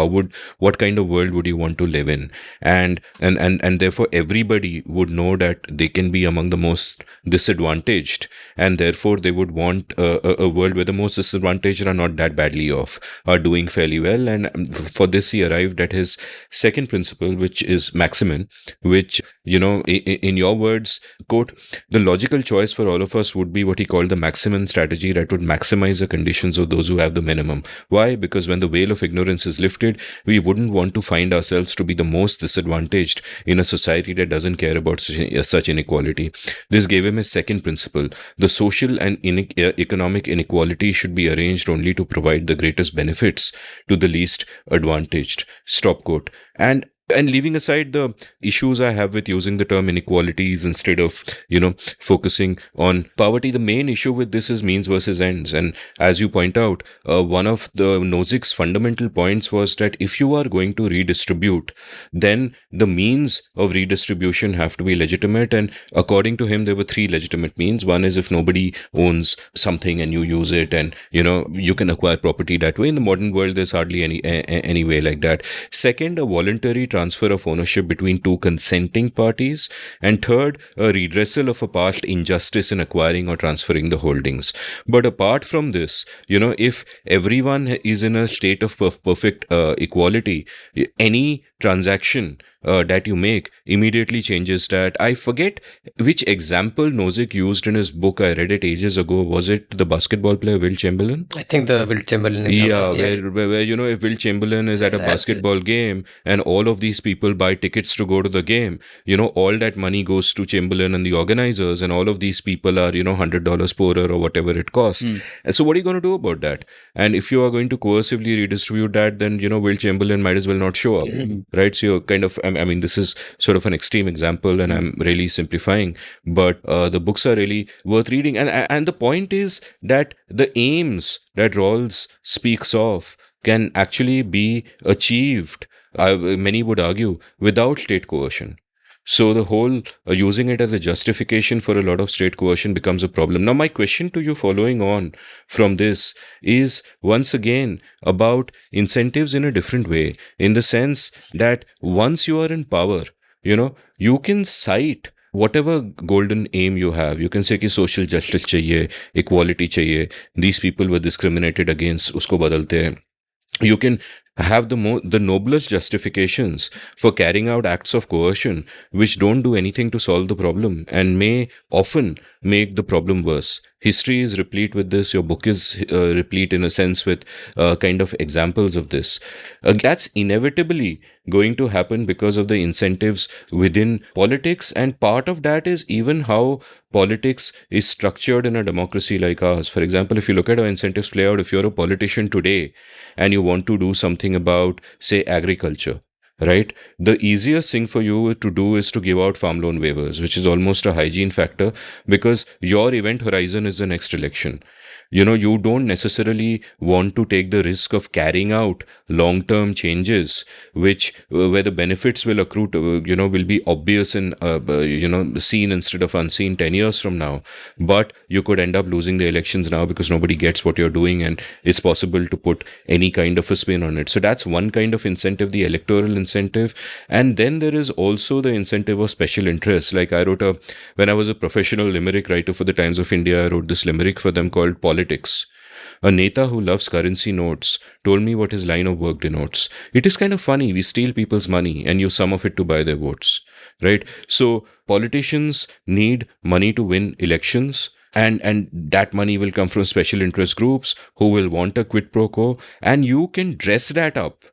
What kind of world would you want to live in? And therefore everybody would know that they can be among the most disadvantaged, and therefore they would want a world where the most disadvantaged are not that badly off, are doing fairly well. And for this he arrived at his second principle, which is maximin, which, in your words, quote, the logical choice for all of us would be what he called the maximum strategy that would maximize the conditions of those who have the minimum. Why? Because when the veil of ignorance is lifted, we wouldn't want to find ourselves to be the most disadvantaged in a society that doesn't care about such inequality. This gave him his second principle. The social and economic inequality should be arranged only to provide the greatest benefits to the least advantaged. Stop quote. And leaving aside the issues I have with using the term inequalities instead of, focusing on poverty, the main issue with this is means versus ends. And as you point out, one of the Nozick's fundamental points was that if you are going to redistribute, then the means of redistribution have to be legitimate. And according to him, there were three legitimate means. One is if nobody owns something and you use it, and, you can acquire property that way. In the modern world, there's hardly any way like that. Second, a voluntary transfer of ownership between two consenting parties, and third, a redressal of a past injustice in acquiring or transferring the holdings. But apart from this, if everyone is in a state of perfect equality, any transaction that you make immediately changes that. I forget which example Nozick used in his book. I read it ages ago. Was it the basketball player Will Chamberlain? I think the Will Chamberlain example. Yeah, Yes. where if Will Chamberlain is at a basketball game and all of these people buy tickets to go to the game, all that money goes to Chamberlain and the organizers, and all of these people are, $100 poorer or whatever it costs. And so what are you going to do about that? And if you are going to coercively redistribute that, then, Will Chamberlain might as well not show up, right? So you're kind of, I mean, this is sort of an extreme example and I'm really simplifying, but the books are really worth reading. And the point is that the aims that Rawls speaks of can actually be achieved, many would argue, without state coercion. So the whole using it as a justification for a lot of state coercion becomes a problem. Now, my question to you following on from this is once again about incentives in a different way, in the sense that once you are in power, you can cite whatever golden aim you have. You can say कि social justice चाहिए, equality चाहिए, these people were discriminated against, उसको बदलते हैं. You can have the noblest justifications for carrying out acts of coercion which don't do anything to solve the problem and may often make the problem worse. History is replete with this. Your book is replete in a sense with kind of examples of this. That's inevitably going to happen because of the incentives within politics, and part of that is even how politics is structured in a democracy like ours. For example, if you look at how incentives play out, if you're a politician today and you want to do something about, say, agriculture, right? The easiest thing for you to do is to give out farm loan waivers, which is almost a hygiene factor because your event horizon is the next election. You don't necessarily want to take the risk of carrying out long-term changes, where the benefits will accrue to, will be obvious and, seen instead of unseen 10 years from now. But you could end up losing the elections now because nobody gets what you're doing and it's possible to put any kind of a spin on it. So that's one kind of incentive, the electoral incentive. And then there is also the incentive of special interests. Like when I was a professional limerick writer for the Times of India, I wrote this limerick for them called Politics. A Neta who loves currency notes told me what his line of work denotes. It is kind of funny. We steal people's money and use some of it to buy their votes, right? So politicians need money to win elections. And that money will come from special interest groups who will want a quid pro quo. And you can dress that up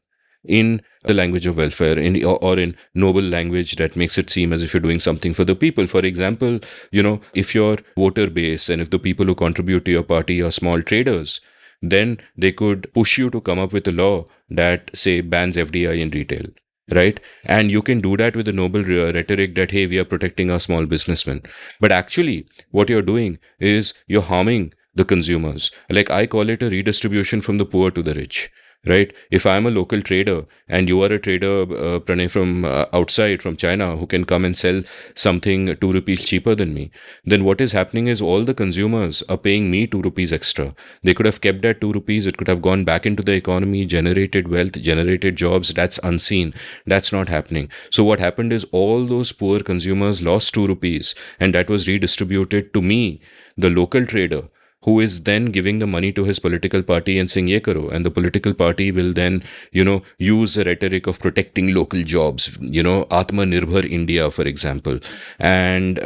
in the language of welfare or in noble language that makes it seem as if you're doing something for the people. For example, if your voter base and if the people who contribute to your party are small traders, then they could push you to come up with a law that, say, bans FDI in retail, right? And you can do that with a noble rhetoric that, hey, we are protecting our small businessmen. But actually, what you're doing is you're harming the consumers. Like I call it a redistribution from the poor to the rich. Right? If I'm a local trader and you are a trader, Pranay, from outside, from China, who can come and sell something 2 rupees cheaper than me, then what is happening is all the consumers are paying me 2 rupees extra. They could have kept that 2 rupees. It could have gone back into the economy, generated wealth, generated jobs. That's unseen. That's not happening. So what happened is all those poor consumers lost 2 rupees and that was redistributed to me, the local trader, who is then giving the money to his political party and saying, ye karo. And the political party will then, use the rhetoric of protecting local jobs, Atmanirbhar India, for example. And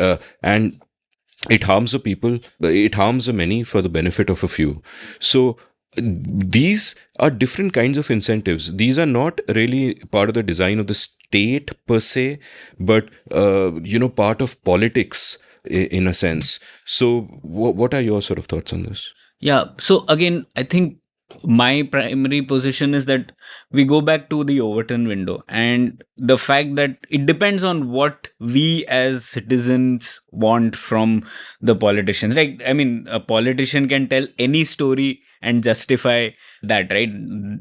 it harms the people, it harms the many for the benefit of a few. So these are different kinds of incentives. These are not really part of the design of the state per se, but, part of politics in a sense. So what are your sort of thoughts on this? Yeah. So again, I think my primary position is that we go back to the Overton window and the fact that it depends on what we as citizens want from the politicians. Like, I mean, a politician can tell any story and justify that, right?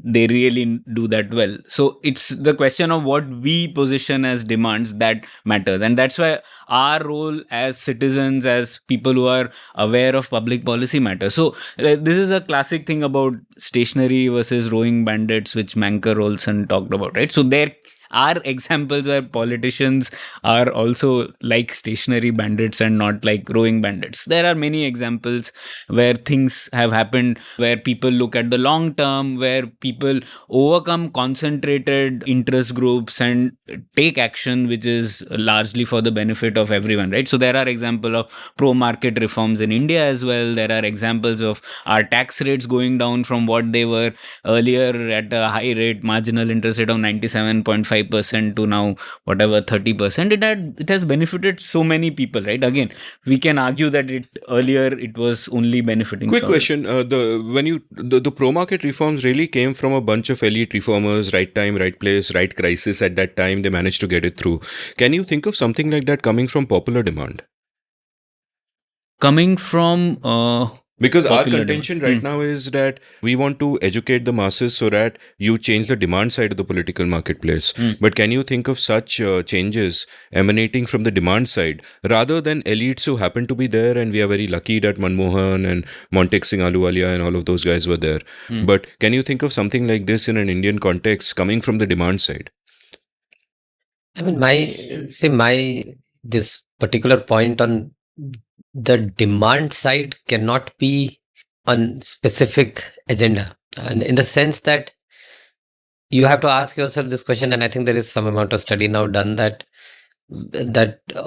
They really do that well. So it's the question of what we position as demands that matters. And that's why our role as citizens, as people who are aware of public policy matters. So this is a classic thing about stationary versus rowing bandits, which Manker Olson talked about, right? So there are examples where politicians are also like stationary bandits and not like rowing bandits. There are many examples where things have happened, where people look at the long term, where people overcome concentrated interest groups and take action which is largely for the benefit of everyone, right? So there are examples of pro market reforms in India as well. There are examples of our tax rates going down from what they were earlier at a high rate, marginal interest rate of 97.5% to now whatever 30%. It has benefited so many people, right? Again, we can argue that earlier it was only benefiting. Quick question: the pro market reforms really came from a bunch of elite reformers, right time, right place, right crisis at that time. They managed to get it through. Can you think of something like that coming from popular demand? Coming from because our popular contention demand. right now is that we want to educate the masses so that you change the demand side of the political marketplace. But can you think of such changes emanating from the demand side rather than elites who happen to be there? And we are very lucky that Manmohan and Montek Singh Ahluwalia and all of those guys were there. But can you think of something like this in an Indian context coming from the demand side? I mean, this particular point on the demand side cannot be on specific agenda, and in the sense that you have to ask yourself this question, and I think there is some amount of study now done that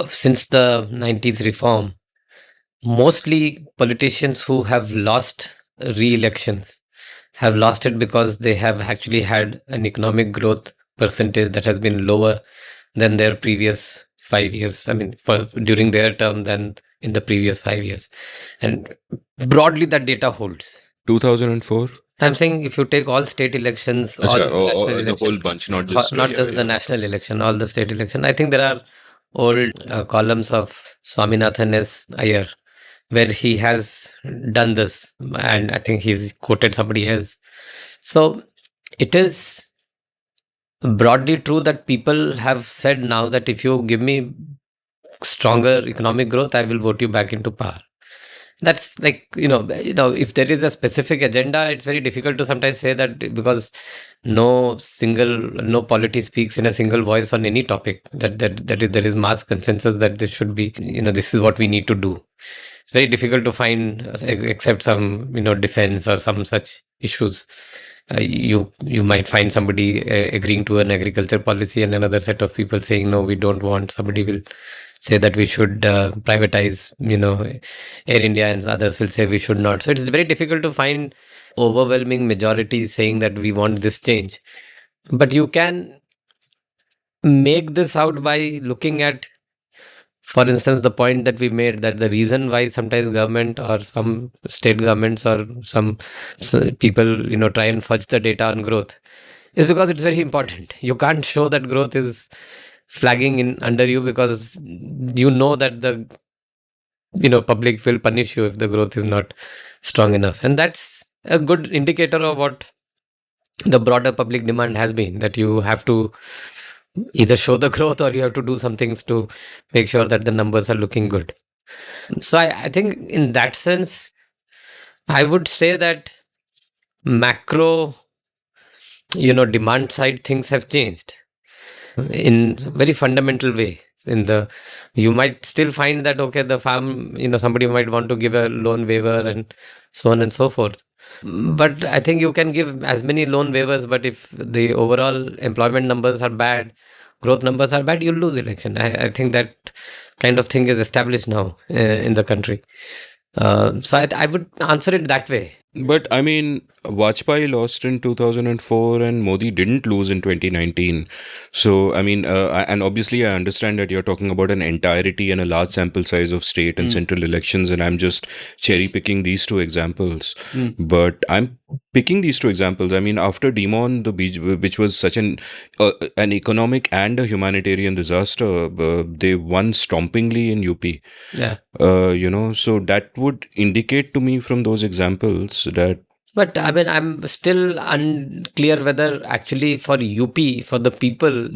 since the 90s reform, mostly politicians who have lost re-elections have lost it because they have actually had an economic growth percentage that has been lower than their previous 5 years. I mean, during their term than in the previous 5 years. And broadly, that data holds. 2004? I'm saying if you take all state elections, or the whole bunch, not just the national election, all the state election. I think there are old columns of Swaminathan S. Iyer where he has done this, and I think he's quoted somebody else. So it is broadly true that people have said now that if you give me stronger economic growth, I will vote you back into power. That's like, if there is a specific agenda, it's very difficult to sometimes say that, because no polity speaks in a single voice on any topic, that there is mass consensus that this should be, this is what we need to do. It's very difficult to find, except some, defense or some such issues. You might find somebody agreeing to an agriculture policy and another set of people saying, no, we don't want. Somebody will say that we should privatize, Air India, and others will say we should not. So it's very difficult to find overwhelming majority saying that we want this change. But you can make this out by looking at, for instance, the point that we made, that the reason why sometimes government or some state governments or some people, try and fudge the data on growth is because it's very important. You can't show that growth is flagging in under you because that the public will punish you if the growth is not strong enough. And that's a good indicator of what the broader public demand has been, that you have to either show the growth or you have to do some things to make sure that the numbers are looking good. So I think in that sense, I would say that macro, demand side things have changed in very fundamental way. You might still find that, okay, the farm, somebody might want to give a loan waiver and so on and so forth. But I think you can give as many loan waivers, but if the overall employment numbers are bad, growth numbers are bad, you'll lose election. I think that kind of thing is established now in the country. So I would answer it that way. But I mean, Vajpayee lost in 2004 and Modi didn't lose in 2019. So, I mean, and obviously I understand that you're talking about an entirety and a large sample size of state and central elections, and I'm just cherry picking these two examples. But I'm picking these two examples. I mean, after Demon, which was such an economic and a humanitarian disaster, they won stompingly in UP. Yeah. So that would indicate to me from those examples that But I mean, I'm still unclear whether actually for UP, for the people,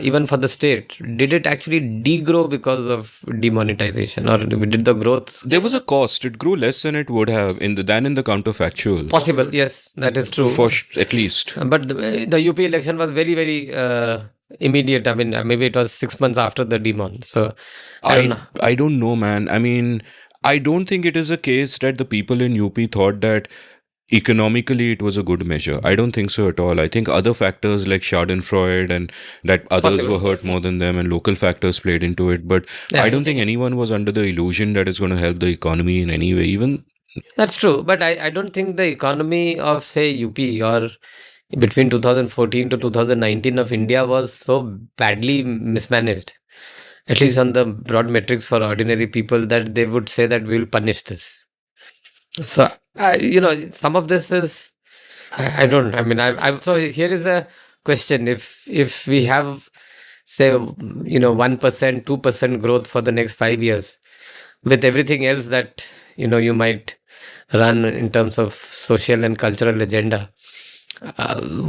even for the state, did it actually degrow because of demonetization, or did the growth There was a cost. It grew less than it would have than in the counterfactual. possible? Yes, that is true. At least. But the UP election was very, very immediate. I mean, maybe it was 6 months after the demon. So I don't know. I don't know, man. I mean, I don't think it is a case that the people in UP thought that economically it was a good measure. I don't think so at all. I think other factors like Schadenfreude and that others Possible. were hurt more than them and local factors played into it. But Yeah, I don't think anyone was under the illusion that it's going to help the economy in any way. Even that's true. But I don't think the economy of, say, UP or between 2014 to 2019 of India was so badly mismanaged, at least on the broad metrics for ordinary people, that they would say that we'll punish this. So, some of this is, I don't, I mean, so here is a question. If we have, say, 1%, 2% growth for the next 5 years, with everything else that, you might run in terms of social and cultural agenda,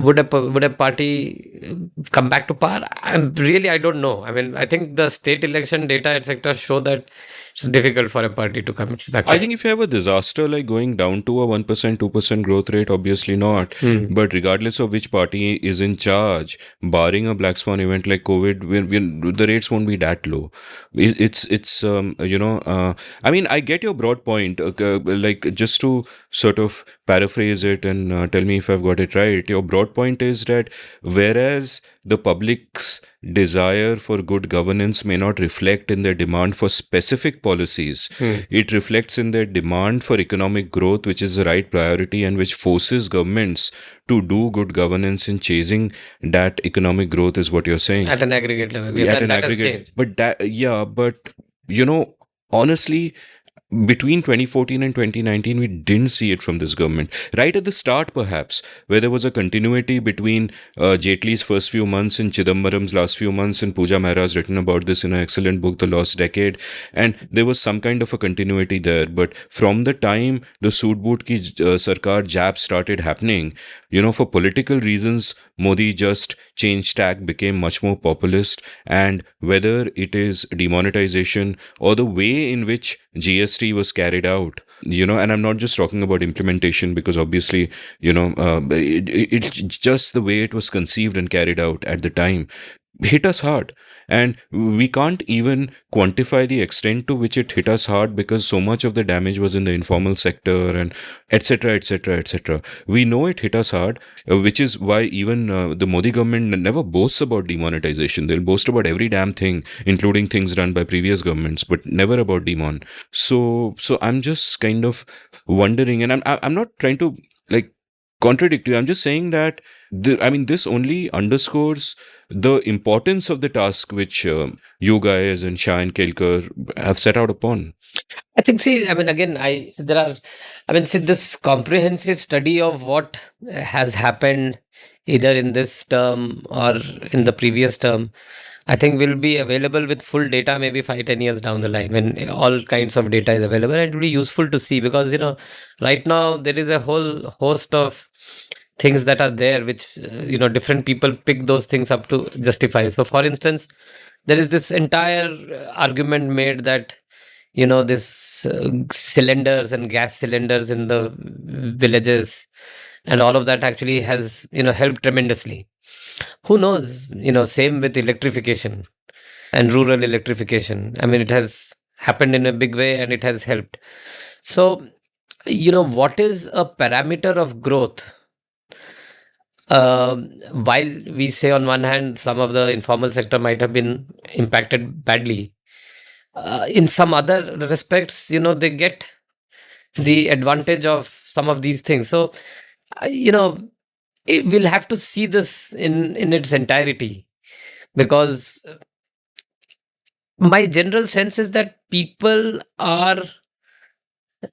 would a party come back to power? I don't know. I mean, I think the state election data, etc., show that it's difficult for a party to come back. I think if you have a disaster like going down to a 1%, 2% growth rate, obviously not. But regardless of which party is in charge, barring a black swan event like COVID, the rates won't be that low. I mean, I get your broad point. Like, just to sort of paraphrase it and tell me if I've got it right. Your broad point is that whereas the public's desire for good governance may not reflect in their demand for specific policies, it reflects in their demand for economic growth, which is the right priority and which forces governments to do good governance in chasing that economic growth, is what you're saying. At an aggregate level. At an aggregate. But honestly, between 2014 and 2019, we didn't see it from this government. Right at the start, perhaps, where there was a continuity between Jaitley's first few months and Chidambaram's last few months, and Pooja Mehra has written about this in an excellent book, The Lost Decade, and there was some kind of a continuity there. But from the time the Soot Boot ki Sarkar jab started happening, for political reasons, Modi just changed tack, became much more populist, and whether it is demonetization or the way in which GST was carried out, and I'm not just talking about implementation, because obviously, it's just the way it was conceived and carried out at the time hit us hard. And we can't even quantify the extent to which it hit us hard, because so much of the damage was in the informal sector and etc., etc., etc. We know it hit us hard, which is why even the Modi government never boasts about demonetization. They'll boast about every damn thing, including things done by previous governments, but never about demon. So I'm just kind of wondering, and I'm not trying to like contradict you. I'm just saying that this only underscores the importance of the task which you guys and Shah and Kelkar have set out upon. I think, this comprehensive study of what has happened either in this term or in the previous term, I think will be available with full data maybe 5-10 years down the line, when all kinds of data is available. And it will be useful to see, because right now there is a whole host of things that are there which different people pick those things up to justify. So for instance, there is this entire argument made that this cylinders and gas cylinders in the villages and all of that actually has helped tremendously. Who knows? Same with electrification and rural electrification. I mean, it has happened in a big way and it has helped. So what is a parameter of growth? While we say on one hand some of the informal sector might have been impacted badly, in some other respects, they get the advantage of some of these things. So, we'll have to see this in its entirety, because my general sense is that people are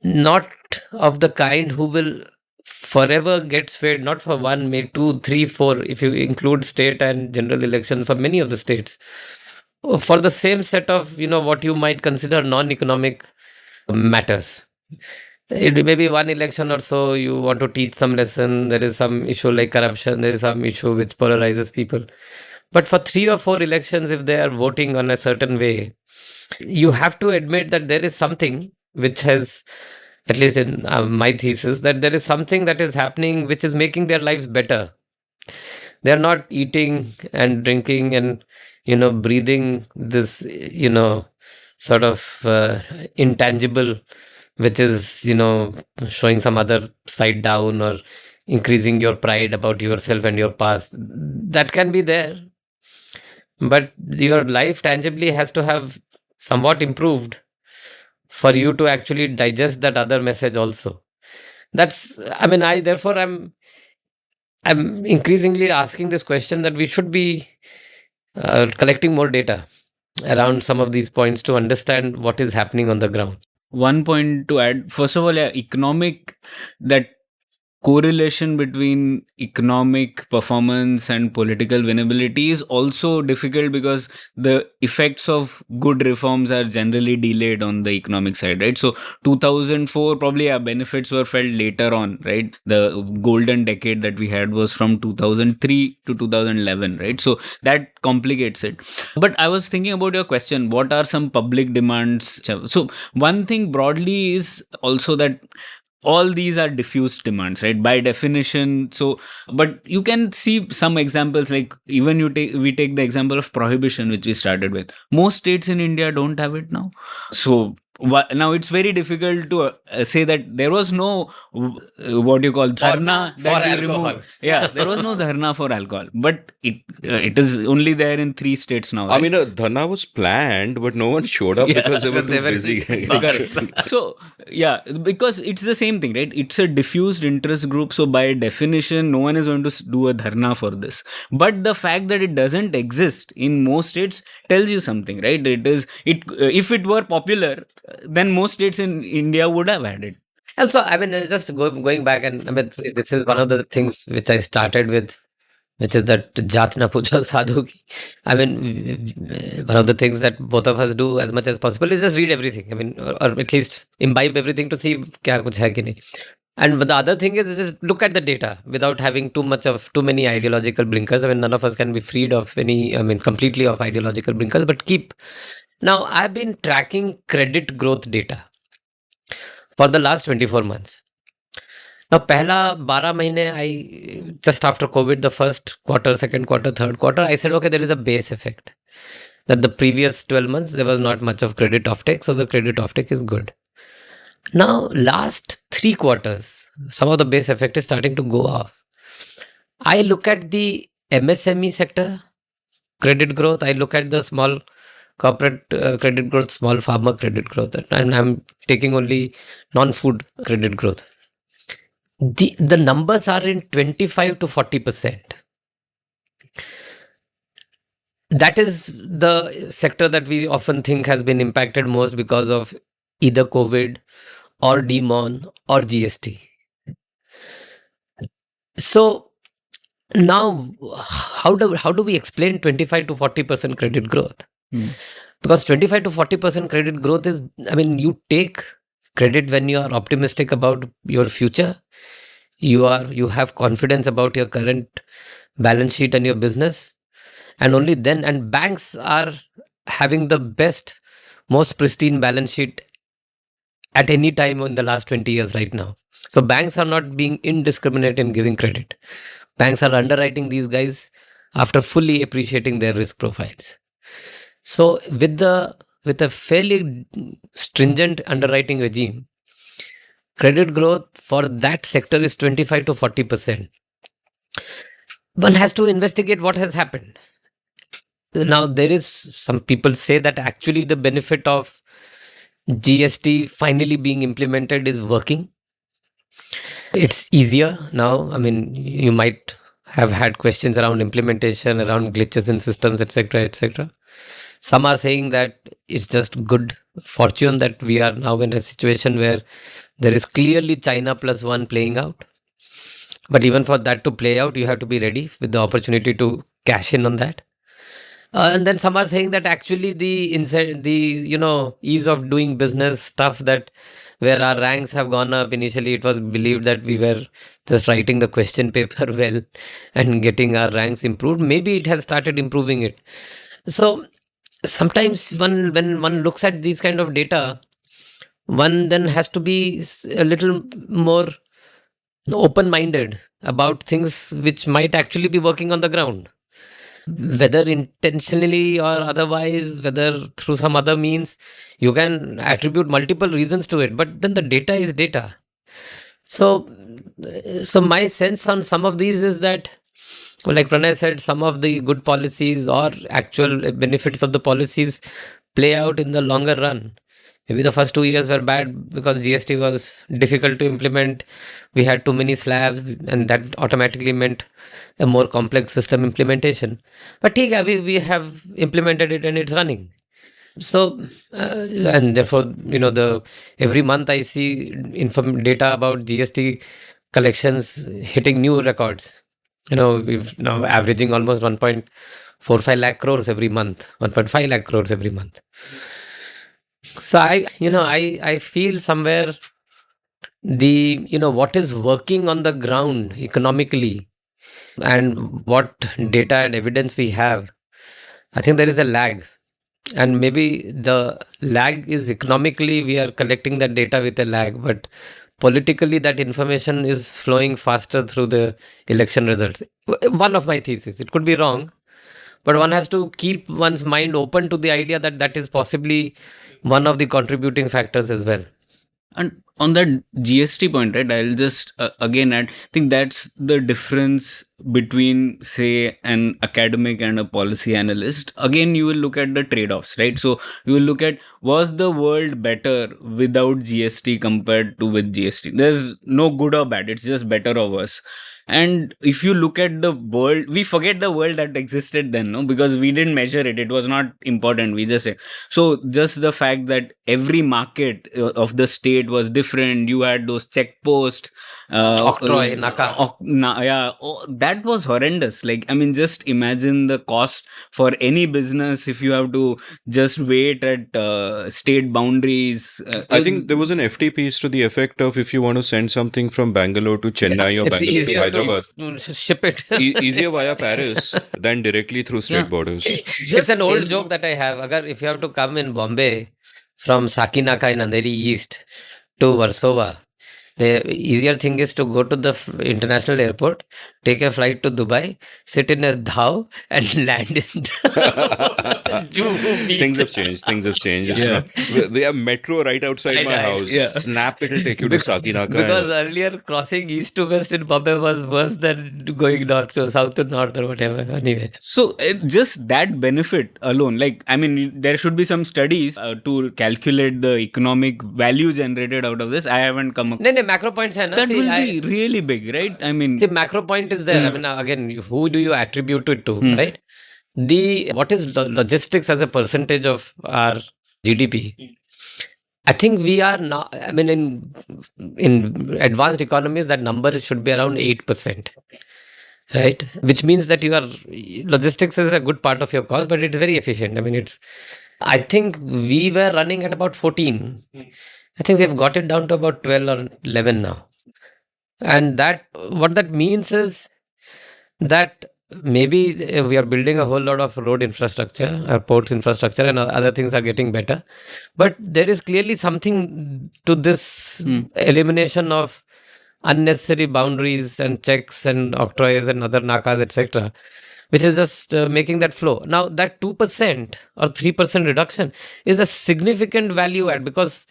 not of the kind who will forever get swayed, not for 1, maybe 2, 3, 4, if you include state and general elections for many of the states, for the same set of what you might consider non-economic matters. It may be one election or so, you want to teach some lesson, there is some issue like corruption, there is some issue which polarizes people. But for 3 or 4 elections, if they are voting on a certain way, you have to admit that there is something which has, at least in my thesis, that there is something that is happening which is making their lives better. They are not eating and drinking and, breathing this, sort of intangible, which is, showing some other side down or increasing your pride about yourself and your past. That can be there, but your life tangibly has to have somewhat improved for you to actually digest that other message also. That's, I mean, I therefore I'm increasingly asking this question that we should be collecting more data around some of these points to understand what is happening on the ground. One point to add, first of all, yeah, that correlation between economic performance and political winnability is also difficult because the effects of good reforms are generally delayed on the economic side, right? So 2004 probably our benefits were felt later on, right? The golden decade that we had was from 2003 to 2011, right? So that complicates it. But I was thinking about your question, what are some public demands? So one thing broadly is also that all these are diffuse demands, right, by definition. So but you can see some examples, like even we take the example of prohibition, which we started with. Most states in India don't have it now. So now it's very difficult to say that there was no what you call dharna that for we alcohol. removed. Yeah, there was no dharna for alcohol, but it is only there in 3 states now, right? I mean, a dharna was planned, but no one showed up because they were too busy. Correct. So yeah, because it's the same thing, right? It's a diffused interest group, so by definition no one is going to do a dharna for this. But the fact that it doesn't exist in most states tells you something, right? If it were popular, then most states in India would have had it. Also, I mean, just going back, and I mean, this is one of the things which I started with, which is that Jatna Puja Sadhu ki. I mean, one of the things that both of us do as much as possible is just read everything. I mean, or at least imbibe everything to see kya kuch hai ki nahi. And the other thing is just look at the data without having too many ideological blinkers. I mean, none of us can be freed of completely of ideological blinkers, but Now, I've been tracking credit growth data for the last 24 months. Now, pehla 12 mahine, just after COVID, the first quarter, second quarter, third quarter, I said, okay, there is a base effect. That the previous 12 months, there was not much of credit offtake, so the credit offtake is good. Now, last 3 quarters, some of the base effect is starting to go off. I look at the MSME sector credit growth, I look at the small corporate credit growth, small farmer credit growth, and I'm taking only non-food credit growth. The numbers are in 25 to 40%. That is the sector that we often think has been impacted most because of either COVID or demon or GST. So now, how do we explain 25 to 40% credit growth? Because 25 to 40% credit growth is, I mean, you take credit when you are optimistic about your future. You have confidence about your current balance sheet and your business, and only then. And banks are having the best, most pristine balance sheet at any time in the last 20 years right now. So banks are not being indiscriminate in giving credit. Banks are underwriting these guys after fully appreciating their risk profiles. So with a fairly stringent underwriting regime, credit growth for that sector is 25 to 40%. One has to investigate what has happened. Now, there is some people say that actually the benefit of GST finally being implemented is working. It's easier now. I mean, you might have had questions around implementation, around glitches in systems, etc., etc. Some are saying that it's just good fortune that we are now in a situation where there is clearly China plus one playing out. But even for that to play out, you have to be ready with the opportunity to cash in on that. And then some are saying that actually the ease of doing business stuff, that where our ranks have gone up. Initially, it was believed that we were just writing the question paper well and getting our ranks improved. Maybe it has started improving it. So sometimes when one looks at these kind of data, one then has to be a little more open-minded about things which might actually be working on the ground, whether intentionally or otherwise, whether through some other means. You can attribute multiple reasons to it, but then the data is data. So my sense on some of these is that, like Pranay said, some of the good policies or actual benefits of the policies play out in the longer run. Maybe the first 2 years were bad because GST was difficult to implement. We had too many slabs, and that automatically meant a more complex system implementation. But we have implemented it and it's running. So, and therefore, the every month I see data about GST collections hitting new records. We've now averaging almost 1.45 lakh crores every month, 1.5 lakh crores every month. So I feel somewhere what is working on the ground economically and what data and evidence we have, I think there is a lag. And maybe the lag is economically, we are collecting that data with a lag, but politically that information is flowing faster through the election results. One of my thesis, it could be wrong, but one has to keep one's mind open to the idea that that is possibly one of the contributing factors as well. And on that GST point, right, I'll just again add, I think that's the difference between, say, an academic and a policy analyst. Again, you will look at the trade-offs, right? So you will look at, was the world better without GST compared to with GST? There's no good or bad, it's just better or worse. And if you look at the world, we forget the world that existed then, no? Because we didn't measure it. It was not important. We just say. So just the fact that every market of the state was different. You had those check posts. Octroi, Naka. That was horrendous. Like, I mean, just imagine the cost for any business if you have to just wait at state boundaries. I think there was an FT piece to the effect of, if you want to send something from Bangalore to Chennai or Bangalore to Hyderabad, to ship it. Easier via Paris than directly through state borders. It's an old joke that I have. If you have to come in Bombay from Sakinaka in Andheri East to Warsaw, the easier thing is to go to the international airport, take a flight to Dubai, sit in a dhow and land in the Things have changed. They have metro right outside my house. Yeah. Snap, it'll take you to Sakinaka. Because earlier crossing east to west in Bombay was worse than going south to north or whatever. Anyway. So just that benefit alone, like, I mean, there should be some studies to calculate the economic value generated out of this. I haven't come across. Macro points hai na? That will be really big, right? I mean, the macro point is there. I mean, again, who do you attribute it to, right? What is logistics as a percentage of our GDP? I think we are now, I mean, in advanced economies, that number should be around 8%, right? Which means that logistics is a good part of your cost, but it's very efficient. I mean, I think we were running at about 14. I think we've got it down to about 12 or 11 now. And what that means is that maybe we are building a whole lot of road infrastructure, our ports infrastructure, and other things are getting better. But there is clearly something to this elimination of unnecessary boundaries and checks and octroys and other nakas, etc., which is just making that flow. Now, that 2% or 3% reduction is a significant value add, because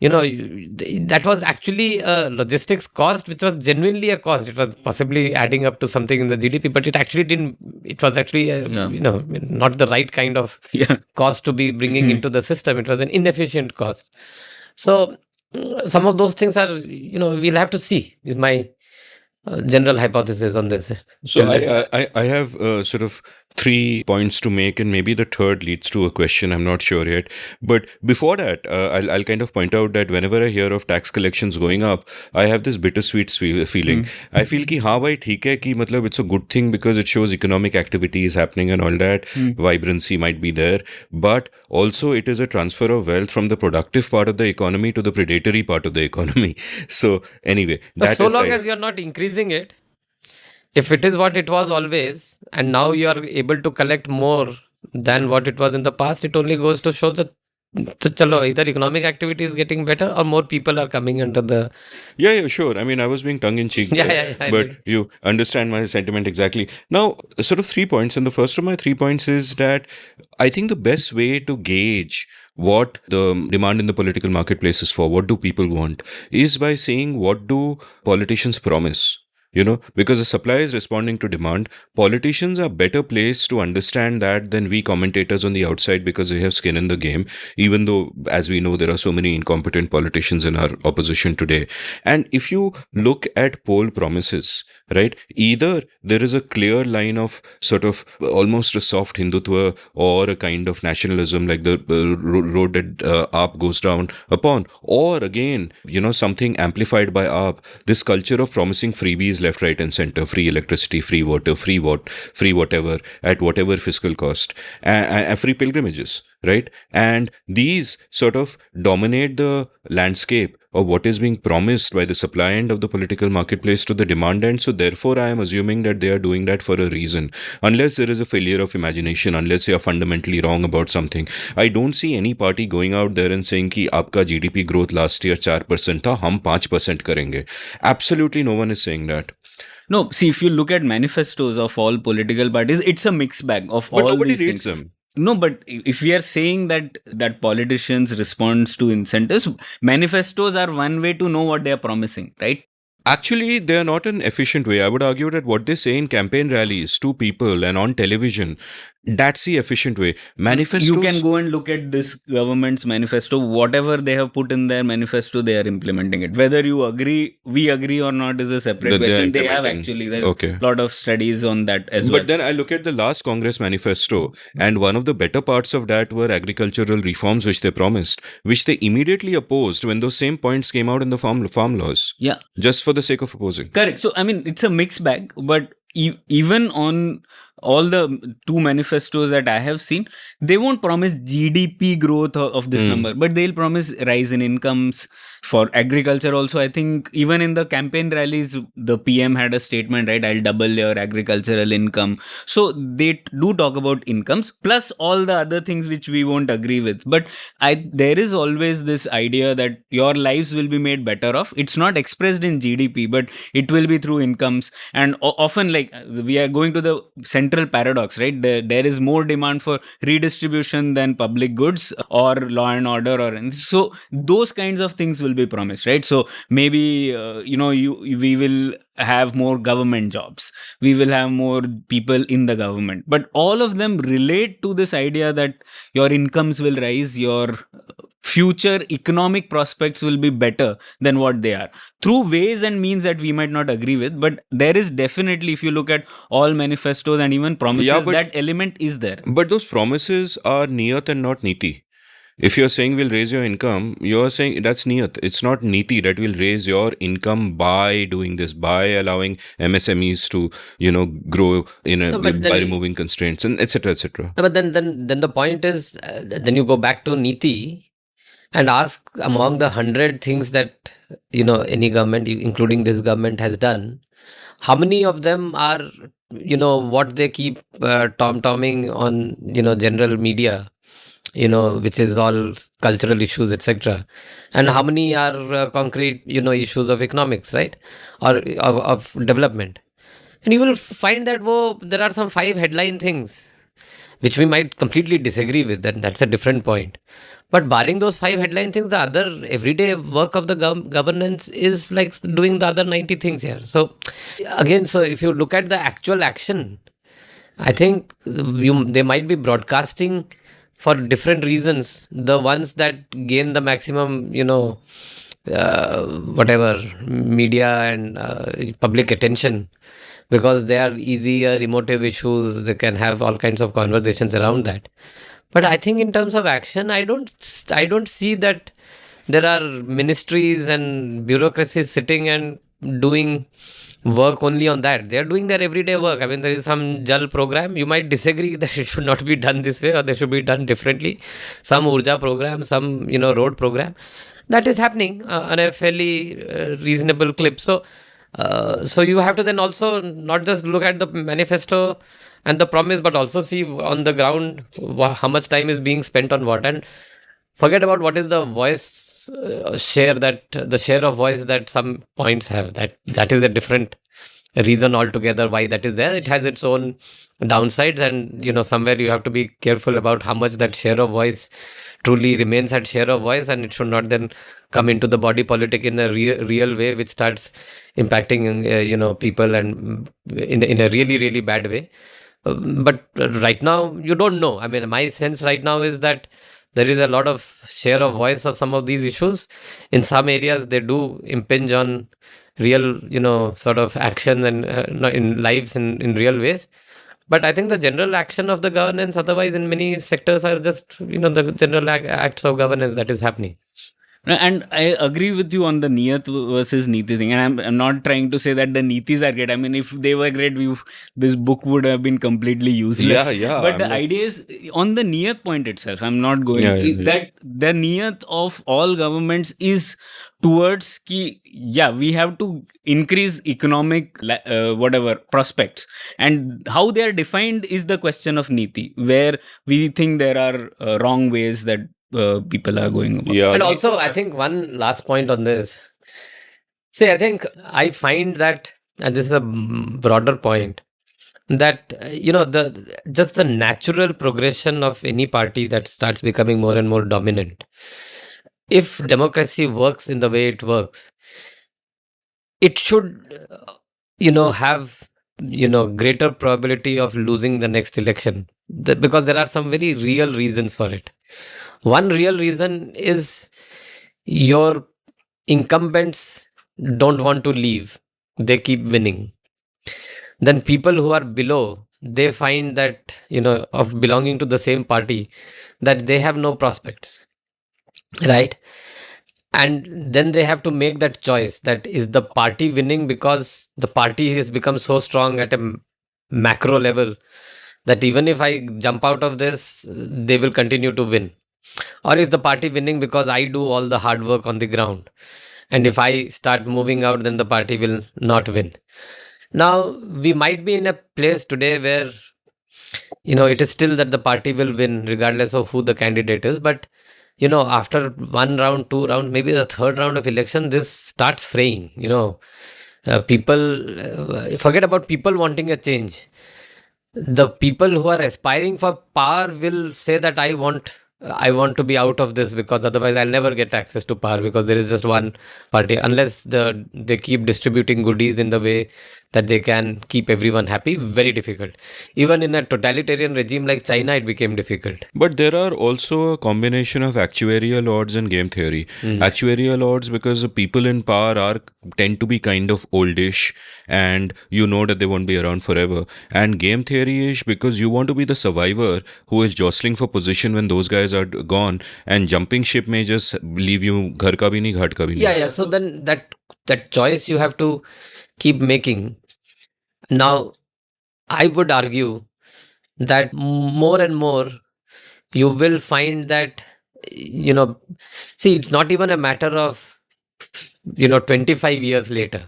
that was actually a logistics cost, which was genuinely a cost. It was possibly adding up to something in the GDP, but it actually didn't. It was actually, not the right kind of cost to be bringing into the system. It was an inefficient cost. So some of those things are, we'll have to see, is my general hypothesis on this. So I have sort of three points to make, and maybe the third leads to a question. I'm not sure yet. But before that, I'll kind of point out that whenever I hear of tax collections going up, I have this bittersweet feeling. I feel कि हाँ भाई ठीक है कि मतलब it's a good thing because it shows economic activity is happening and all that. Vibrancy might be there, but also it is a transfer of wealth from the productive part of the economy to the predatory part of the economy. So anyway, that so is long as you're not increasing it, if it is what it was always, and now you are able to collect more than what it was in the past, it only goes to show that chalo, either economic activity is getting better or more people are coming under the. Yeah, sure. I mean, I was being tongue in cheek, Yeah, but you understand my sentiment exactly. Now, sort of 3 points, and the first of my 3 points is that I think the best way to gauge what the demand in the political marketplace is for, what do people want, is by saying what do politicians promise. Because the supply is responding to demand. Politicians are better placed to understand that than we commentators on the outside because they have skin in the game, even though, as we know, there are so many incompetent politicians in our opposition today. And if you look at poll promises, right, either there is a clear line of sort of almost a soft Hindutva or a kind of nationalism like the road that AAP goes down upon, or again, something amplified by AAP, this culture of promising freebies left, right, and center, free electricity, free water, free whatever, at whatever fiscal cost, and free pilgrimages, right? And these sort of dominate the landscape of what is being promised by the supply end of the political marketplace to the demand end. So therefore, I am assuming that they are doing that for a reason. Unless there is a failure of imagination, unless you are fundamentally wrong about something, I don't see any party going out there and saying कि आपका GDP growth last year 4% था, हम 5% करेंगे. Absolutely no one is saying that. No, see, if you look at manifestos of all political parties, it's a mixed bag of But all nobody these reads things. them. No, but if we are saying that politicians responds to incentives, manifestos are one way to know what they are promising, right? Actually, they are not an efficient way. I would argue that what they say in campaign rallies to people and on television, that's the efficient way. Manifestos. You can go and look at this government's manifesto. Whatever they have put in their manifesto, they are implementing it. Whether we agree or not is a separate question. They have actually. There's a lot of studies on that as well. But then I look at the last Congress manifesto, and one of the better parts of that were agricultural reforms which they promised, which they immediately opposed when those same points came out in the farm laws. Yeah. Just for the sake of opposing. Correct. So, I mean, it's a mixed bag, but even on all the two manifestos that I have seen, they won't promise GDP growth of this number, but they'll promise rise in incomes. For agriculture also, I think even in the campaign rallies, the PM had a statement, right? I'll double your agricultural income. So they do talk about incomes plus all the other things which we won't agree with. But there is always this idea that your lives will be made better off. It's not expressed in GDP, but it will be through incomes. And often, like, we are going to the central paradox, right? There is more demand for redistribution than public goods or law and order, so those kinds of things will be promised, right? So maybe we will have more government jobs, we will have more people in the government, but all of them relate to this idea that your incomes will rise, your future economic prospects will be better than what they are, through ways and means that we might not agree with. But there is definitely, if you look at all manifestos and even promises, that element is there. But those promises are Neeyat and not Neeti. If you're saying we'll raise your income, you're saying that's Neeyat. It's not Neeti that will raise your income by doing this, by allowing MSMEs to, grow by removing constraints and etc. etc. No, but then the point is, then you go back to Neeti and ask, among the 100 things that any government, including this government, has done, how many of them are what they keep tom-tomming on general media, which is all cultural issues, etc. And how many are concrete, issues of economics, right? Or of development. And you will find that there are some 5 headline things which we might completely disagree with, and that's a different point. But barring those 5 headline things, the other everyday work of the governance is like doing the other 90 things here. So again, if you look at the actual action, I think they might be broadcasting for different reasons. The ones that gain the maximum, whatever media and public attention because they are easier emotive issues. They can have all kinds of conversations around that. But I think in terms of action, I don't see that there are ministries and bureaucracies sitting and doing work only on that. They're doing their everyday work. I mean, there is some Jal program. You might disagree that it should not be done this way or they should be done differently. Some Urja program, some road program that is happening on a fairly reasonable clip. So you have to then also not just look at the manifesto and the promise, but also see on the ground how much time is being spent on what, and forget about what is the voice share, that the share of voice that some points have. That is a different reason altogether why that is there. It has its own downsides, and somewhere you have to be careful about how much that share of voice truly remains at share of voice, and it should not then come into the body politic in a real way, which starts impacting people, and in a really really bad way. But right now you don't know. I mean, my sense right now is that there is a lot of share of voice of some of these issues. In some areas they do impinge on real sort of action and in lives in real ways. But I think the general action of the governance otherwise in many sectors are just the general acts of governance that is happening. And I agree with you on the Neeyat versus Neeti thing. And I'm not trying to say that the Neetis are great. I mean, if they were great, this book would have been completely useless. Yeah. But the idea is on the Neeyat point itself. I'm not going that the Neeyat of all governments is towards we have to increase economic whatever prospects, and how they are defined is the question of Neeti, where we think there are wrong ways that people are going about. Yeah. And also, I think one last point on this. See, I think I find that, and this is a broader point, that just the natural progression of any party that starts becoming more and more dominant. If democracy works in the way it works, it should have greater probability of losing the next election, because there are some very real reasons for it. One real reason is your incumbents don't want to leave. They keep winning. Then people who are below, they find that, of belonging to the same party, that they have no prospects. Right? And then they have to make that choice, that is the party winning because the party has become so strong at a macro level that even if I jump out of this, they will continue to win. Or is the party winning because I do all the hard work on the ground? And if I start moving out, then the party will not win. Now, we might be in a place today where, it is still that the party will win regardless of who the candidate is. But, after one round, two rounds, maybe the third round of election, this starts fraying. People, forget about people wanting a change. The people who are aspiring for power will say that I want to be out of this, because otherwise I'll never get access to power, because there is just one party. Unless they keep distributing goodies in the way that they can keep everyone happy, very difficult. Even in a totalitarian regime like China, it became difficult. But there are also a combination of actuarial odds and game theory. Actuarial odds because the people in power tend to be kind of oldish, and that they won't be around forever. And game theory-ish because you want to be the survivor who is jostling for position when those guys are gone, and jumping ship may just leave you ghar ka bhi nahi, ghat ka bhi nahi. Yeah. So then that choice you have to keep making. Now, I would argue that more and more you will find that, see, it's not even a matter of, 25 years later.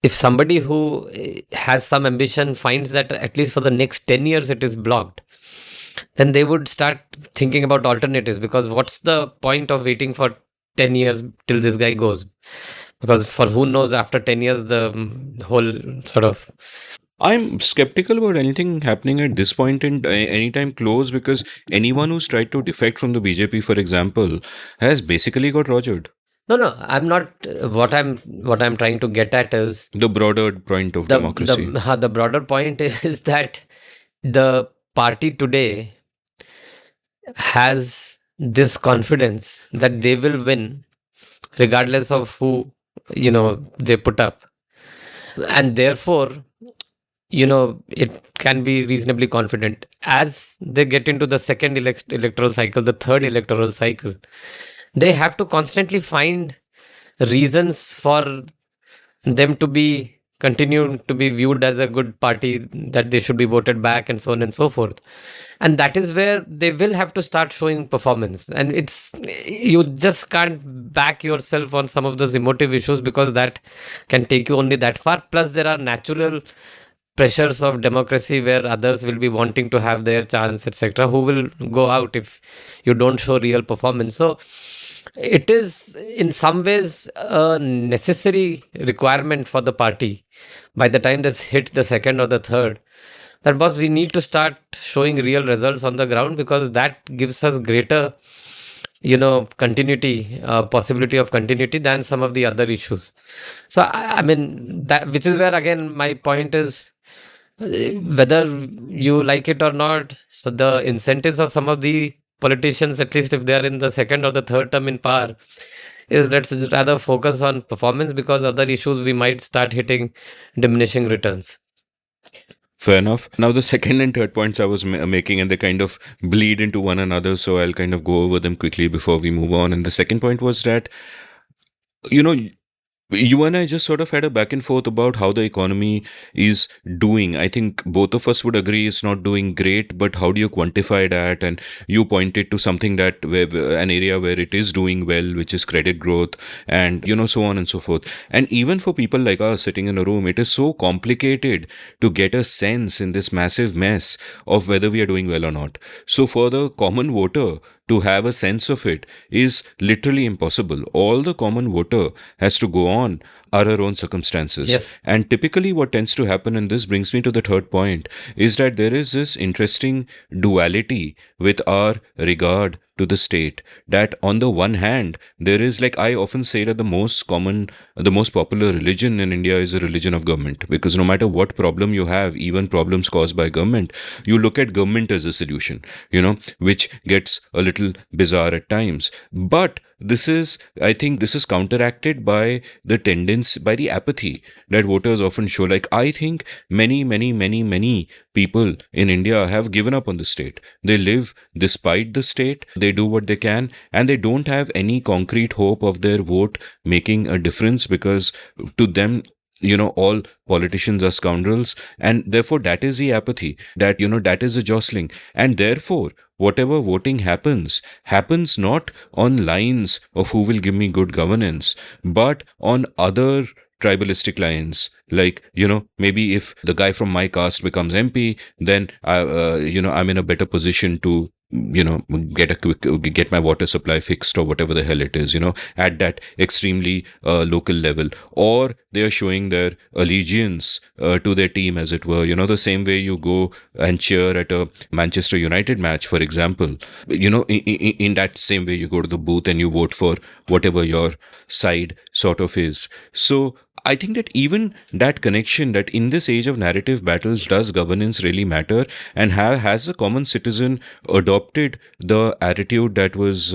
If somebody who has some ambition finds that at least for the next 10 years it is blocked, then they would start thinking about alternatives, because what's the point of waiting for 10 years till this guy goes? Because for who knows, after 10 years, the whole sort of... I'm skeptical about anything happening at this point in any time close, because anyone who's tried to defect from the BJP, for example, has basically got rogered. No, I'm not. What I'm trying to get at is the broader point of democracy. The broader point is that the party today has this confidence that they will win regardless of who they put up, and therefore it can be reasonably confident. As they get into the second electoral cycle, the third electoral cycle, they have to constantly find reasons for them to be continue to be viewed as a good party, that they should be voted back, and so on and so forth. And that is where they will have to start showing performance. And you just can't back yourself on some of those emotive issues, because that can take you only that far. Plus there are natural pressures of democracy where others will be wanting to have their chance, etc., who will go out if you don't show real performance. So it is in some ways a necessary requirement for the party by the time that's hit the second or the third, that boss, we need to start showing real results on the ground, because that gives us greater continuity, possibility of continuity, than some of the other issues. So I mean, that, which is where again my point is, whether you like it or not, so the incentives of some of the politicians, at least if they are in the second or the third term in power, is let's rather focus on performance, because other issues we might start hitting diminishing returns. Fair enough. Now, the second and third points I was making, and they kind of bleed into one another, so I'll kind of go over them quickly before we move on. And the second point was that, you and I just sort of had a back and forth about how the economy is doing. I think both of us would agree it's not doing great, but how do you quantify that? And you pointed to something that an area where it is doing well, which is credit growth, and so on and so forth. And even for people like us sitting in a room, it is so complicated to get a sense in this massive mess of whether we are doing well or not. So for the common voter to have a sense of it is literally impossible. All the common voter has to go on are her own circumstances. Yes. And typically what tends to happen, and this brings me to the third point, is that there is this interesting duality with our regard to the state, that on the one hand, there is, like I often say, that the most popular religion in India is a religion of government, because no matter what problem you have, even problems caused by government, you look at government as a solution, which gets a little bizarre at times. But I think this is counteracted by the apathy that voters often show. Like, I think many people in India have given up on the state. They live despite the state. They do what they can, and they don't have any concrete hope of their vote making a difference, because to them, all politicians are scoundrels, and therefore that is the apathy, that is a jostling. And therefore, whatever voting happens not on lines of who will give me good governance, but on other tribalistic lines. Like, maybe if the guy from my caste becomes MP, then I'm in a better position to get my water supply fixed, or whatever the hell it is, at that extremely local level. Or they are showing their allegiance to their team, as it were, the same way you go and cheer at a Manchester United match, for example. In that same way you go to the booth and you vote for whatever your side sort of is. So I think that even that connection, that in this age of narrative battles, does governance really matter? And has the common citizen adopted the attitude that was,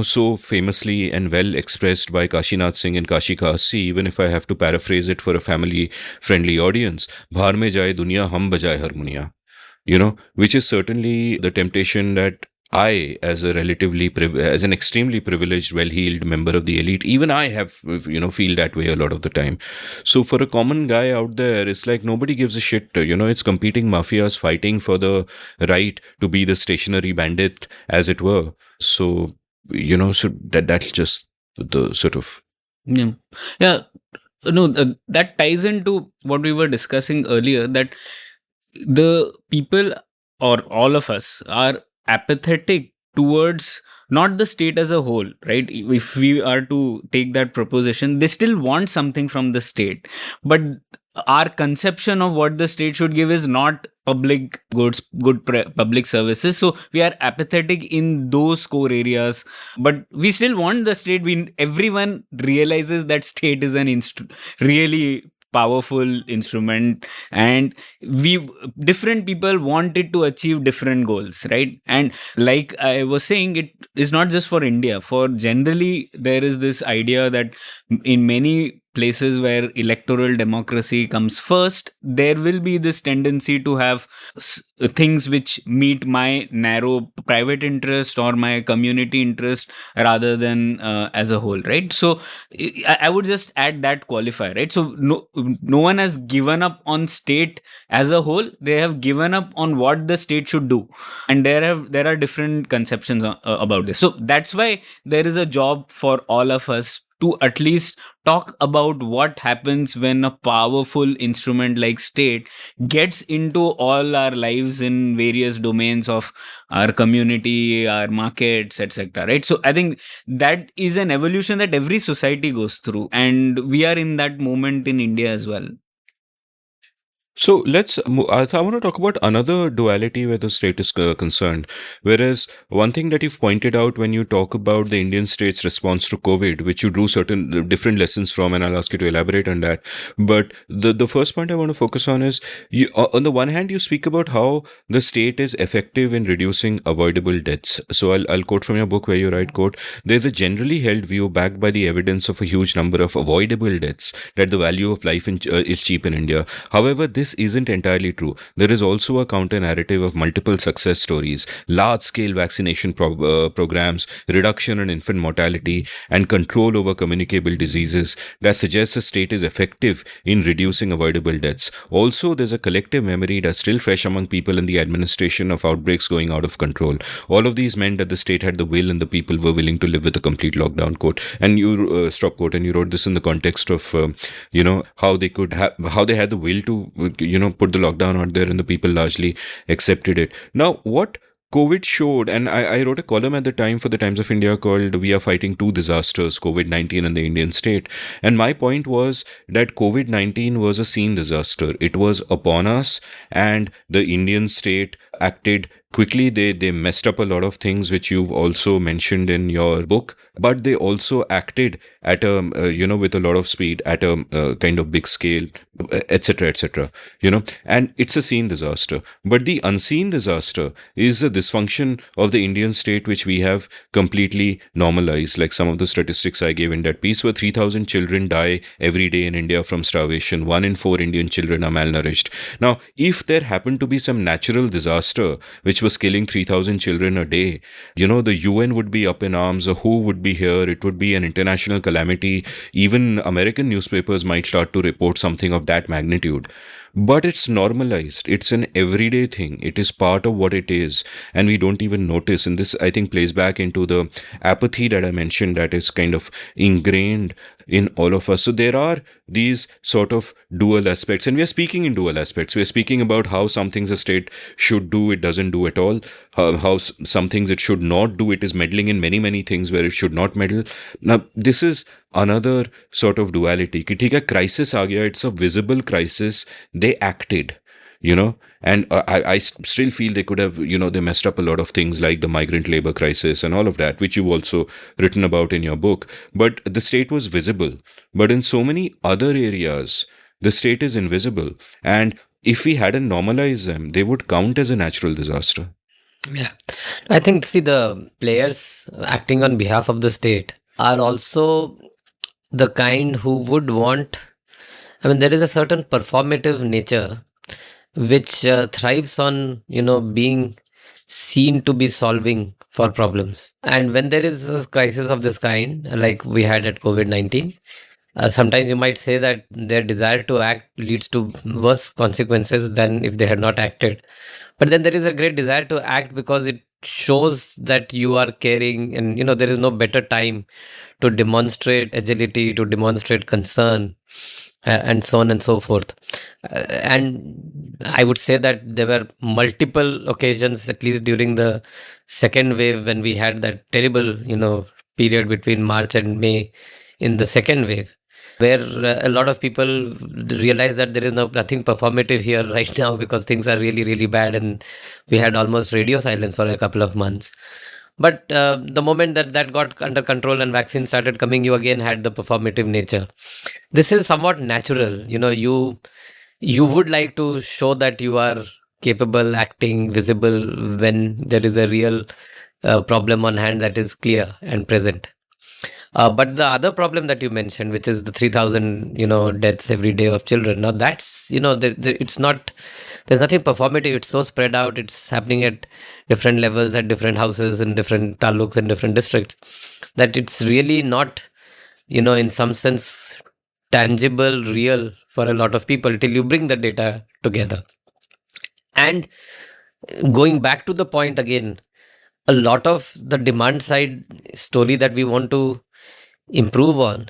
so famously and well expressed by Kashinath Singh in Kashi Ka Assi, even if I have to paraphrase it for a family-friendly audience, "Bhar mein jaye duniya, hum bajaye harmonia," which is certainly the temptation that I, as as an extremely privileged, well-heeled member of the elite, even I have, feel that way a lot of the time. So for a common guy out there, it's like nobody gives a shit. It's competing mafias fighting for the right to be the stationary bandit, as it were. So, so that's just the sort of... Yeah. No, that ties into what we were discussing earlier, that the people, or all of us, are apathetic towards not the state as a whole, right? If we are to take that proposition, they still want something from the state, but our conception of what the state should give is not public goods, public services. So we are apathetic in those core areas, but we still want the state. Everyone realizes that state is an really powerful instrument, and different people want it to achieve different goals, right? And like I was saying, it is not just for India. For generally, there is this idea that in many places where electoral democracy comes first, there will be this tendency to have things which meet my narrow private interest or my community interest rather than as a whole, right? So I would just add that qualifier, right? So no one has given up on state as a whole. They have given up on what the state should do, and there are different conceptions about this. So that's why there is a job for all of us to at least talk about what happens when a powerful instrument like state gets into all our lives in various domains of our community, our markets, etc., right? So I think that is an evolution that every society goes through, and we are in that moment in India as well. So I want to talk about another duality where the state is concerned. Whereas one thing that you've pointed out when you talk about the Indian state's response to COVID, which you drew certain different lessons from, and I'll ask you to elaborate on that. But the first point I want to focus on is, on the one hand, you speak about how the state is effective in reducing avoidable deaths. So I'll quote from your book where you write, quote, "There's a generally held view backed by the evidence of a huge number of avoidable deaths that the value of life is cheap in India. However, this isn't entirely true. There is also a counter narrative of multiple success stories, large-scale vaccination programs, reduction in infant mortality, and control over communicable diseases that suggests the state is effective in reducing avoidable deaths. Also, there's a collective memory that's still fresh among people in the administration of outbreaks going out of control. All of these meant that the state had the will and the people were willing to live with a complete lockdown," quote. And you stop quote, and you wrote this in the context of how they had the will to put the lockdown out there, and the people largely accepted it. Now, what COVID showed, and I wrote a column at the time for the Times of India called "We Are Fighting Two Disasters, COVID-19 and the Indian State." And my point was that COVID-19 was a seen disaster. It was upon us, and the Indian state acted quickly. They messed up a lot of things, which you've also mentioned in your book, but they also acted at a with a lot of speed, at a kind of big scale, etc. And it's a seen disaster. But the unseen disaster is the dysfunction of the Indian state, which we have completely normalized. Like some of the statistics I gave in that piece were 3,000 children die every day in India from starvation. 1 in 4 Indian children are malnourished. Now, if there happened to be some natural disaster which was killing 3,000 children a day, the UN would be up in arms, the WHO would be here, it would be an international calamity. Even American newspapers might start to report something of that magnitude. But it's normalized. It's an everyday thing. It is part of what it is. And we don't even notice. And this, I think, plays back into the apathy that I mentioned that is kind of ingrained in all of us. So there are these sort of dual aspects. And we are speaking in dual aspects. We are speaking about how some things a state should do, it doesn't do at all. How some things it should not do, it is meddling in many, many things where it should not meddle. Now, this is another sort of duality. कि ठीक है, crisis आ गया, it's a visible crisis. They acted, and I still feel they could have, they messed up a lot of things like the migrant labor crisis and all of that, which you've also written about in your book. But the state was visible. But in so many other areas, the state is invisible. And if we hadn't normalized them, they would count as a natural disaster. Yeah. I think, see, the players acting on behalf of the state are also the kind who would want, there is a certain performative nature which thrives on, being seen to be solving for problems. And when there is a crisis of this kind, like we had at COVID-19, sometimes you might say that their desire to act leads to worse consequences than if they had not acted. But then there is a great desire to act because it shows that you are caring, and there is no better time to demonstrate agility, to demonstrate concern, and so on and so forth. And I would say that there were multiple occasions, at least during the second wave, when we had that terrible period between March and May in the second wave, where a lot of people realize that there is nothing performative here right now because things are really, really bad, and we had almost radio silence for a couple of months. But the moment that got under control and vaccines started coming, you again had the performative nature. This is somewhat natural. You would like to show that you are capable, acting, visible when there is a real problem on hand that is clear and present. But the other problem that you mentioned, which is the 3,000, deaths every day of children. Now that's, it's not, there's nothing performative. It's so spread out. It's happening at different levels, at different houses, in different taluks and different districts, that it's really not, in some sense, tangible, real for a lot of people till you bring the data together. And going back to the point again, a lot of the demand side story that we want to improve on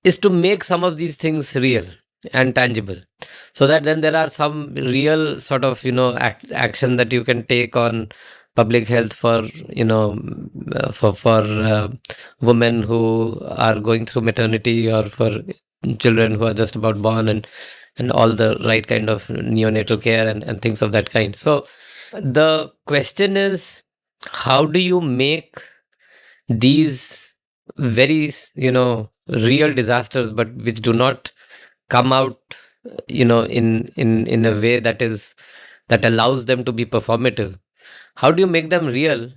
is to make some of these things real and tangible, so that then there are some real sort of action that you can take on public health for women who are going through maternity, or for children who are just about born, and all the right kind of neonatal care and things of that kind. So the question is, how do you make these very real disasters, but which do not come out in a way that allows them to be performative? How do you make them real,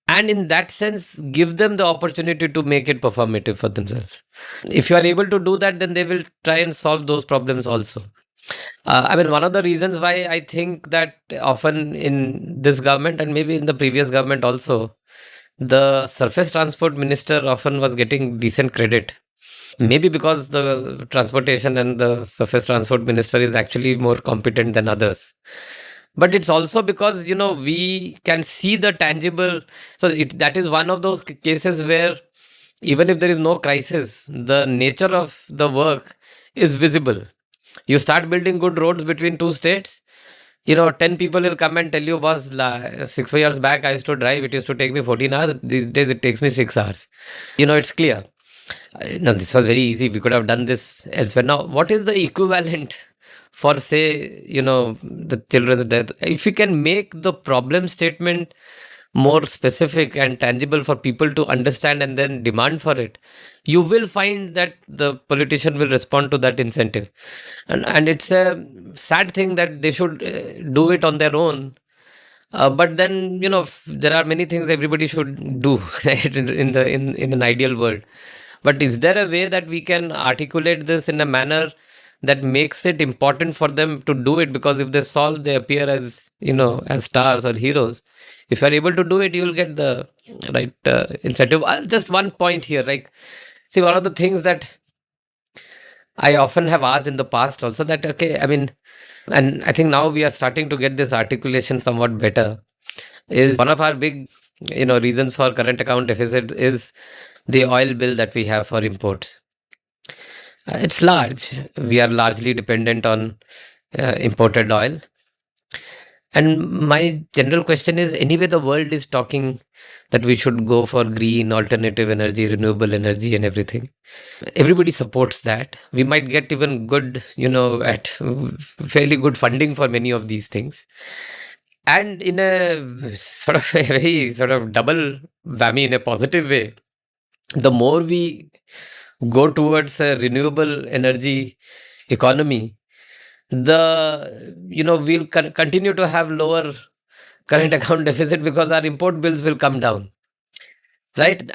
and in that sense give them the opportunity to make it performative for themselves? If you are able to do that, then they will try and solve those problems also. I mean, one of the reasons why I think that often in this government, and maybe in the previous government also, the surface transport minister often was getting decent credit. Maybe because the transportation and the surface transport minister is actually more competent than others. But it's also because, we can see the tangible. So that is one of those cases where even if there is no crisis, the nature of the work is visible. You start building good roads between two states, 10 people will come and tell you, boss, 6 years back I used to drive, it used to take me 14 hours. These days it takes me 6 hours. It's clear. Now, this was very easy. We could have done this elsewhere. Now, what is the equivalent for, say, the children's death? If you can make the problem statement more specific and tangible for people to understand and then demand for it, you will find that the politician will respond to that incentive. And it's a sad thing that they should do it on their own. But then, there are many things everybody should do, right, in an ideal world. But is there a way that we can articulate this in a manner that makes it important for them to do it? Because if they solve, they appear as, as stars or heroes. If you are able to do it, you will get the right incentive. Just one point here, like, see, one of the things that I often have asked in the past also, that, okay, I mean, and I think now we are starting to get this articulation somewhat better, is one of our big, reasons for current account deficit is the oil bill that we have for imports. It's large. We are largely dependent on imported oil. And my general question is, anyway, the world is talking that we should go for green, alternative energy, renewable energy and everything. Everybody supports that. We might get even good, at fairly good funding for many of these things. And in a sort of a very sort of double whammy in a positive way, the more we go towards a renewable energy economy, we'll continue to have lower current account deficit because our import bills will come down, right?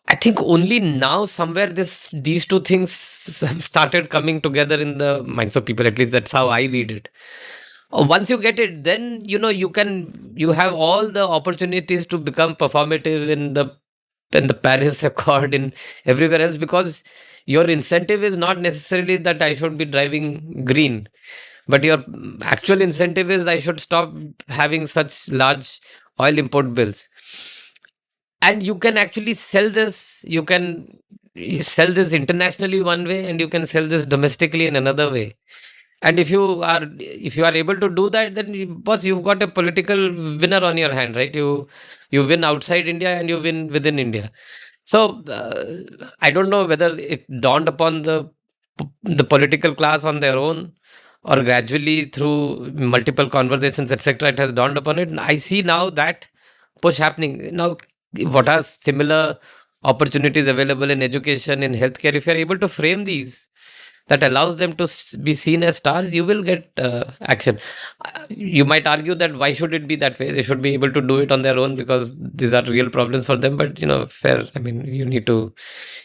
I think only now somewhere these two things have started coming together in the minds of people. At least that's how I read it. Once you get it, then you have all the opportunities to become performative in the Paris Accord, in everywhere else, because your incentive is not necessarily that I should be driving green, but your actual incentive is I should stop having such large oil import bills. And you can actually sell this. You can sell this internationally one way, and you can sell this domestically in another way. And if you are able to do that, then boss, you've got a political winner on your hand, right? You win outside India and you win within India. So I don't know whether it dawned upon the political class on their own, or gradually through multiple conversations, etc., it has dawned upon it. And I see now that push happening. Now, what are similar opportunities available in education, in healthcare? If you are able to frame these that allows them to be seen as stars, you will get action. You might argue that why should it be that way? They should be able to do it on their own because these are real problems for them. But fair. I mean, you need to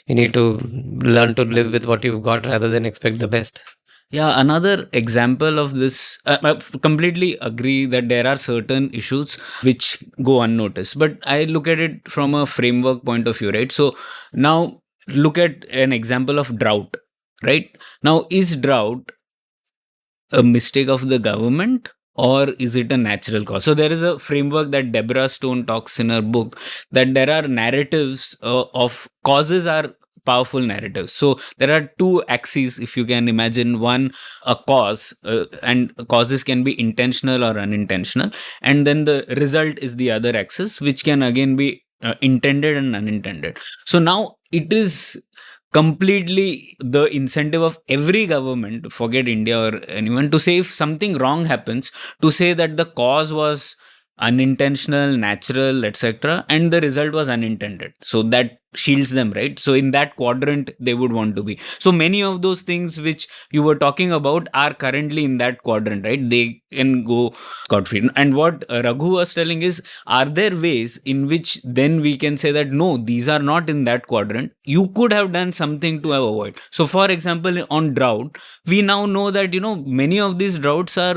learn to live with what you've got rather than expect the best. Yeah, another example of this, I completely agree that there are certain issues which go unnoticed, but I look at it from a framework point of view, right? So now look at an example of drought, right? Now, is drought a mistake of the government or is it a natural cause? So there is a framework that Deborah Stone talks in her book, that there are narratives of causes are powerful narratives. So there are two axes, if you can imagine. One, a cause, and causes can be intentional or unintentional, and then the result is the other axis, which can again be intended and unintended. So now it is completely the incentive of every government, forget India or anyone, to say if something wrong happens, to say that the cause was unintentional, natural, etc., and the result was unintended. So that shields them, right? So in that quadrant they would want to be. So many of those things which you were talking about are currently in that quadrant, right? They can go scot-free. And what Raghu was telling is, are there ways in which then we can say that no, these are not in that quadrant, you could have done something to avoid. So for example, on drought, we now know that many of these droughts are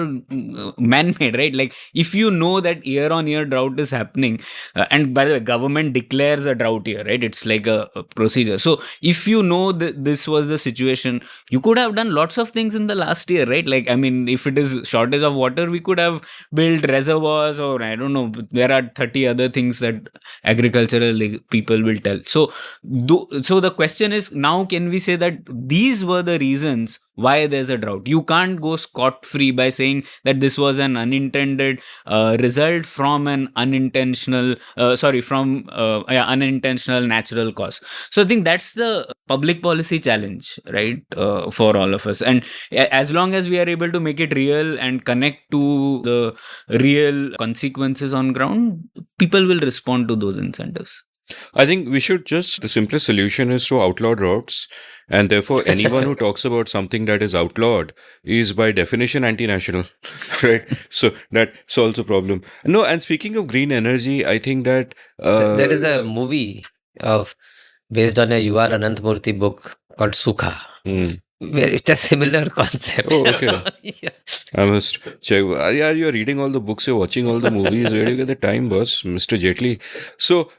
man-made, right? Like if you know that year on year drought is happening, and by the way, government declares a drought year, right? It's like a procedure. So if you know that this was the situation, you could have done lots of things in the last year, right? Like, I mean, if it is shortage of water, we could have built reservoirs, or I don't know, there are 30 other things that agricultural people will tell. So the question is, now can we say that these were the reasons why there's a drought? You can't go scot-free by saying that this was an unintended result from an unintentional unintentional natural cause. So I think that's the public policy challenge, right, for all of us. And as long as we are able to make it real and connect to the real consequences on ground, people will respond to those incentives. I think the simplest solution is to outlaw droughts, and therefore anyone who talks about something that is outlawed is by definition anti-national, right? So that solves the problem. No, and speaking of green energy, I think that there is a movie based on a U.R. Anantmurthy book called Sukha. Where it's a similar concept. Oh, okay. Yeah. I must check. Yeah, you're reading all the books, you're watching all the movies. Where do you get the time, boss, Mr. Jetli? So,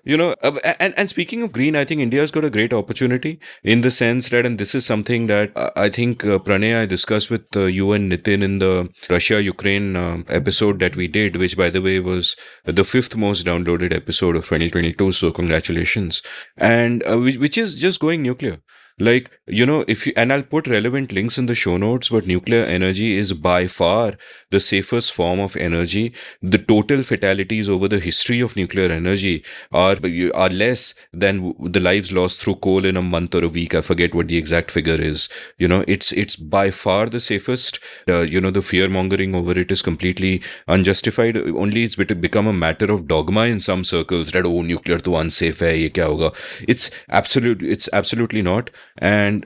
and speaking of green, I think India's got a great opportunity in the sense that, and this is something that I think Pranay, I discussed with you and Nitin in the Russia-Ukraine episode that we did, which by the way was the 5th most downloaded episode of 2022. So congratulations. And which is just going nuclear. Like, and I'll put relevant links in the show notes, but nuclear energy is by far the safest form of energy. The total fatalities over the history of nuclear energy are less than the lives lost through coal in a month or a week. I forget what the exact figure is. It's by far the safest. The fear mongering over it is completely unjustified. Only it's become a matter of dogma in some circles that, oh, nuclear to unsafe hai, ye kya hoga? It's absolutely not. And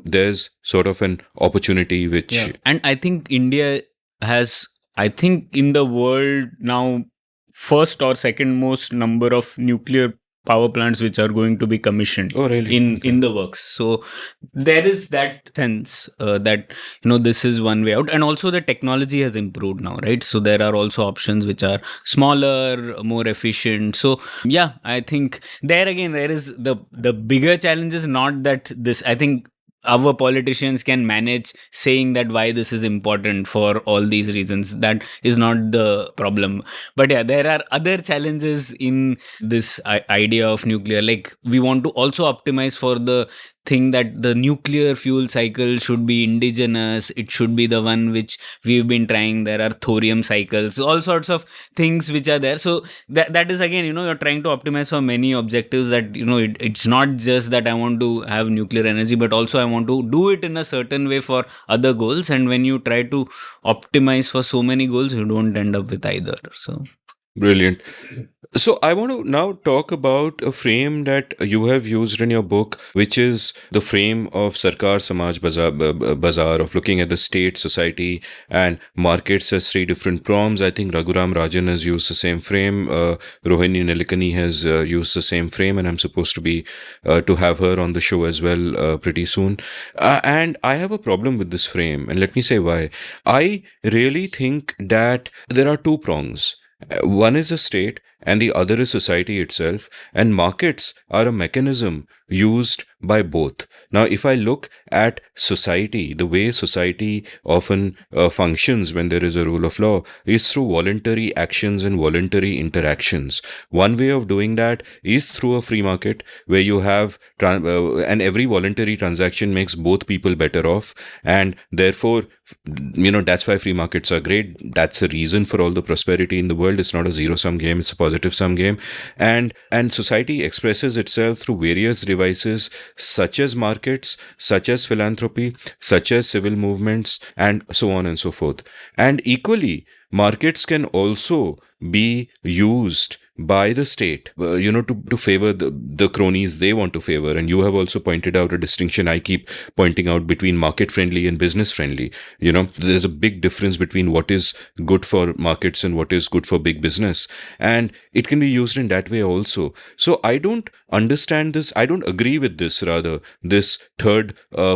there's sort of an opportunity which and I think India has, I think in the world now, first or second most number of nuclear power plants which are going to be commissioned in the works. So there is that sense that this is one way out, and also the technology has improved now, right? So there are also options which are smaller, more efficient. So yeah, I think there again there is the bigger challenge is not that this, I think our politicians can manage saying that why this is important for all these reasons. That is not the problem. But yeah, there are other challenges in this idea of nuclear. Like, we want to also optimize for the thing that the nuclear fuel cycle should be indigenous. It should be the one which we've been trying. There are thorium cycles, all sorts of things which are there. So that is again, you're trying to optimize for many objectives. That it's not just that I want to have nuclear energy, but also I want to do it in a certain way for other goals. And when you try to optimize for so many goals, you don't end up with either. So Brilliant. So I want to now talk about a frame that you have used in your book, which is the frame of Sarkar Samaj Bazaar, of looking at the state, society, and markets as three different proms. I think Raghuram Rajan has used the same frame. Rohini Nilikani has used the same frame, and I'm supposed to have her on the show as well pretty soon. And I have a problem with this frame, and let me say why. I really think that there are two prongs. One is the state and the other is society itself, and markets are a mechanism used by both. Now, if I look at society, the way society often functions when there is a rule of law is through voluntary actions and voluntary interactions. One way of doing that is through a free market where you have, and every voluntary transaction makes both people better off, and therefore, that's why free markets are great. That's the reason for all the prosperity in the world. It's not a zero-sum game, it's a positive sum game. And society expresses itself through various devices such as markets, such as philanthropy, such as civil movements, and so on and so forth. And equally, markets can also be used by the state, to favor the cronies they want to favor. And you have also pointed out a distinction I keep pointing out between market friendly and business friendly. There's a big difference between what is good for markets and what is good for big business. And it can be used in that way also. So I don't understand this. I don't agree with this, rather, this third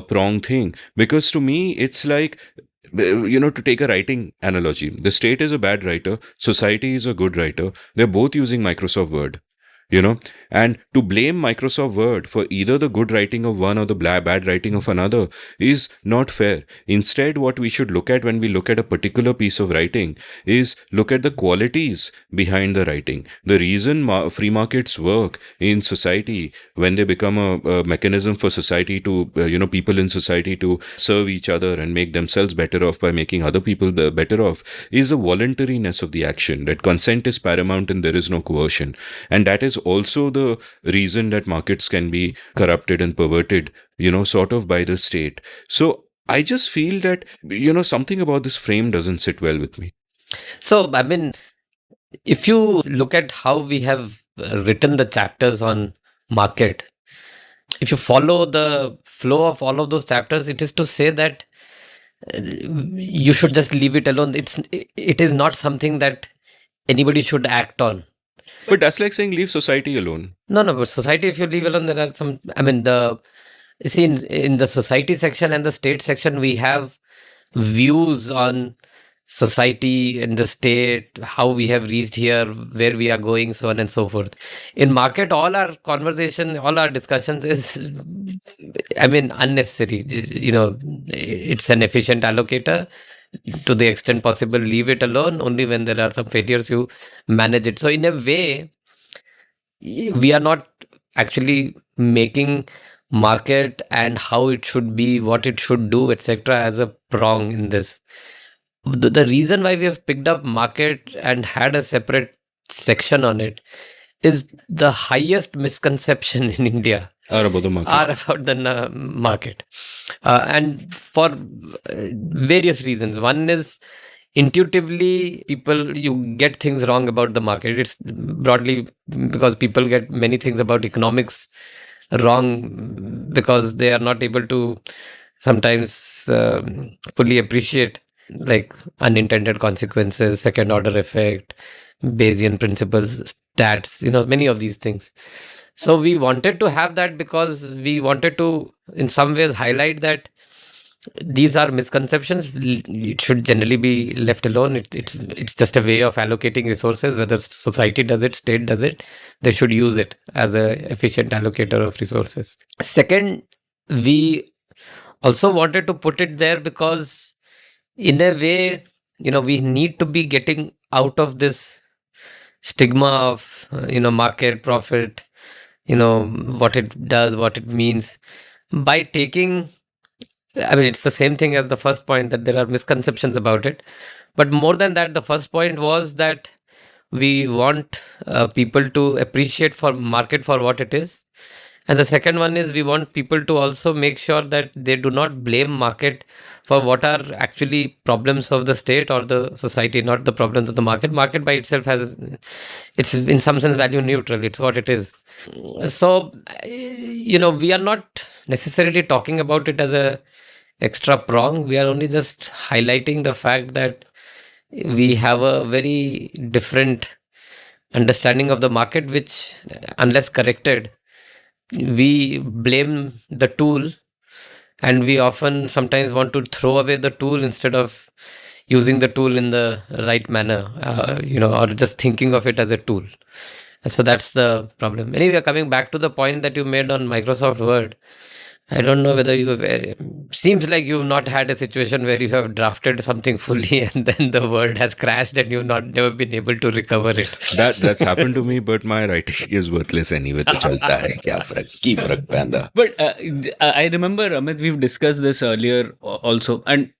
prong thing, because to me, it's like, to take a writing analogy, the state is a bad writer, society is a good writer. They're both using Microsoft Word, and to blame Microsoft Word for either the good writing of one or the bad writing of another is not fair. Instead, what we should look at when we look at a particular piece of writing is look at the qualities behind the writing. The reason free markets work in society, when they become a mechanism for society to, people in society to serve each other and make themselves better off by making other people better off, is the voluntariness of the action, that consent is paramount and there is no coercion. And that is also the reason that markets can be corrupted and perverted, sort of by the state. So I just feel that, something about this frame doesn't sit well with me. So, I mean, if you look at how we have written the chapters on market, if you follow the flow of all of those chapters, it is to say that you should just leave it alone. It is not something that anybody should act on. But that's like saying leave society alone. No, but society, if you leave alone, there are some, in the society section and the state section, we have views on society and the state, how we have reached here, where we are going, so on and so forth. In market, all our conversation, all our discussions is, unnecessary. It's an efficient allocator. To the extent possible, leave it alone. Only when there are some failures, you manage it. So in a way, we are not actually making market and how it should be, what it should do, etc. as a prong in this. The reason why we have picked up market and had a separate section on it is the highest misconception in India are about the market. And for various reasons. One is intuitively, you get things wrong about the market. It's broadly because people get many things about economics wrong because they are not able to sometimes fully appreciate like unintended consequences, second order effect, Bayesian principles, stats, many of these things. So we wanted to have that because we wanted to in some ways highlight that these are misconceptions. It should generally be left alone. It's just a way of allocating resources, whether society does it, state does it, they should use it as an efficient allocator of resources. Second, we also wanted to put it there because in a way, we need to be getting out of this stigma of, market profit, what it does, what it means by taking, it's the same thing as the first point that there are misconceptions about it. But more than that, the first point was that we want people to appreciate for market for what it is And the second one is we want people to also make sure that they do not blame market for what are actually problems of the state or the society, not the problems of the market. Market by itself it's in some sense value neutral. It's what it is. So, we are not necessarily talking about it as a extra prong. We are only just highlighting the fact that we have a very different understanding of the market, which, unless corrected, we blame the tool, and we often sometimes want to throw away the tool instead of using the tool in the right manner, or just thinking of it as a tool. And so that's the problem. Anyway, coming back to the point that you made on Microsoft Word, I don't know whether seems like you've not had a situation where you have drafted something fully and then the word has crashed and you've never been able to recover it. That's happened to me, but my writing is worthless anyway. तो चलता है, क्या फर्क पैंदा. But I remember, Amit, we've discussed this earlier also, and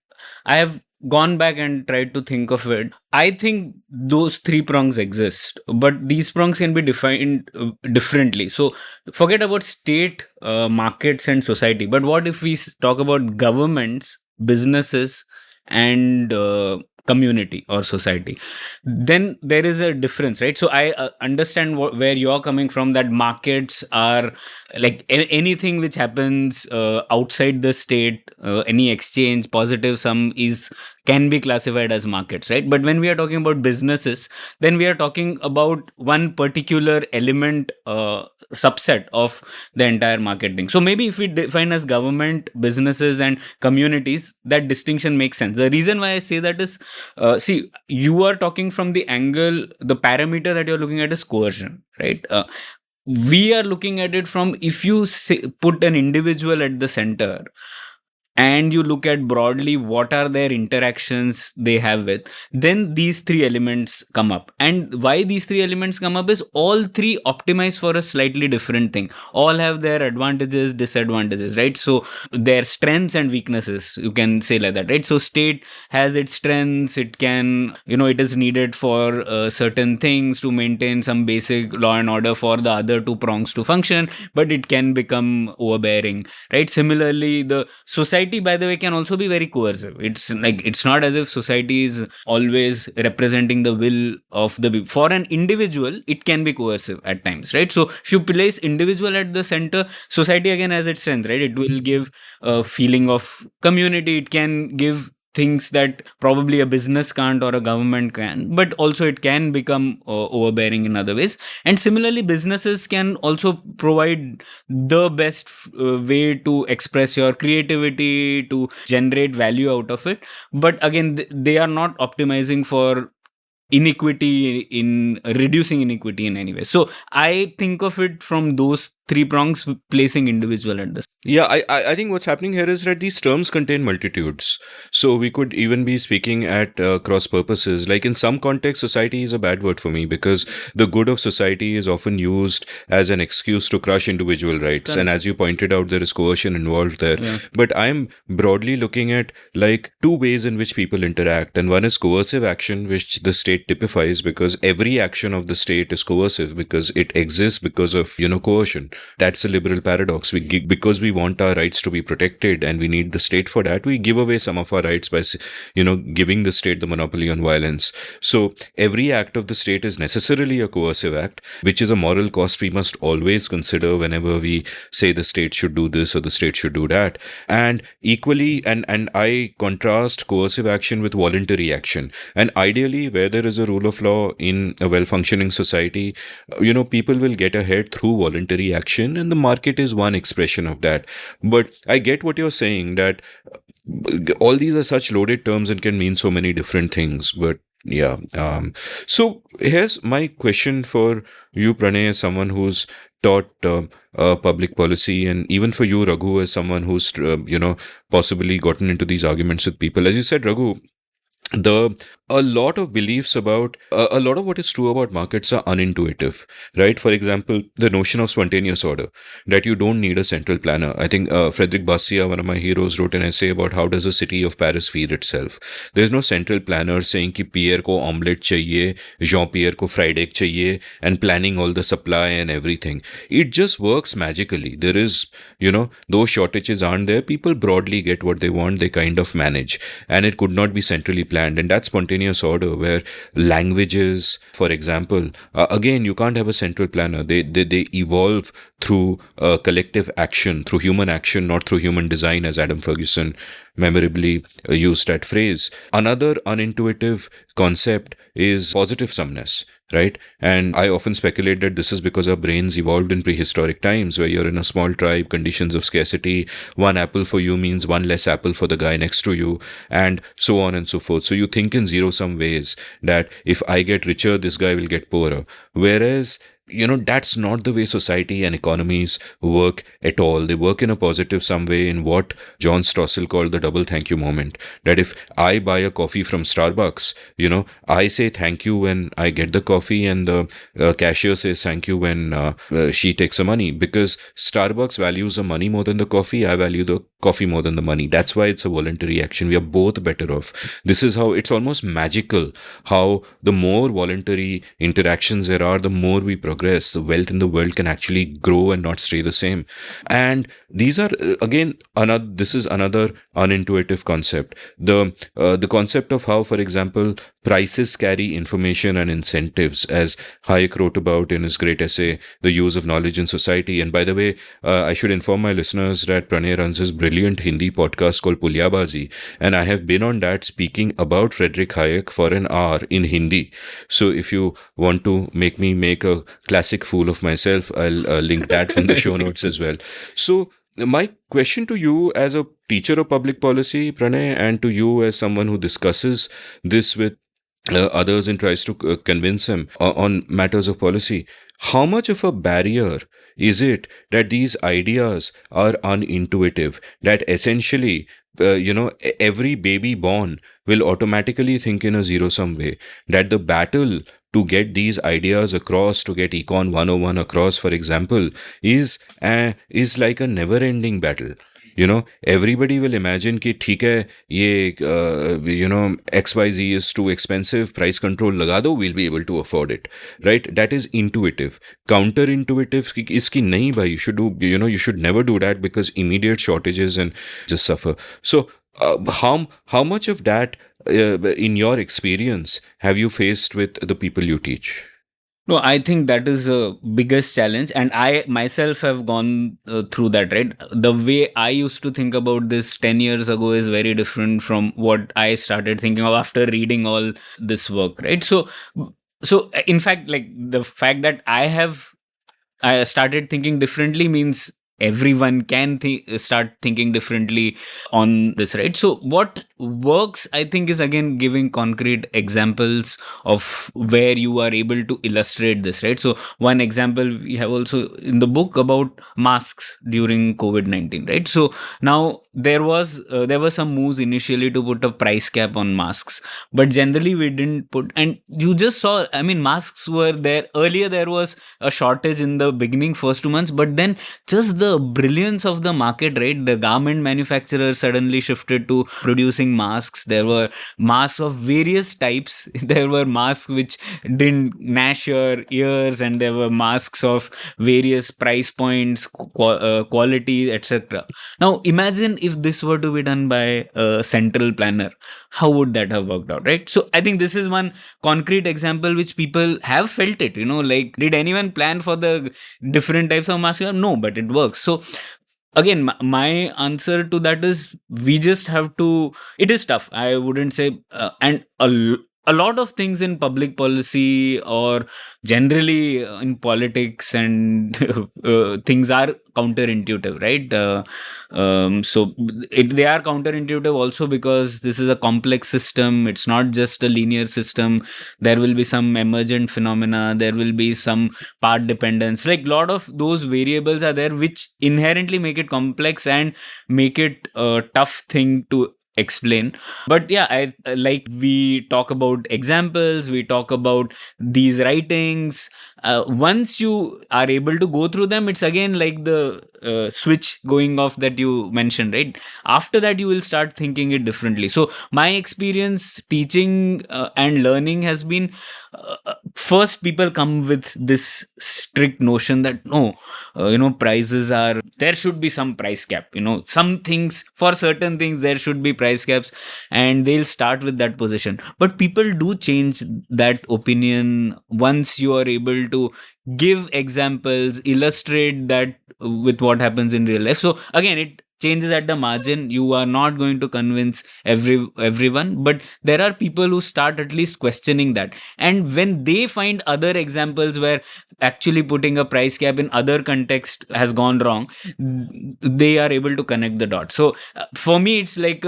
I have gone back and tried to think of it. I think those three prongs exist, but these prongs can be defined differently. So forget about state, markets, and society. But what if we talk about governments, businesses, and community or society? Then there is a difference, right? So I understand where you're coming from, that markets are like anything which happens outside the state, any exchange, positive sum can be classified as markets, right? But when we are talking about businesses, then we are talking about one particular element, subset of the entire marketing. So maybe if we define as government, businesses, and communities, that distinction makes sense. The reason why I say that is, see, you are talking from the angle, the parameter that you're looking at is coercion, right? We are looking at it from, if you put an individual at the center and you look at broadly what are their interactions they have with, then these three elements come up. And why these three elements come up is all three optimize for a slightly different thing. All have their advantages, disadvantages, right? So their strengths and weaknesses, you can say like that, right? So state has its strengths. It can, it is needed for certain things to maintain some basic law and order for the other two prongs to function, but it can become overbearing, right? Similarly, the society, by the way, can also be very coercive. It's not as if society is always representing the will of the, for an individual, it can be coercive at times, right? So if you place individual at the center, society again has its strength, right? It will give a feeling of community. It can give things that probably a business can't or a government can, but also it can become overbearing in other ways. And similarly, businesses can also provide the best way to express your creativity, to generate value out of it. But again, they are not optimizing for reducing inequity in any way. So I think of it from those three prongs, placing individual at this. Yeah, I think what's happening here is that these terms contain multitudes. So we could even be speaking at cross purposes. Like in some contexts, society is a bad word for me because the good of society is often used as an excuse to crush individual rights. And as you pointed out, there is coercion involved there. Yeah. But I'm broadly looking at like two ways in which people interact. And one is coercive action, which the state typifies because every action of the state is coercive because it exists because of, coercion. That's a liberal paradox. Because we want our rights to be protected and we need the state for that, we give away some of our rights by, giving the state the monopoly on violence. So every act of the state is necessarily a coercive act, which is a moral cost we must always consider whenever we say the state should do this or the state should do that. And equally, and I contrast coercive action with voluntary action. And ideally, where there is a rule of law in a well-functioning society, people will get ahead through voluntary action, and the market is one expression of that. But I get what you're saying, that all these are such loaded terms and can mean so many different things. But yeah. So here's my question for you, Pranay, as someone who's taught public policy, and even for you, Raghu, as someone who's, possibly gotten into these arguments with people. As you said, Raghu, the a lot of beliefs about a lot of what is true about markets are unintuitive, right? For example, the notion of spontaneous order, that you don't need a central planner. I think Frederick Bastiat, one of my heroes, wrote an essay about how does the city of Paris feed itself. There's no central planner saying कि Pierre को omelette चाहिए, Jean-Pierre को fried egg चाहिए, and planning all the supply and everything. It just works magically. There is, those shortages aren't there. People broadly get what they want. They kind of manage, and it could not be centrally planned. And that's spontaneous order, where languages, for example, again, you can't have a central planner. They evolve through collective action, through human action, not through human design, as Adam Ferguson memorably used that phrase. Another unintuitive concept is positive sumness, right? And I often speculate that this is because our brains evolved in prehistoric times, where you're in a small tribe, conditions of scarcity, one apple for you means one less apple for the guy next to you, and so on and so forth. So you think in zero-sum ways that if I get richer, this guy will get poorer. Whereas that's not the way society and economies work at all. They work in a positive sum way, in what John Stossel called the double thank you moment. That if I buy a coffee from Starbucks, I say thank you when I get the coffee, and the cashier says thank you when she takes the money. Because Starbucks values the money more than the coffee, I value the coffee more than the money. That's why it's a voluntary action. We are both better off. This is how it's almost magical how the more voluntary interactions there are, the more we progress. The wealth in the world can actually grow and not stay the same. And these are again this is another unintuitive concept. The concept of how, for example, prices carry information and incentives, as Hayek wrote about in his great essay, The Use of Knowledge in Society. And by the way, I should inform my listeners that Pranay runs his brilliant Hindi podcast called Pulyabazi, and I have been on that speaking about Frederick Hayek for an hour in Hindi. So if you want to make me make a classic fool of myself, I'll link that in the show notes as well. So my question to you as a teacher of public policy, Pranay, and to you as someone who discusses this with others and tries to convince them on matters of policy, how much of a barrier is it that these ideas are unintuitive, that essentially every baby born will automatically think in a zero-sum way, that the battle to get these ideas across, to get Econ 101 across, for example, is like a never-ending battle. Everybody will imagine कि ठीक है ये XYZ is too expensive, price control लगा दो, we'll be able to afford it, right? That is intuitive. Counterintuitive इसकी नहीं भाई, you should do, you should never do that, because immediate shortages and just suffer. So how much of that in your experience have you faced with the people you teach? No, I think that is the biggest challenge, and I myself have gone through that, right? The way I used to think about this 10 years ago is very different from what I started thinking of after reading all this work, right? So in fact, like, the fact that I started thinking differently means everyone can start thinking differently on this, right? So what works, I think, is again giving concrete examples of where you are able to illustrate this, right? So one example we have also in the book about masks during COVID-19, right? So now there were some moves initially to put a price cap on masks, but generally we didn't put, and you just saw, I mean, masks were there earlier. There was a shortage in the beginning, first 2 months, but then just the brilliance of the market, right? The garment manufacturers suddenly shifted to producing masks. There were masks of various types. There were masks which didn't gnash your ears, and there were masks of various price points, quality, etc. Now imagine if this were to be done by a central planner. How would that have worked out, right? So I think this is one concrete example which people have felt it, like, did anyone plan for the different types of masks? No, but it works. So again, my answer to that is, we just have to, it is tough, I wouldn't say, and a lot of things in public policy or generally in politics and things are counterintuitive, right? So they are counterintuitive also because this is a complex system. It's not just a linear system. There will be some emergent phenomena. There will be some part dependence. Like, a lot of those variables are there which inherently make it complex and make it a tough thing to explain. But yeah, I like, we talk about examples, we talk about these writings. Once you are able to go through them, it's again like the switch going off that you mentioned, right? After that, you will start thinking it differently. So my experience teaching and learning has been, first people come with this strict notion that no, prices are, there should be some price cap, some things, for certain things there should be price caps, and they'll start with that position. But people do change that opinion once you are able to give examples, illustrate that with what happens in real life. So again, it changes at the margin. You are not going to convince everyone, but there are people who start at least questioning that, and when they find other examples where actually putting a price cap in other context has gone wrong, they are able to connect the dots. So for me, it's like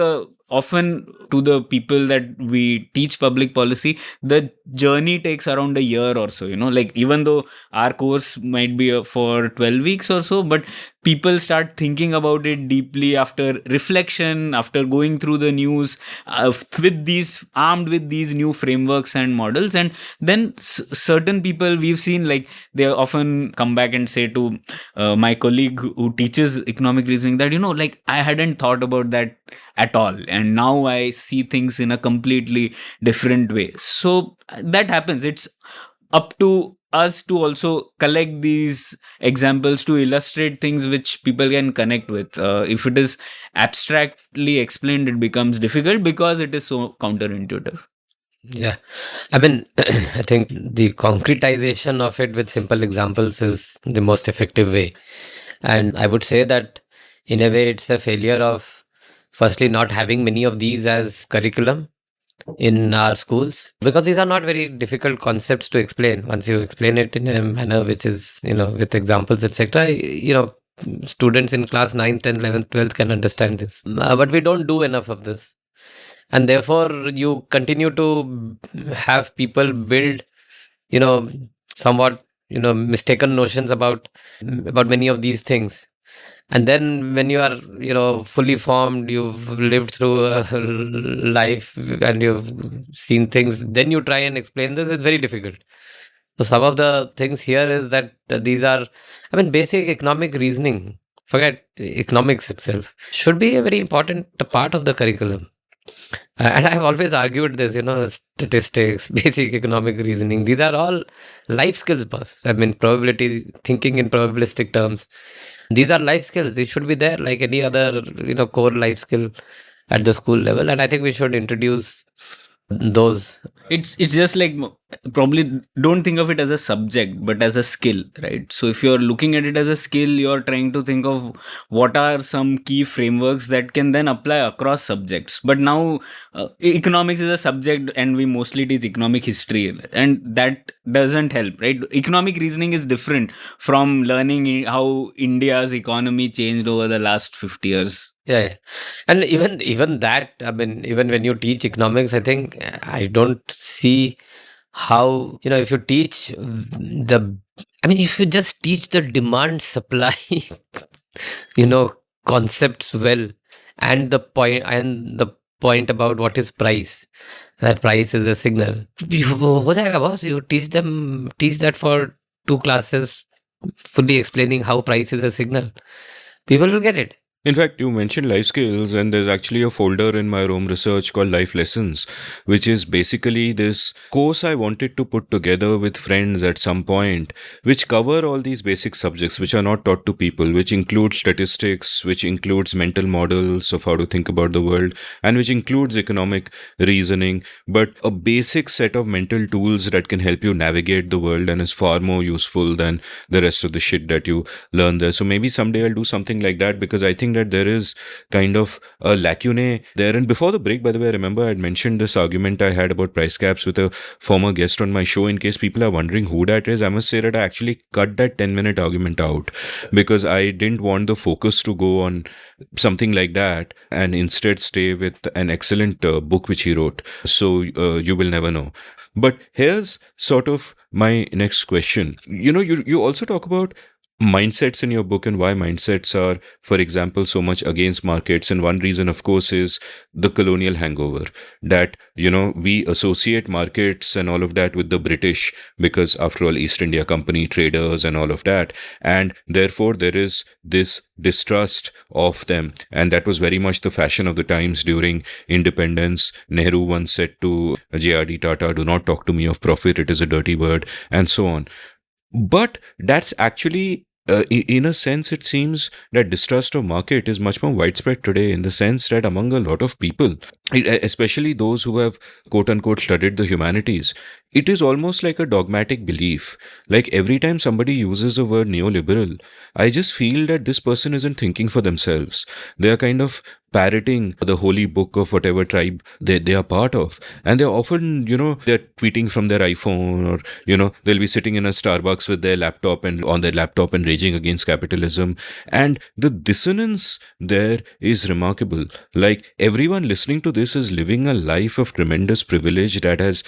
often to the people that we teach public policy, the journey takes around a year or so, like even though our course might be for 12 weeks or so, but people start thinking about it deeply after reflection, after going through the news, armed with these new frameworks and models. And then certain people we've seen, like they often come back and say to my colleague who teaches economic reasoning that, like I hadn't thought about that at all, and now I see things in a completely different way. So that happens. It's up to us to also collect these examples to illustrate things which people can connect with. If it is abstractly explained, it becomes difficult because it is so counterintuitive. Yeah. I mean, I think the concretization of it with simple examples is the most effective way. And I would say that in a way, it's a failure of firstly not having many of these as curriculum in our schools, because these are not very difficult concepts to explain. Once you explain it in a manner which is, with examples, etc., students in class 9th, 10th, 11th, 12th can understand this. But we don't do enough of this. And therefore, you continue to have people build, somewhat, mistaken notions about many of these things. And then when you are, fully formed, you've lived through a life and you've seen things, then you try and explain this, it's very difficult. So some of the things here is that these are, basic economic reasoning, forget economics itself, should be a very important part of the curriculum. And I've always argued this, statistics, basic economic reasoning, these are all life skills, boss. Probability, thinking in probabilistic terms. These are life skills. They should be there like any other, core life skill at the school level. And I think we should introduce those. It's just like, probably don't think of it as a subject, but as a skill, right? So if you're looking at it as a skill, you're trying to think of what are some key frameworks that can then apply across subjects. But now economics is a subject and we mostly teach economic history, and that doesn't help, right? Economic reasoning is different from learning how India's economy changed over the last 50 years. Yeah. And even that, even when you teach economics, I think I don't see how, if you teach if you just teach the demand supply, concepts well, and the point about what is price, that price is a signal. Ho jayega, boss. You teach that for 2 classes, fully explaining how price is a signal. People will get it. In fact, you mentioned life skills, and there's actually a folder in my Rome research called Life Lessons, which is basically this course I wanted to put together with friends at some point, which cover all these basic subjects which are not taught to people, which include statistics, which includes mental models of how to think about the world, and which includes economic reasoning, but a basic set of mental tools that can help you navigate the world and is far more useful than the rest of the shit that you learn there. So maybe someday I'll do something like that, because I think that there is kind of a lacune there. And before the break, by the way, I remember I had mentioned this argument I had about price caps with a former guest on my show. In case people are wondering who that is, I must say that I actually cut that 10-minute argument out, because I didn't want the focus to go on something like that and instead stay with an excellent book which he wrote. So you will never know. But here's sort of my next question. You also talk about mindsets in your book and why mindsets are, for example, so much against markets. And one reason, of course, is the colonial hangover, that, we associate markets and all of that with the British because, after all, East India Company traders and all of that. And therefore, there is this distrust of them. And that was very much the fashion of the times during independence. Nehru once said to J.R.D. Tata, "Do not talk to me of profit, it is a dirty word," and so on. But that's actually, in a sense, it seems that distrust of market is much more widespread today, in the sense that among a lot of people, especially those who have quote unquote studied the humanities, it is almost like a dogmatic belief. Like every time somebody uses the word neoliberal, I just feel that this person isn't thinking for themselves. They are kind of parroting the holy book of whatever tribe they are part of. And they're often, they're tweeting from their iPhone, or, they'll be sitting in a Starbucks with their laptop and on their laptop and raging against capitalism. And the dissonance there is remarkable. Like everyone listening to this is living a life of tremendous privilege that has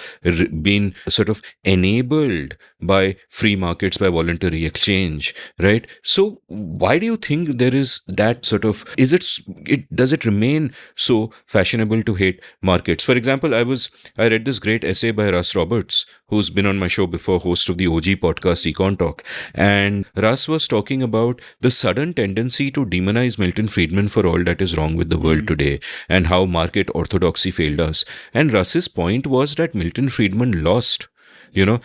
been sort of enabled by free markets, by voluntary exchange, right? So why do you think there is that sort of, does it remain so fashionable to hate markets? For example, I read this great essay by Russ Roberts, who's been on my show before, host of the OG podcast Econ Talk. And Russ was talking about the sudden tendency to demonize Milton Friedman for all that is wrong with the world today, and how market orthodoxy failed us. And Russ's point was that Milton Friedman lost.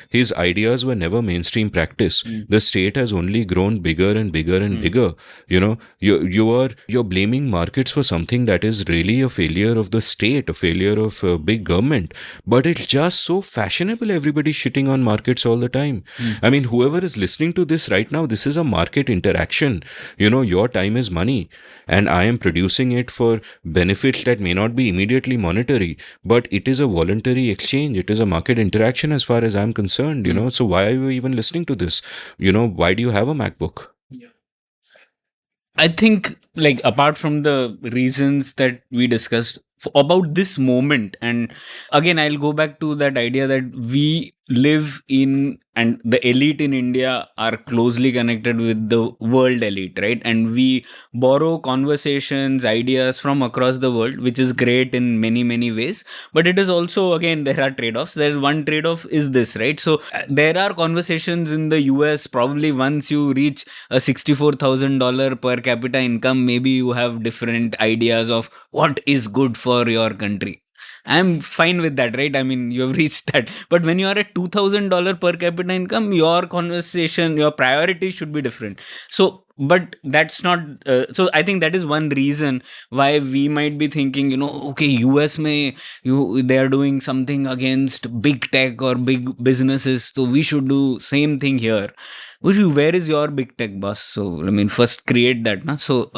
His ideas were never mainstream practice. The state has only grown bigger and bigger and bigger. You're blaming markets for something that is really a failure of the state, a failure of big government. But it's just so fashionable. Everybody's shitting on markets all the time. I mean, whoever is listening to this right now, this is a market interaction. Your time is money, and I am producing it for benefits that may not be immediately monetary, but it is a voluntary exchange. It is a market interaction as far as I'm concerned, So why are you even listening to this? Why do you have a MacBook? I think, like, apart from the reasons that we discussed about this moment, and again, I'll go back to that idea that we live in, and the elite in India are closely connected with the world elite, right? And we borrow conversations, ideas from across the world, which is great in many, many ways. But it is also, again, there are trade-offs. There's one trade-off is this, right? So there are conversations in the US, probably once you reach a $64,000 per capita income, maybe you have different ideas of what is good for your country. I'm fine with that, right? I mean, you have reached that. But when you are at $2,000 per capita income, your conversation, your priorities should be different. So, but that's not, so I think that is one reason why we might be thinking, okay, US they are doing something against big tech or big businesses, so we should do same thing here. Where is your big tech boss? So, I mean, first create that. Na? So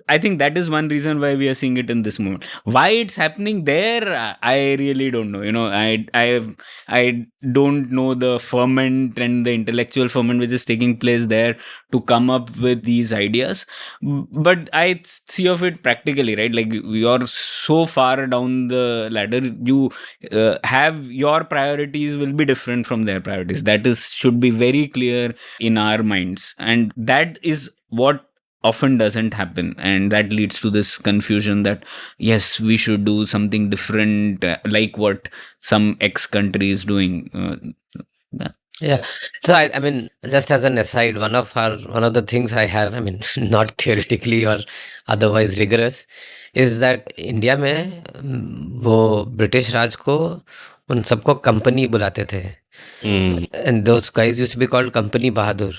I think that is one reason why we are seeing it in this moment. Why it's happening there, I really don't know. I don't know the ferment and the intellectual ferment which is taking place there to come up with these ideas. But I see of it practically, right? Like, you're so far down the ladder, you have your priorities will be different from their priorities. That should be very clear in our minds, and that is what often doesn't happen, and that leads to this confusion that yes, we should do something different, like what some X country is doing. Yeah. So I mean, just as an aside, one of the things I have, I mean, not theoretically or otherwise rigorous, is that India में वो British राज को उन सबको company बुलाते थे. And those guys used to be called company बहादुर.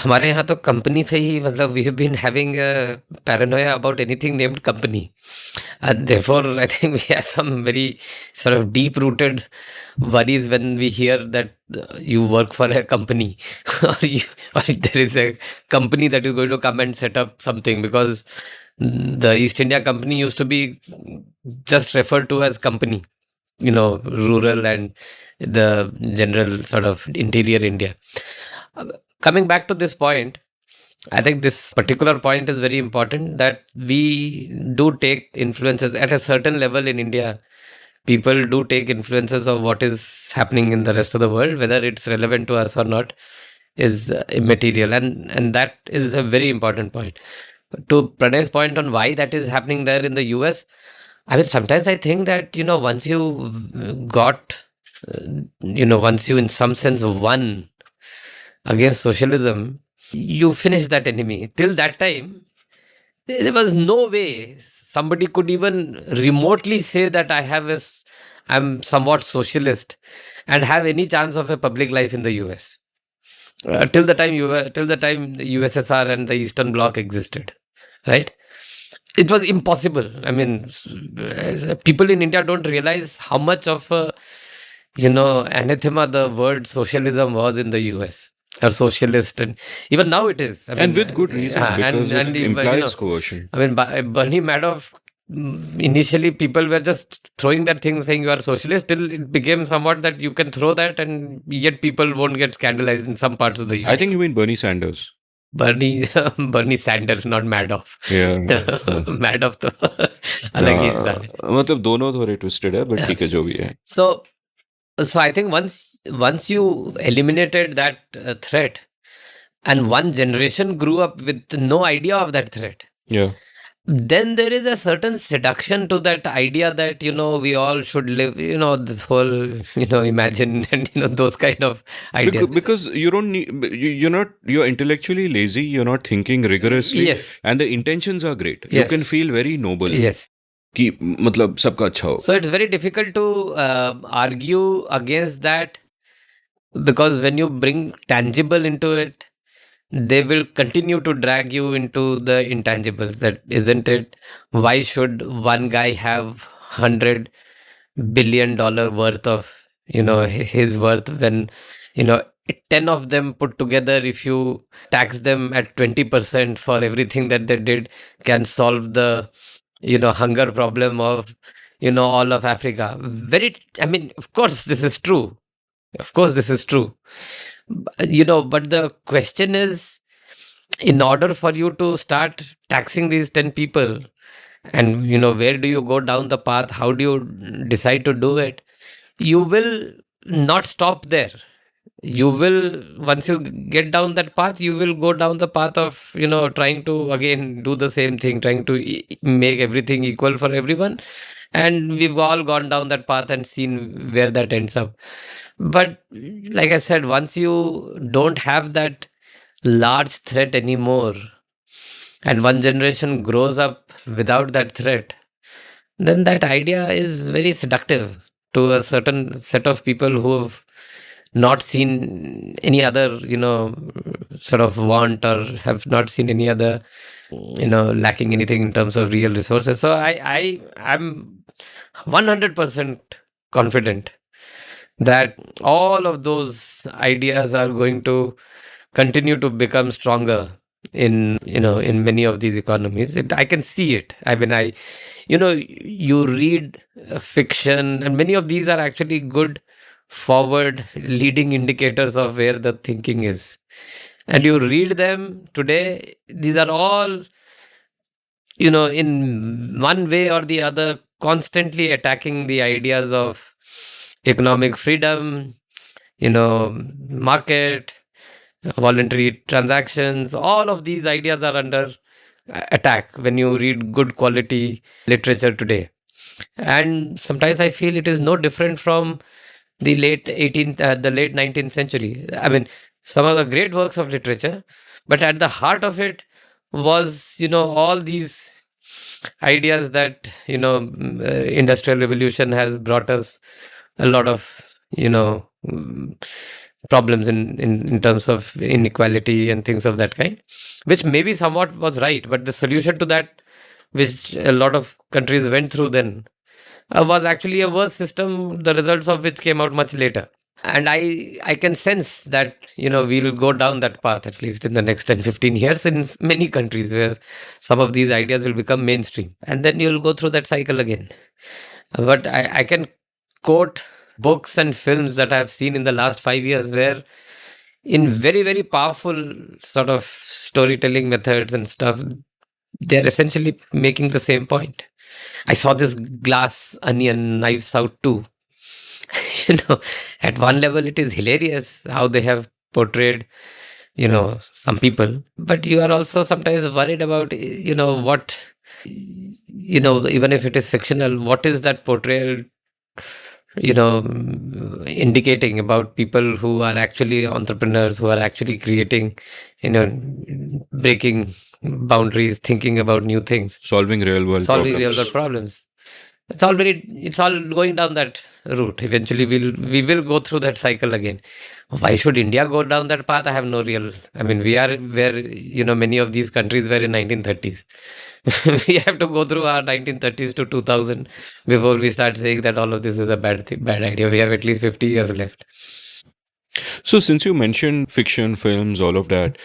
हमारे यहाँ तो कंपनी से ही मतलब we have been having a paranoia about anything named company. And therefore, I think we have some very sort of deep-rooted worries when we hear that you work for a company or there is a company that is going to come and set up something, because the East India Company used to be just referred to as company, rural and the general sort of interior India. Coming back to this point, I think this particular point is very important, that we do take influences at a certain level in India. people do take influences of what is happening in the rest of the world, whether it's relevant to us or not is immaterial, and that is a very important point. To Pranay's point on why that is happening there in the US, I mean, sometimes I think that, once you got, once you in some sense won against socialism, you finish that enemy. Till that time, there was no way somebody could even remotely say that I'm somewhat socialist and have any chance of a public life in the US. Till the time the USSR and the Eastern Bloc existed, right? It was impossible. I mean, people in India don't realize how much of anathema the word socialism was in the US, or socialist, and even now it is. I And mean, with good reason, because it implies coercion. I mean, Bernie Madoff, initially people were just throwing that thing saying you are socialist, till it became somewhat that you can throw that and yet people won't get scandalized in some parts of the US. I think you mean Bernie Sanders. Bernie Sanders, not Madoff. Yeah. Madoff तो अलग ही इंसान है. मतलब दोनों थोड़े twisted है, but ठीक है जो भी है. So I think once you eliminated that threat, and one generation grew up with no idea of that threat, Yeah. then there is a certain seduction to that idea that, we all should live, this whole, imagine, and, those kind of ideas. Because you don't need, you're intellectually lazy, you're not thinking rigorously. Yes. And the intentions are great. Yes. You can feel very noble. Yes. कि मतलब सबका अच्छा हो. So it's very difficult to argue against that, because when you bring tangible into it, they will continue to drag you into the intangibles. That isn't it? Why should one guy have $100 billion worth of, his worth, when, 10 of them put together, if you tax them at 20% for everything that they did, can solve the, hunger problem of, all of Africa. Of course, this is true. Of course, this is true. But the question is, in order for you to start taxing these 10 people, and, where do you go down the path? How do you decide to do it? You will not stop there. You will, once you get down that path, you will go down the path of, trying to again do the same thing, trying to make everything equal for everyone. And we've all gone down that path and seen where that ends up. But like I said, once you don't have that large threat anymore, and one generation grows up without that threat, then that idea is very seductive to a certain set of people who have not seen any other, sort of want, or have not seen any other, lacking anything in terms of real resources. So I'm 100% confident that all of those ideas are going to continue to become stronger in many of these economies. I can see it. I mean, you read fiction, and many of these are actually good forward leading indicators of where the thinking is. And you read them today, these are all, in one way or the other, constantly attacking the ideas of economic freedom, market, voluntary transactions. All of these ideas are under attack when you read good quality literature today. And sometimes I feel it is no different from the late 19th century. I mean, some of the great works of literature, but at the heart of it was, all these ideas that, industrial revolution has brought us a lot of, problems in terms of inequality and things of that kind, which maybe somewhat was right, but the solution to that, which a lot of countries went through then, was actually a worse system, the results of which came out much later. And I can sense that, we'll go down that path, at least in the next 10-15 years, in many countries where some of these ideas will become mainstream. And then you'll go through that cycle again. But I can quote books and films that I've seen in the last 5 years where, in very, very powerful sort of storytelling methods and stuff, they're essentially making the same point. I saw this glass onion knives out too. At one level, it is hilarious how they have portrayed, some people. But you are also sometimes worried about, what, even if it is fictional, what is that portrayal, indicating about people who are actually entrepreneurs, who are actually creating, breaking boundaries, thinking about new things, Solving real world solving problems. real world problems. It's all going down that route. Eventually we will go through that cycle again. Why should India go down that path? I have no real, I mean, we are where, many of these countries were in 1930s. We have to go through our 1930s to 2000 before we start saying that all of this is a bad idea. We have at least 50 years left. So, since you mentioned fiction, films, all of that,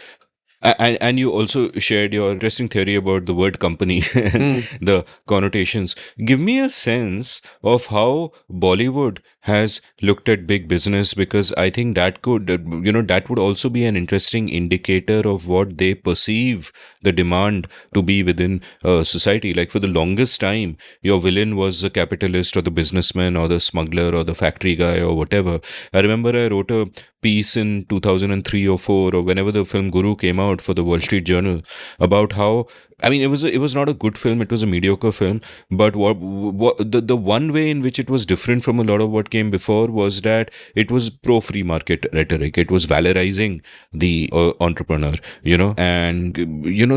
and you also shared your interesting theory about the word company and the connotations, give me a sense of how Bollywood has looked at big business, because I think that could, that would also be an interesting indicator of what they perceive the demand to be within society. Like for the longest time, your villain was the capitalist or the businessman or the smuggler or the factory guy or whatever. I remember I wrote a piece in 2003 or 4, or whenever the film Guru came out for the Wall Street Journal, about how, I mean, it was not a good film, it was a mediocre film, but the one way in which it was different from a lot of what came before was that it was pro free market rhetoric. It was valorizing the entrepreneur, and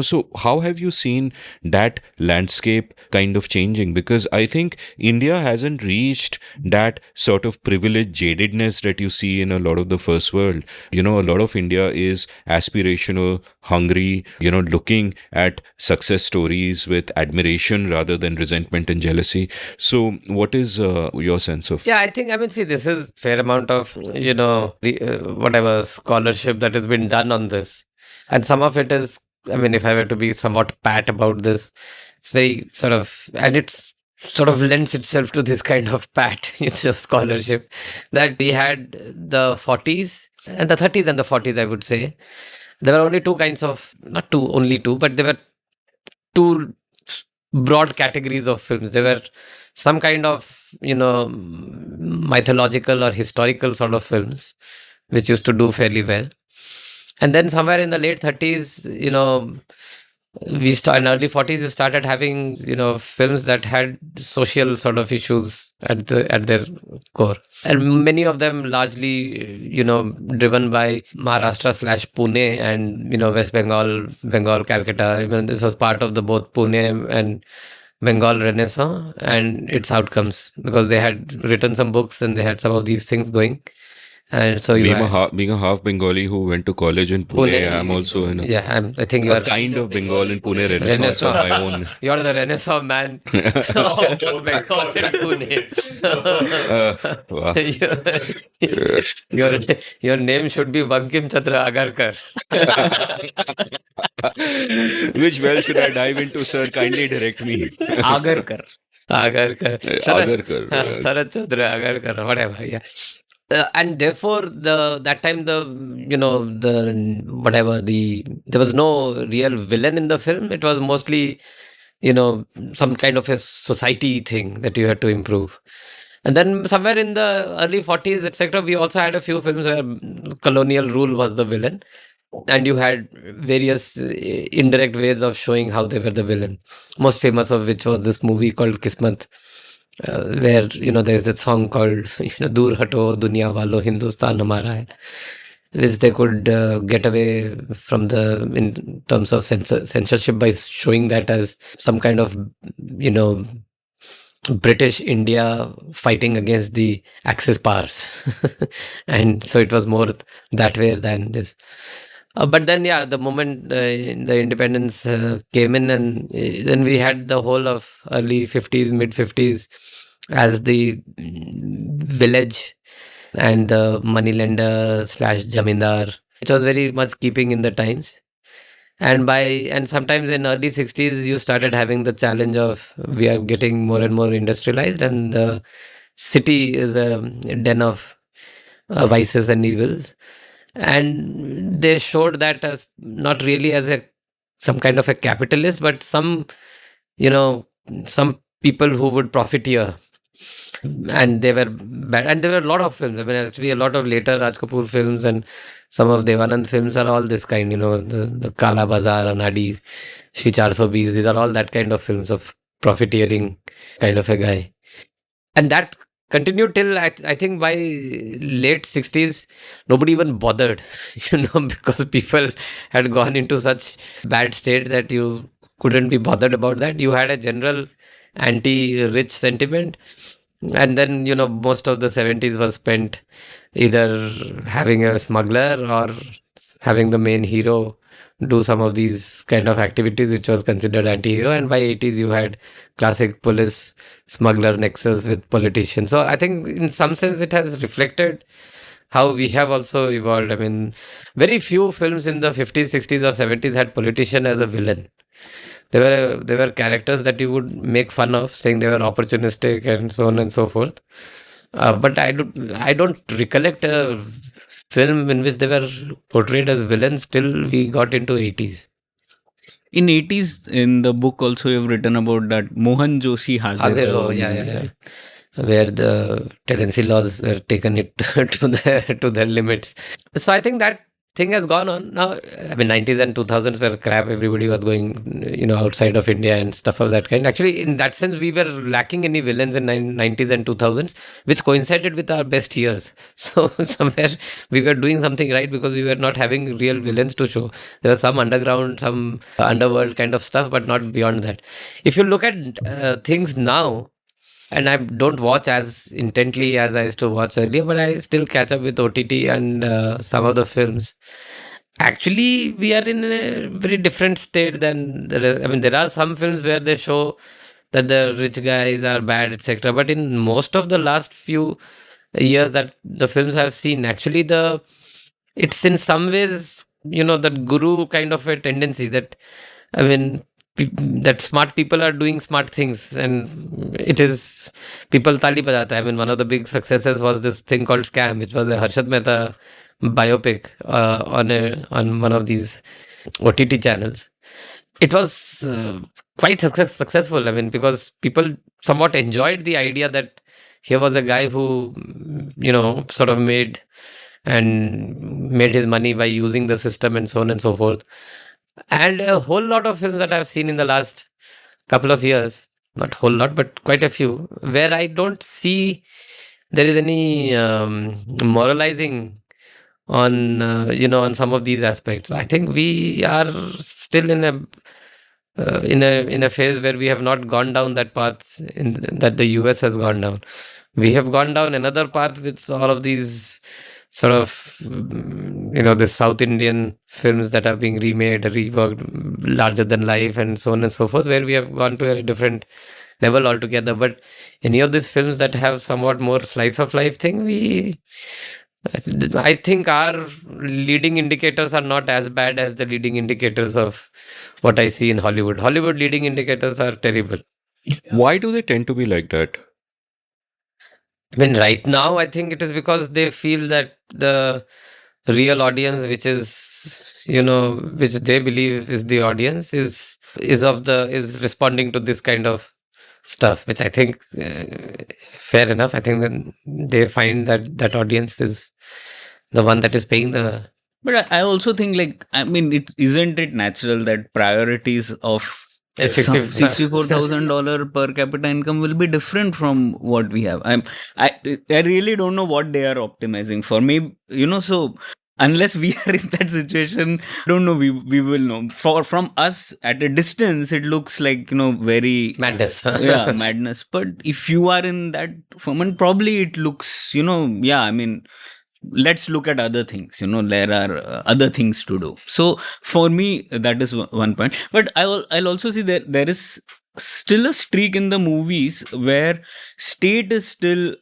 so how have you seen that landscape kind of changing? Because I think India hasn't reached that sort of privileged jadedness that you see in a lot of the first world. A lot of India is aspirational, hungry, looking at success stories with admiration rather than resentment and jealousy. So what is your sense of? Yeah, I think, I mean, see, this is fair amount of, whatever scholarship that has been done on this. And some of it is, I mean, if I were to be somewhat pat about this, it's very sort of, and it's sort of lends itself to this kind of pat, scholarship, that we had the 40s and the 30s and the 40s, I would say. There were only two kinds of, not two, only two, but there were two broad categories of films. There were some kind of, mythological or historical sort of films, which used to do fairly well. And then somewhere in the late 30s, in early 40s, you started having, films that had social sort of issues at their core. And many of them largely, driven by Maharashtra / Pune and, West Bengal, Calcutta. Even this was part of the both Pune and Bengal Renaissance and its outcomes, because they had written some books and they had some of these things going. And so being a half Bengali who went to college in Pune, I'm also in I think you are kind of Bengal in Pune Renaissance of my own. You are the Renaissance man of Bengal in Pune. Your name should be Bankim Chandra Agarkar. Which well should I dive into, sir? Kindly direct me. Agarkar. Sharat Chandra Agarkar, whatever, yeah. And therefore, that time there was no real villain in the film. It was mostly, some kind of a society thing that you had to improve. And then somewhere in the early 40s, etc., we also had a few films where colonial rule was the villain. And you had various indirect ways of showing how they were the villain. Most famous of which was this movie called Kismat, where there's a song called Dur Hato Dunya Walo Hindustan Hamara Hai, which they could get away from in terms of censorship by showing that as some kind of British India fighting against the Axis powers. And so it was more that way than this. But then, the moment the independence came in, and then we had the whole of early 50s, mid 50s as the village and the moneylender / jamindar, which was very much keeping in the times. And sometimes in early 60s, you started having the challenge of we are getting more and more industrialized, and the city is a den of vices and evils. And they showed that as not really as a some kind of a capitalist, but some, some people who would profiteer. And they were bad. And there were a lot of films. I mean, actually, a lot of later Raj Kapoor films and some of Devanand films are all this kind, the Kala Bazaar, Anadi, Shri 420. These are all that kind of films of profiteering kind of a guy. And that continued till I think by late 60s, nobody even bothered, because people had gone into such bad state that you couldn't be bothered about that. You had a general anti-rich sentiment. And then, most of the 70s was spent either having a smuggler or having the main hero do some of these kind of activities, which was considered anti-hero. And by 80s, you had classic police smuggler nexus with politicians. So I think in some sense it has reflected how we have also evolved. I mean, very few films in the 50s, 60s or 70s had politician as a villain. There were characters that you would make fun of, saying they were opportunistic and so on and so forth. But I don't recollect a film in which they were portrayed as villains till we got into 80s. In 80s, in the book also you've written about that Mohan Joshi Hazir. Oh, yeah. Where the tenancy laws were taken it to their limits. So I think that thing has gone on now. I mean, 90s and 2000s were crap. Everybody was going, outside of India and stuff of that kind. Actually, in that sense, we were lacking any villains in 90s and 2000s, which coincided with our best years. So somewhere we were doing something right because we were not having real villains to show. There was some underground, some underworld kind of stuff, but not beyond that. If you look at things now, and I don't watch as intently as I used to watch earlier, but I still catch up with OTT and some of the films. Actually, we are in a very different state than there are some films where they show that the rich guys are bad, etc. But in most of the last few years that the films I've seen, actually it's in some ways, that guru kind of a tendency that, that smart people are doing smart things, and it is people tali bajata. I mean, one of the big successes was this thing called Scam, which was a Harshad Mehta biopic on one of these OTT channels. It was quite successful. I mean, because people somewhat enjoyed the idea that here was a guy who, sort of made his money by using the system and so on and so forth. And a whole lot of films that I've seen in the last couple of years, not whole lot, but quite a few, where I don't see there is any moralizing on, on some of these aspects. I think we are still in a phase where we have not gone down that path that the US has gone down. We have gone down another path with all of these sort of, the South Indian films that are being remade, reworked, larger than life, and so on and so forth, where we have gone to a different level altogether. But any of these films that have somewhat more slice of life thing, I think our leading indicators are not as bad as the leading indicators of what I see in Hollywood. Hollywood leading indicators are terrible. Why do they tend to be like that? I mean, right now, I think it is because they feel that the real audience, which is, which they believe is the audience, is responding to this kind of stuff, which I think fair enough. I think that they find that audience is the one that is paying the. But I also think, isn't it natural that priorities of $64,000 per capita income will be different from what we have? I really don't know what they are optimizing for. Maybe, so unless we are in that situation, I don't know, we will know. From us at a distance, it looks like, very madness. Yeah, madness. But if you are in that moment, probably it looks, let's look at other things. There are other things to do. So for me, that is one point. But I'll also see that there is still a streak in the movies where state is still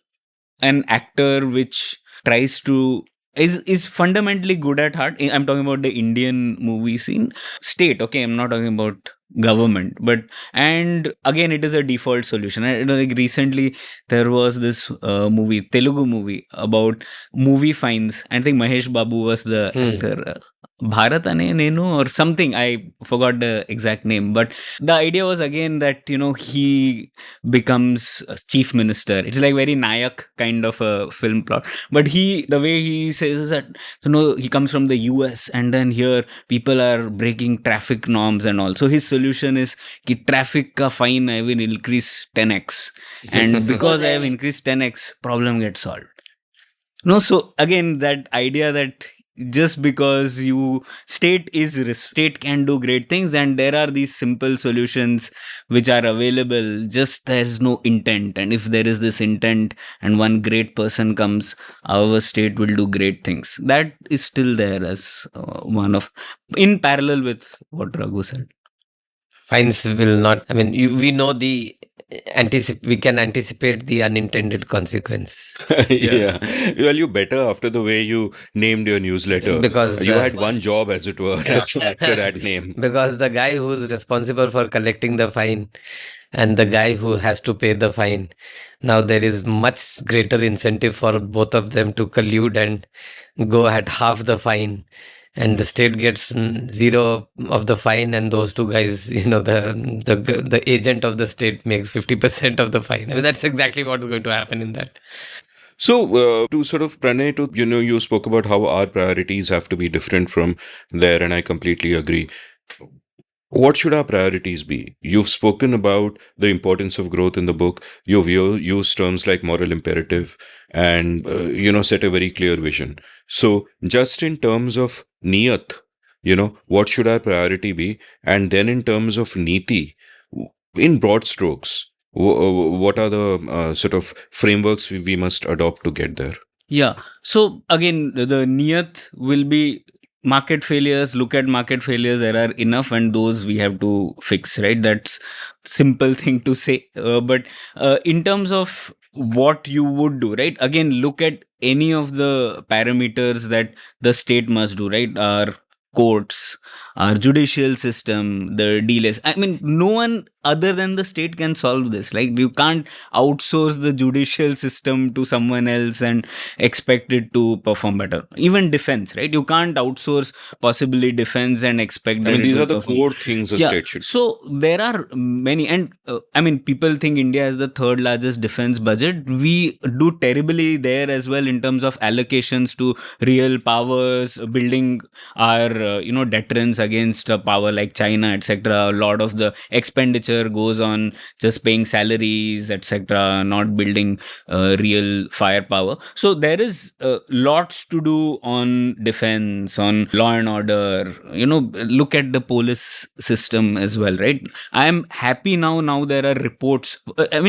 an actor which tries to is fundamentally good at heart. I'm talking about the Indian movie scene. State, okay, I'm not talking about government, and again, it is a default solution. Recently there was this Telugu movie about movie fines. I think Mahesh Babu was the actor. Bharat Ane Nenu or something. I forgot the exact name, but the idea was again that he becomes a chief minister. It's like very Nayak kind of a film plot. But the way he says is that he comes from the US, and then here people are breaking traffic norms and all. So his solution is कि traffic ka fine I will increase 10x, and because I have increased 10x, problem gets solved. No, so again, that idea that just because state can do great things, and there are these simple solutions which are available, just there's no intent. And if there is this intent and one great person comes, our state will do great things. That is still there as in parallel with what Raghu said. Fines will not, we know we can anticipate the unintended consequence. Yeah. Well, you better after the way you named your newsletter. Because you had one job, as it were, after that name. Because the guy who's responsible for collecting the fine and the guy who has to pay the fine, now there is much greater incentive for both of them to collude and go at half the fine. And the state gets zero of the fine, and those two guys, the agent of the state makes 50% of the fine. That's exactly what's going to happen in that. So, to sort of Pranay, you spoke about how our priorities have to be different from there, and I completely agree. What should our priorities be? You've spoken about the importance of growth in the book. You've used terms like moral imperative and, set a very clear vision. So just in terms of Neeyat, what should our priority be? And then in terms of Neeti, in broad strokes, what are the sort of frameworks we must adopt to get there? Yeah. So again, the Neeyat will be market failures. Look at market failures. There are enough, and those we have to fix, right? That's simple thing to say. But in terms of what you would do, right? Again, look at any of the parameters that the state must do, right? Our courts, our judicial system, the delays. No one other than the state can solve this. Like, you can't outsource the judicial system to someone else and expect it to perform better. Even defense, right? You can't outsource possibly defense and expect that these are the core things a state should. So there are many, and people think India has the third largest defense budget. We do terribly there as well in terms of allocations to real powers, building our deterrence against a power like China, etc. A lot of the expenditure goes on just paying salaries, etc., not building real firepower. So there is lots to do on defense, on law and order. Look at the police system as well, right? I am happy now there are reports.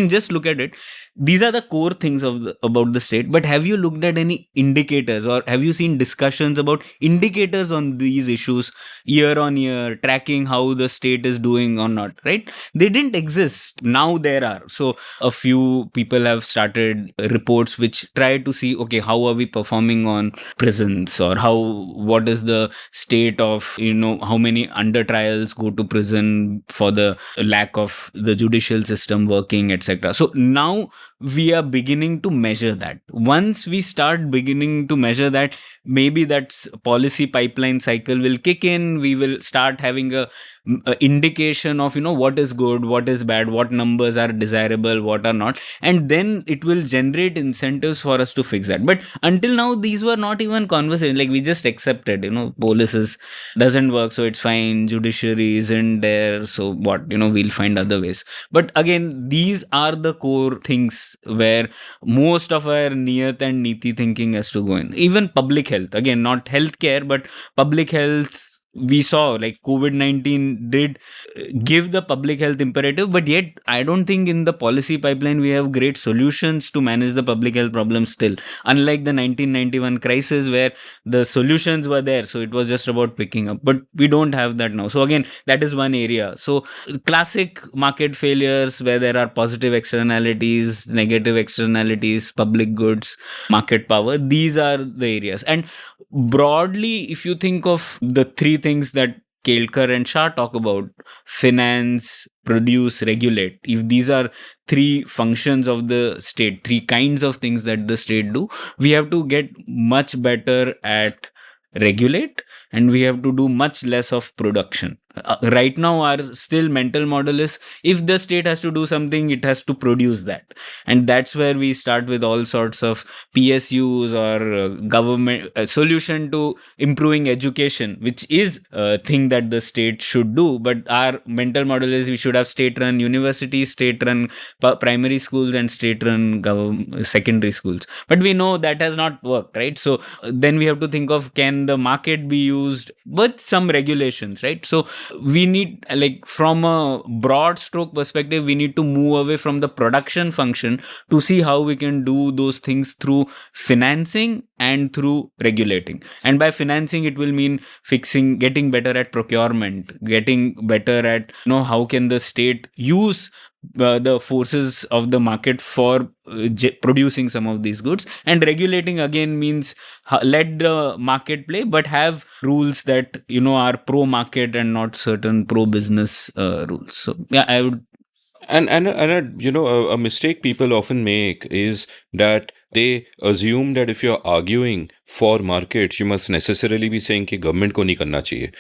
Just look at it. These are the core things about the state. But have you looked at any indicators, or have you seen discussions about indicators on these issues year on year, tracking how the state is doing or not, right? They didn't exist. Now there are. So a few people have started reports which try to see, okay, how are we performing on prisons, or what is the state of, how many under trials go to prison for the lack of the judicial system working, etc. So now we are beginning to measure that. Once we start beginning to measure that, maybe that policy pipeline cycle will kick in. We will start having a indication of what is good, what is bad, what numbers are desirable, what are not, and then it will generate incentives for us to fix that. But until now, these were not even conversations. Like, we just accepted, policies doesn't work, so it's fine. Judiciary isn't there, so what, we'll find other ways. But again, these are the core things where most of our Neeyat and Neeti thinking has to go in. Even public health, again, not healthcare, but public health. We saw like COVID-19 did give the public health imperative, but yet I don't think in the policy pipeline we have great solutions to manage the public health problems still. Unlike the 1991 crisis where the solutions were there, so it was just about picking up. But we don't have that now. So again, that is one area. So classic market failures where there are positive externalities, negative externalities, public goods, market power. These are the areas. And broadly, if you think of the three things that Kelkar and Shah talk about, finance, produce, regulate, if these are three functions of the state, three kinds of things that the state do, we have to get much better at regulate, and we have to do much less of production. Right now, our still mental model is if the state has to do something, it has to produce that. And that's where we start with all sorts of PSUs or government solution to improving education, which is a thing that the state should do. But our mental model is we should have state-run universities, state-run primary schools, and state-run secondary schools. But we know that has not worked, right? So then we have to think of, can the market be used with some regulations, right? So we need, like, from a broad stroke perspective, we need to move away from the production function to see how we can do those things through financing and through regulating. And by financing, it will mean getting better at procurement, getting better at, how can the state use the forces of the market for producing some of these goods. And regulating again means let the market play, but have rules that are pro market and not certain pro business rules. So yeah, I would. A mistake people often make is that they assume that if you're arguing for markets, you must necessarily be saying कि government को नहीं करना चाहिए,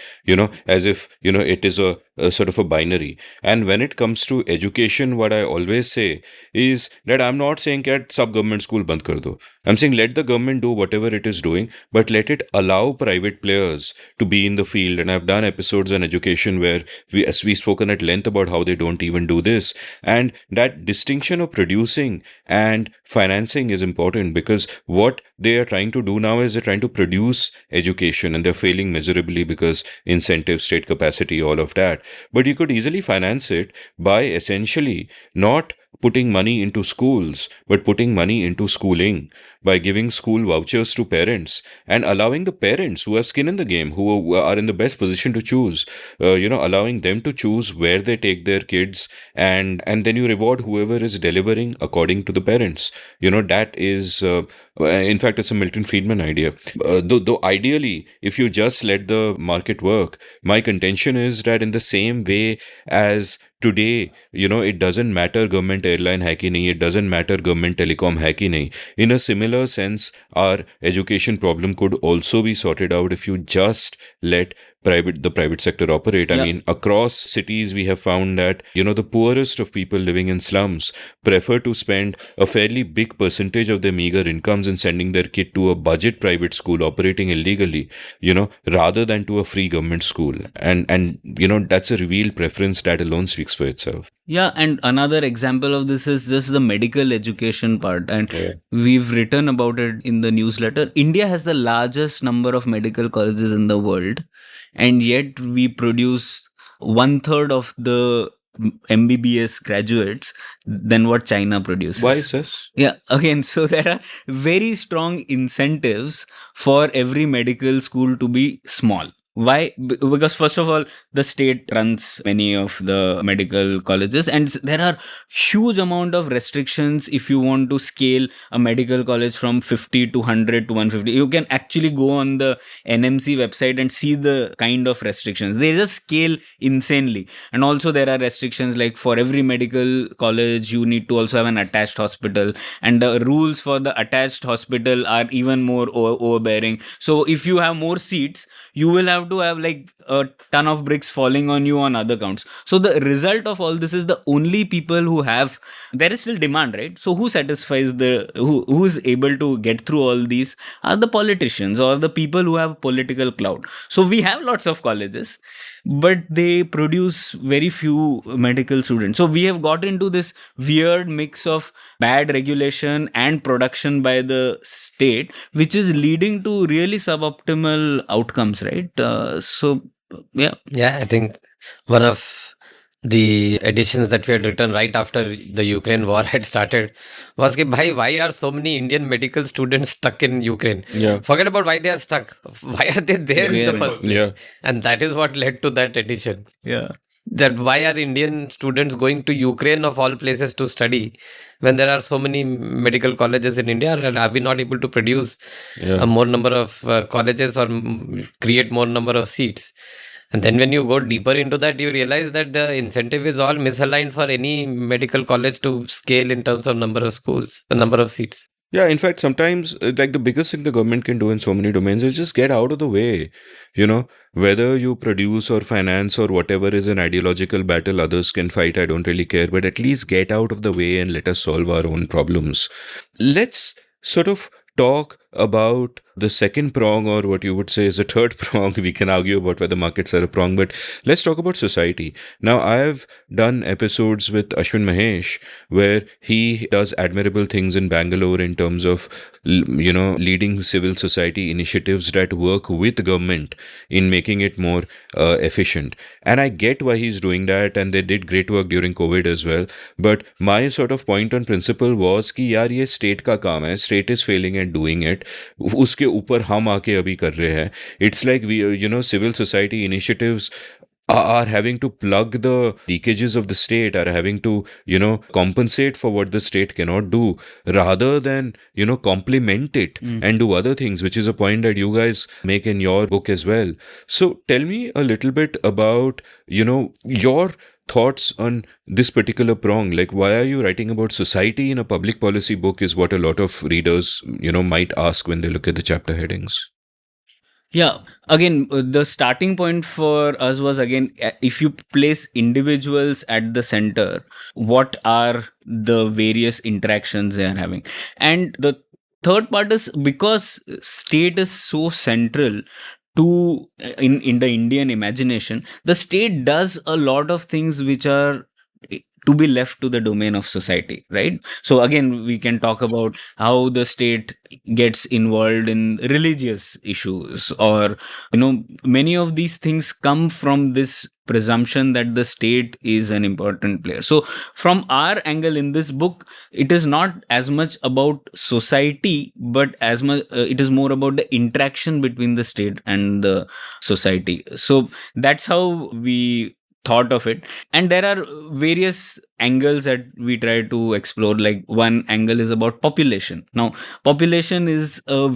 as if, it is a sort of a binary. And when it comes to education, what I always say is that I'm not saying that sub government school band kar do. I'm saying let the government do whatever it is doing, but let it allow private players to be in the field. And I've done episodes on education where we've spoken at length about how they don't even do this. And that distinction of producing and financing is important, because what they are trying to do now is they're trying to produce education, and they're failing miserably because incentive, state capacity, all of that. But you could easily finance it by essentially not putting money into schools, but putting money into schooling, by giving school vouchers to parents and allowing the parents who have skin in the game, who are in the best position to choose, allowing them to choose where they take their kids, and then you reward whoever is delivering according to the parents. That is, in fact, it's a Milton Friedman idea. Though ideally, if you just let the market work, my contention is that in the same way as today, it doesn't matter government airline hai ki nahi, it doesn't matter government telecom hai ki nahi. In a similar sense, our education problem could also be sorted out if you just let the private sector operate. I mean, across cities, we have found that, the poorest of people living in slums prefer to spend a fairly big percentage of their meager incomes in sending their kid to a budget private school operating illegally, rather than to a free government school. And that's a real preference that alone speaks for itself. Yeah, and another example of this is just the medical education part. And we've written about it in the newsletter. India has the largest number of medical colleges in the world, and yet we produce 1/3 of the MBBS graduates than what China produces. Why is this? Yeah, again, so there are very strong incentives for every medical school to be small. Why? Because first of all, the state runs many of the medical colleges, and there are huge amount of restrictions. If you want to scale a medical college from 50 to 100 to 150, you can actually go on the NMC website and see the kind of restrictions. They just scale insanely. And also there are restrictions like for every medical college, you need to also have an attached hospital, and the rules for the attached hospital are even more overbearing. So if you have more seats, you will have to have like a ton of bricks falling on you on other counts. So the result of all this is the only people who have, there is still demand, right? So who satisfies who is able to get through all these are the politicians or the people who have political clout. So we have lots of colleges, but they produce very few medical students. So we have got into this weird mix of bad regulation and production by the state, which is leading to really suboptimal outcomes, right? Yeah, I think one of the editions that we had written right after the Ukraine war had started was, why are so many Indian medical students stuck in Ukraine? Yeah. Forget about why they are stuck. Why are they there in the first place? Yeah. And that is what led to that edition. Yeah. That why are Indian students going to Ukraine of all places to study when there are so many medical colleges in India? And are we not able to produce a more number of colleges or create more number of seats? And then when you go deeper into that, you realize that the incentive is all misaligned for any medical college to scale in terms of number of schools, the number of seats. Yeah, in fact, sometimes like the biggest thing the government can do in so many domains is just get out of the way. You know, whether you produce or finance or whatever is an ideological battle others can fight, I don't really care, but at least get out of the way and let us solve our own problems. Let's sort of talk about the second prong, or what you would say is the third prong. We can argue about whether markets are a prong, but let's talk about society. Now, I've done episodes with Ashwin Mahesh where he does admirable things in Bangalore in terms of, leading civil society initiatives that work with government in making it more efficient. And I get why he's doing that, and they did great work during COVID as well. But my sort of point on principle was कि यार ये state का काम है, state is failing at doing it, उसके ऊपर हम आके अभी कर रहे हैं. It's like civil society initiatives are having to plug the leakages of the state, are having to, compensate for what the state cannot do, rather than, complement it and do other things, which is a point that you guys make in your book as well. So tell me a little bit about, your thoughts on this particular prong. Like, why are you writing about society in a public policy book is what a lot of readers, might ask when they look at the chapter headings. Yeah, again, the starting point for us was, again, if you place individuals at the center, what are the various interactions they are having? And the third part is because state is so central to in the Indian imagination, the state does a lot of things which are to be left to the domain of society, right? So again, we can talk about how the state gets involved in religious issues, or many of these things come from this presumption that the state is an important player. So from our angle in this book, it is not as much about society, but as much it is more about the interaction between the state and the society. So that's how we thought of it. And there are various angles that we try to explore. Like, one angle is about population. Now, population is a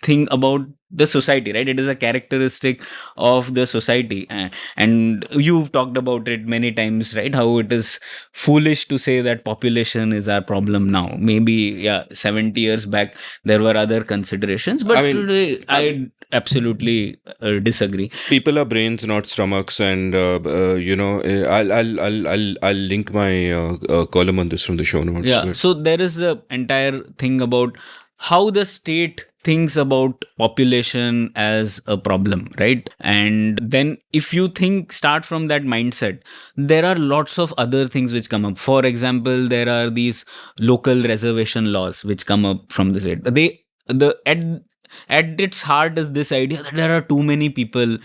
thing about the society, right? It is a characteristic of the society, and you've talked about it many times, right? How it is foolish to say that population is our problem now. Maybe 70 years back there were other considerations, but today I absolutely disagree. People are brains, not stomachs, and I'll link my column on this from the show notes. Yeah, so there is the entire thing about how the state thinks about population as a problem, right? And then if you start from that mindset, there are lots of other things which come up. For example, there are these local reservation laws which come up from the state. At its heart is this idea that there are too many people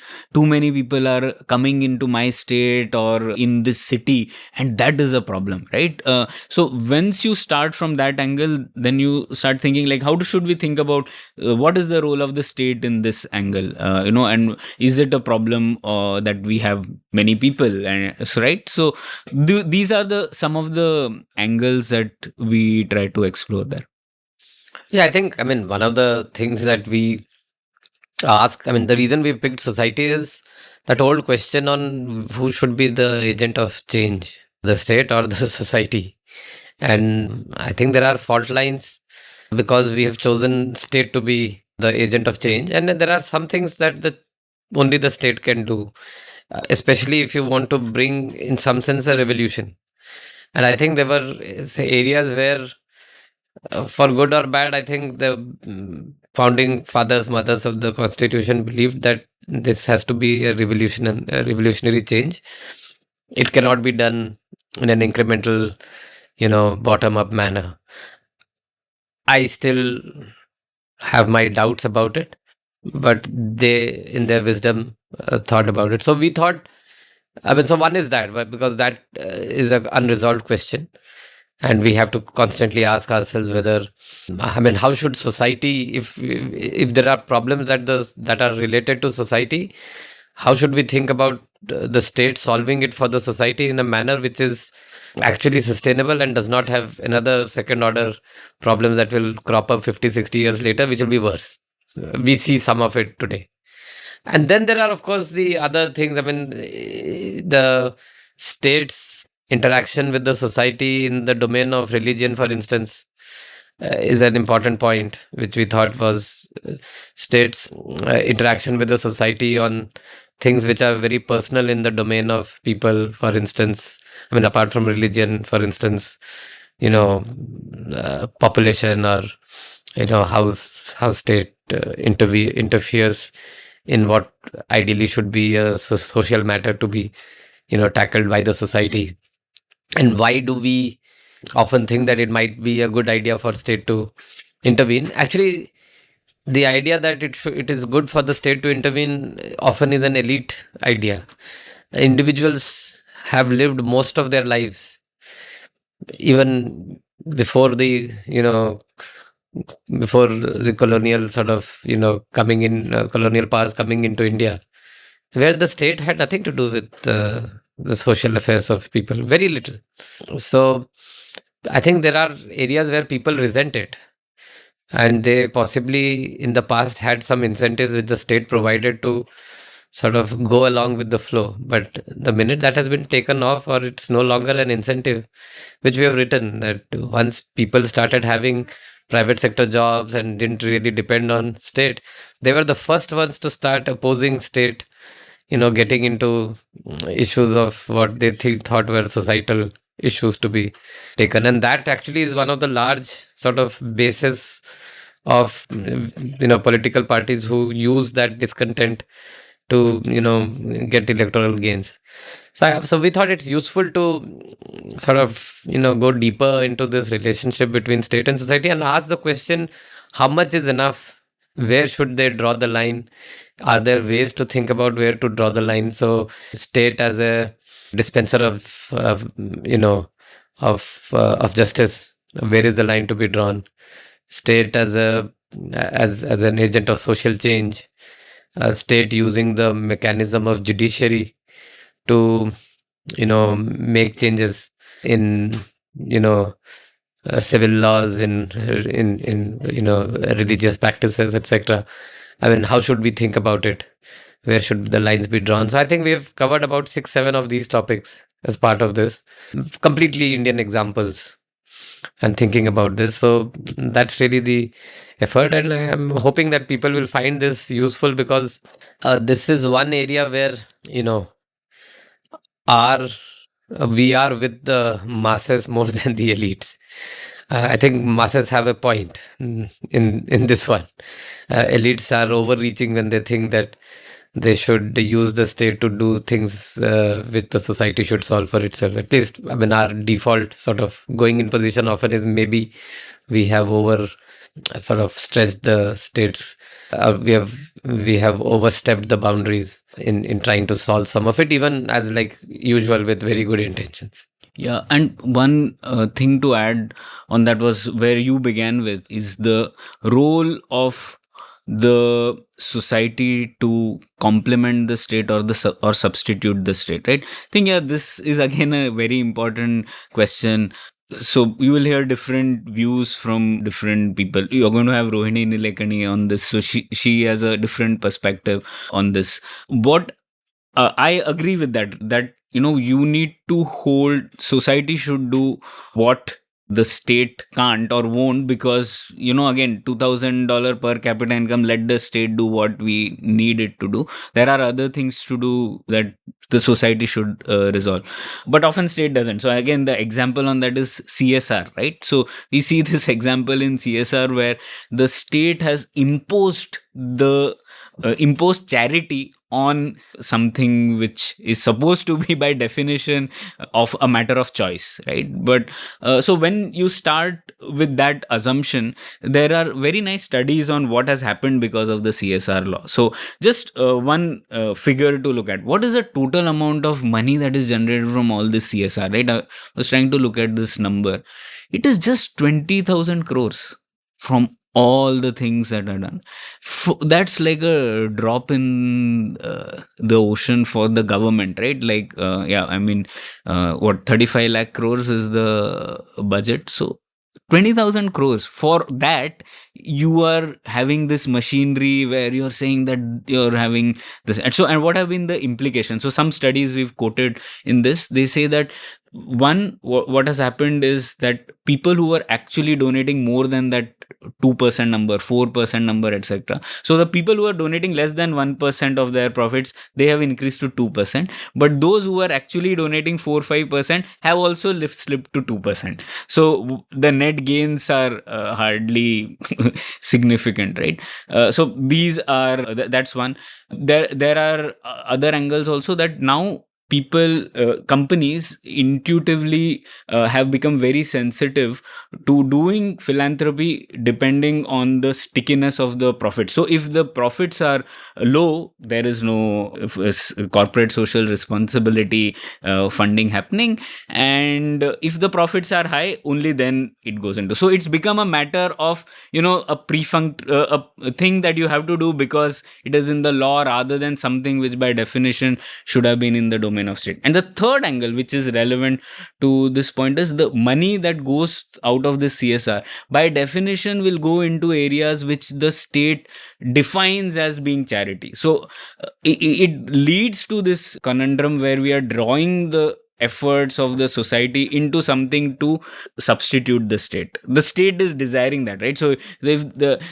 are coming into my state or in this city, and that is a problem, right? So once you start from that angle, then you start thinking, like, how should we think about what is the role of the state in this angle, and is it a problem that we have many people, and right? So these are some of the angles that we try to explore there. Yeah, one of the things that we ask, the reason we picked society is that old question on who should be the agent of change, the state or the society. And I think there are fault lines because we have chosen state to be the agent of change. And then there are some things that only the state can do, especially if you want to bring, in some sense, a revolution. And I think there were areas where, for good or bad, I think the founding fathers, mothers of the Constitution believed that this has to be a revolution and a revolutionary change. It cannot be done in an incremental, bottom-up manner. I still have my doubts about it, but they, in their wisdom, thought about it. So we thought, so one is that, but because that is an unresolved question. And we have to constantly ask ourselves whether, how should society, if there are problems that are related to society, how should we think about the state solving it for the society in a manner which is actually sustainable and does not have another second order problems that will crop up 50, 60 years later, which will be worse. We see some of it today. And then there are, of course, the other things. The state's interaction with the society in the domain of religion, for instance, is an important point, which we thought was states' interaction with the society on things which are very personal in the domain of people. For instance, I mean, apart from religion, for instance, population, or how state interferes in what ideally should be a social matter to be tackled by the society. And why do we often think that it might be a good idea for state to intervene? Actually, the idea that it is good for the state to intervene often is an elite idea. Individuals have lived most of their lives, even before the before the colonial sort of coming in, colonial powers coming into India, where the state had nothing to do with the social affairs of people, very little. So I think there are areas where people resent it, and they possibly in the past had some incentives which the state provided to sort of go along with the flow. But the minute that has been taken off, or it's no longer an incentive, which we have written, that once people started having private sector jobs and didn't really depend on state, they were the first ones to start opposing state, getting into issues of what they thought were societal issues to be taken. And that actually is one of the large sort of bases of political parties who use that discontent to get electoral gains. So we thought it's useful to sort of go deeper into this relationship between state and society and ask the question, how much is enough? Where should they draw the line? Are there ways to think about where to draw the line? So state as a dispenser of justice, where is the line to be drawn? State as an agent of social change, state using the mechanism of judiciary to make changes in civil laws, in religious practices, etc. I mean, how should we think about it? Where should the lines be drawn? So I think we've covered about 6-7 of these topics as part of this, completely Indian examples, and thinking about this. So that's really the effort, and I'm hoping that people will find this useful, because this is one area where our we are with the masses more than the elites. I think masses have a point in this one. Elites are overreaching when they think that they should use the state to do things which the society should solve for itself. At least, I mean, our default sort of going in position often is maybe we have sort of stretched the states. We have overstepped the boundaries in trying to solve some of it, even as like usual with very good intentions. Yeah, and one thing to add on that was where you began with is the role of the society to complement the state or or substitute the state, right? I think this is again a very important question. So you will hear different views from different people. You're going to have Rohini Nilekani on this, so she has a different perspective on this. What I agree with that you need to hold, society should do what the state can't or won't, because again, $2,000 per capita income, let the state do what we need it to do. There are other things to do that the society should resolve, but often state doesn't. So again, the example on that is CSR, right? So we see this example in CSR where the state has imposed charity on something which is supposed to be by definition of a matter of choice, right? But so when you start with that assumption, there are very nice studies on what has happened because of the CSR law. So just one figure to look at: what is the total amount of money that is generated from all this CSR, right? I was trying to look at this number. It is just 20,000 crores from all the things that are done. That's like a drop in the ocean for the government, right? Like, I mean, 35 lakh crores is the budget. So 20,000 crores for that, you are having this machinery where you're saying that you're having this. And what have been the implications? So some studies we've quoted in this, they say that what has happened is that people who are actually donating more than that 2% number, 4% number, etc. So the people who are donating less than 1% of their profits, they have increased to 2%. But those who are actually donating 4-5% have also slipped to 2%. So the net gains are hardly significant, right? So these are that's one. There are other angles also, that now people, companies intuitively have become very sensitive to doing philanthropy depending on the stickiness of the profit. So if the profits are low, there is no corporate social responsibility funding happening, and if the profits are high, only then it goes into. So it's become a matter of, a thing that you have to do because it is in the law, rather than something which by definition should have been in the domain of state. And the third angle which is relevant to this point is the money that goes out of this CSR by definition will go into areas which the state defines as being charity. So it leads to this conundrum where we are drawing the efforts of the society into something to substitute the state. The state is desiring that, right? So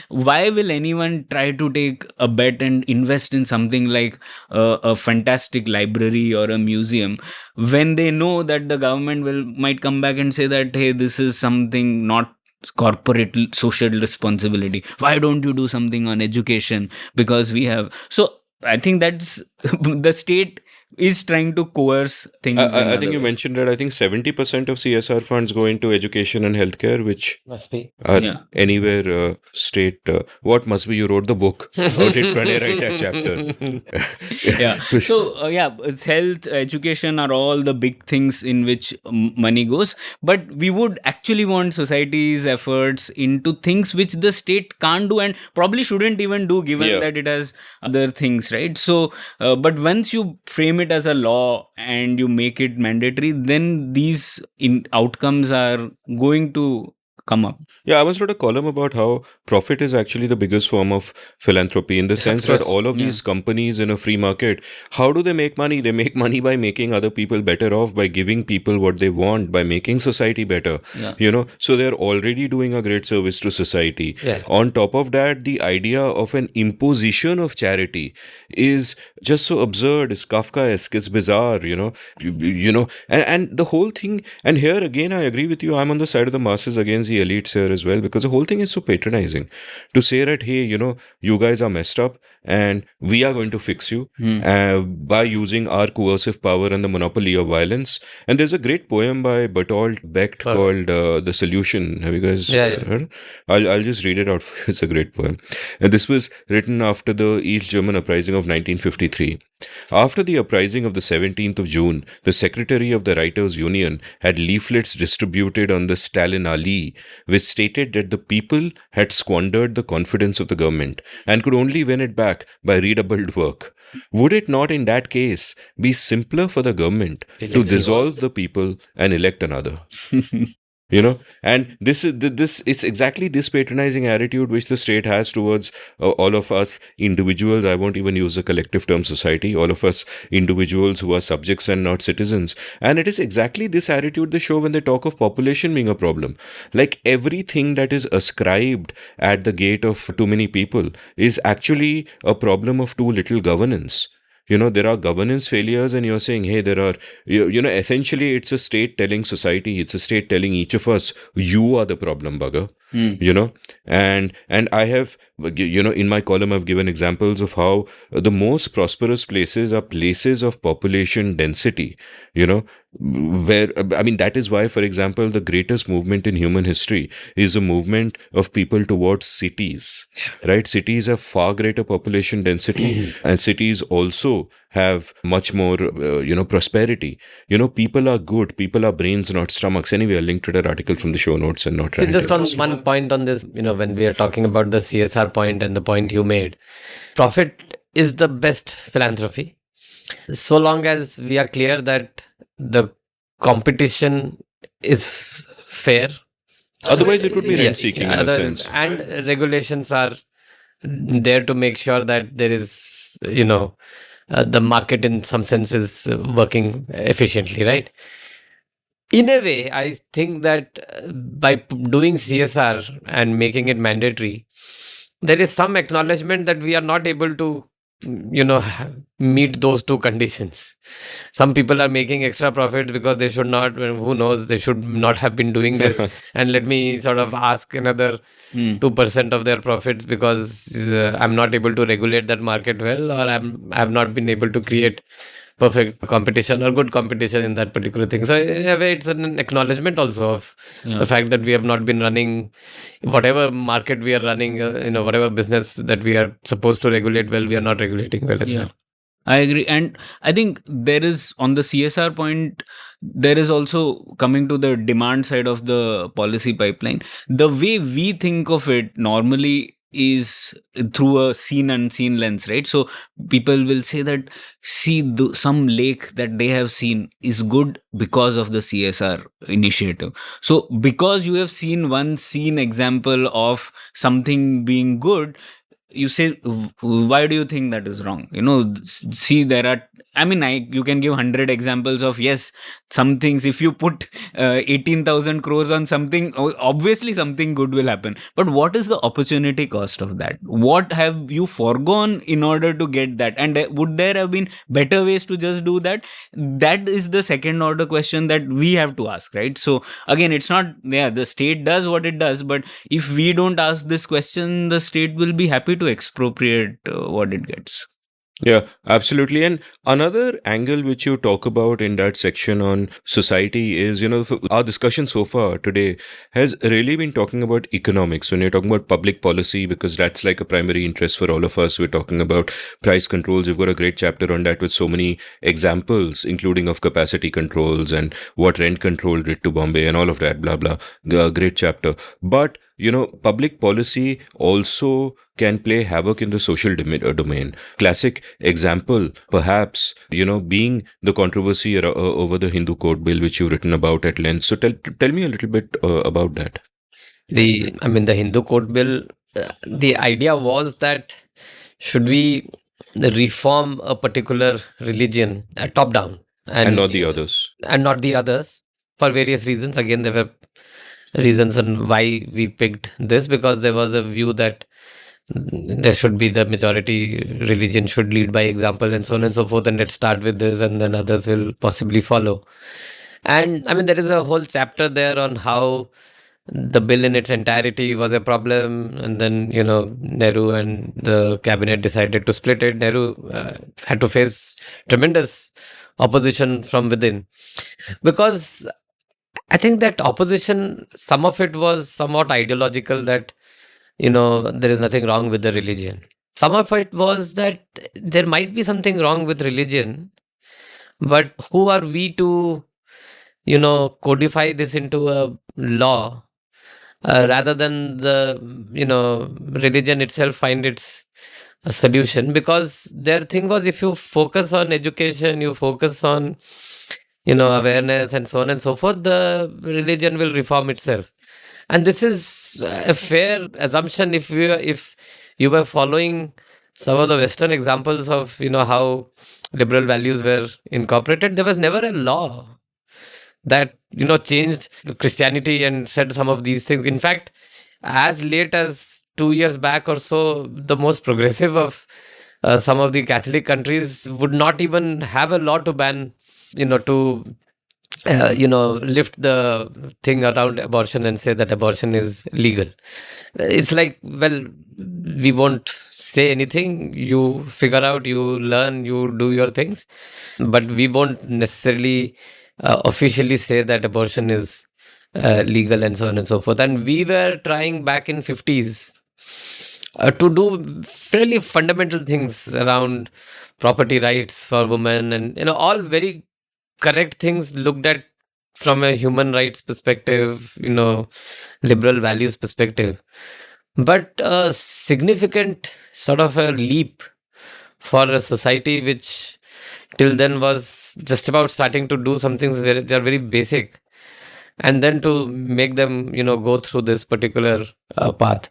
why will anyone try to take a bet and invest in something like a fantastic library or a museum when they know that the government might come back and say that, hey, this is something not corporate social responsibility. Why don't you do something on education? Because we have. So I think that's the state is trying to coerce things. I think you mentioned that I think 70% of CSR funds go into education and healthcare, which Must be. are anywhere state. What must be? You wrote the book. How did Pranay write that chapter? Yeah. So it's health, education are all the big things in which money goes. But we would actually want society's efforts into things which the state can't do and probably shouldn't even do, given that it has other things, right? So, but once you frame it as a law and you make it mandatory, then these outcomes are going to come up. Yeah, I once wrote a column about how profit is actually the biggest form of philanthropy, in the sense that all of these companies in a free market, how do they make money? They make money by making other people better off, by giving people what they want, by making society better. So they're already doing a great service to society. On top of that, the idea of an imposition of charity is just so absurd. It's Kafkaesque, it's bizarre, and the whole thing. And here again, I agree with you. I'm on the side of the masses against the elites here as well, because the whole thing is so patronizing to say that, hey, you guys are messed up and we are going to fix you by using our coercive power and the monopoly of violence. And there's a great poem by Bertolt Brecht called The Solution. Have you guys heard? I'll just read it out. It's a great poem. And this was written after the East German uprising of 1953. After the uprising of the 17th of June, the secretary of the Writers' Union had leaflets distributed on the Stalin Alley, which stated that the people had squandered the confidence of the government and could only win it back by redoubled work. Would it not, in that case, be simpler for the government to dissolve the people and elect another? And it's exactly this patronizing attitude which the state has towards all of us individuals. I won't even use the collective term society. All of us individuals who are subjects and not citizens. And it is exactly this attitude they show when they talk of population being a problem. Like everything that is ascribed at the gate of too many people is actually a problem of too little governance. There are governance failures, and you're saying, hey, there are, essentially it's a state telling society, it's a state telling each of us, you are the problem bugger. And I have, in my column, I've given examples of how the most prosperous places are places of population density, where, that is why, for example, the greatest movement in human history is a movement of people towards cities, right? Cities have far greater population density and cities also have much more, prosperity. People are good. People are brains, not stomachs. Anyway, I'll link to that article from the show notes and not. See, just on one point on this, when we are talking about the CSR point and the point you made, profit is the best philanthropy. So long as we are clear that the competition is fair. Otherwise, it would be rent-seeking in a sense. And regulations are there to make sure that there is, the market in some sense is working efficiently, right? In a way, I think that by doing CSR and making it mandatory, there is some acknowledgement that we are not able to, meet those two conditions. Some people are making extra profits because they should not, who knows, they should not have been doing this. And let me sort of ask another 2% of their profits because I'm not able to regulate that market well, or I've not been able to create perfect competition or good competition in that particular thing. So in a way, it's an acknowledgement also of the fact that we have not been running whatever market we are running, whatever business that we are supposed to regulate well, we are not regulating well as well. I agree. And I think there is, on the CSR point, there is also, coming to the demand side of the policy pipeline, the way we think of it normally is through a seen unseen lens, right? So people will say that, see, some lake that they have seen is good because of the CSR initiative. So because you have seen one seen example of something being good, you say, why do you think that is wrong? See, there are, you can give 100 examples of, yes, some things, if you put 18,000 crores on something, obviously something good will happen. But what is the opportunity cost of that? What have you foregone in order to get that? And would there have been better ways to just do that? That is the second order question that we have to ask, right? So again, it's not, the state does what it does, but if we don't ask this question, the state will be happy to expropriate what it gets. Yeah, absolutely. And another angle which you talk about in that section on society is, our discussion so far today has really been talking about economics. When you're talking about public policy, because that's like a primary interest for all of us, we're talking about price controls. You've got a great chapter on that with so many examples, including of capacity controls and what rent control did to Bombay and all of that, blah, blah. Great chapter. But public policy also can play havoc in the social domain. Classic example, perhaps, being the controversy over the Hindu Code Bill, which you've written about at length. So tell me a little bit about that. The Hindu Code Bill, the idea was that should we reform a particular religion top down and not the others. And not the others for various reasons. Again, there were reasons on why we picked this, because there was a view that there should be the majority religion should lead by example and so on and so forth, and let's start with this and then others will possibly follow. And there is a whole chapter there on how the bill in its entirety was a problem, and then Nehru and the cabinet decided to split it. Nehru had to face tremendous opposition from within, because I think that opposition, some of it was somewhat ideological, that, there is nothing wrong with the religion. Some of it was that there might be something wrong with religion, but who are we to, codify this into a law, rather than the, religion itself find its solution? Because their thing was, if you focus on education, you focus on awareness and so on and so forth, the religion will reform itself. And this is a fair assumption if you were following some of the Western examples of how liberal values were incorporated. There was never a law that changed Christianity and said some of these things. In fact, as late as 2 years back or so, the most progressive of some of the Catholic countries would not even have a law to ban, to lift the thing around abortion and say that abortion is legal. It's like, well, we won't say anything. You figure out, you learn, you do your things, but we won't necessarily officially say that abortion is legal and so on and so forth. And we were trying back in 50s to do fairly fundamental things around property rights for women, and all very correct things looked at from a human rights perspective, liberal values perspective. But a significant sort of a leap for a society which till then was just about starting to do some things which are very basic, and then to make them go through this particular path.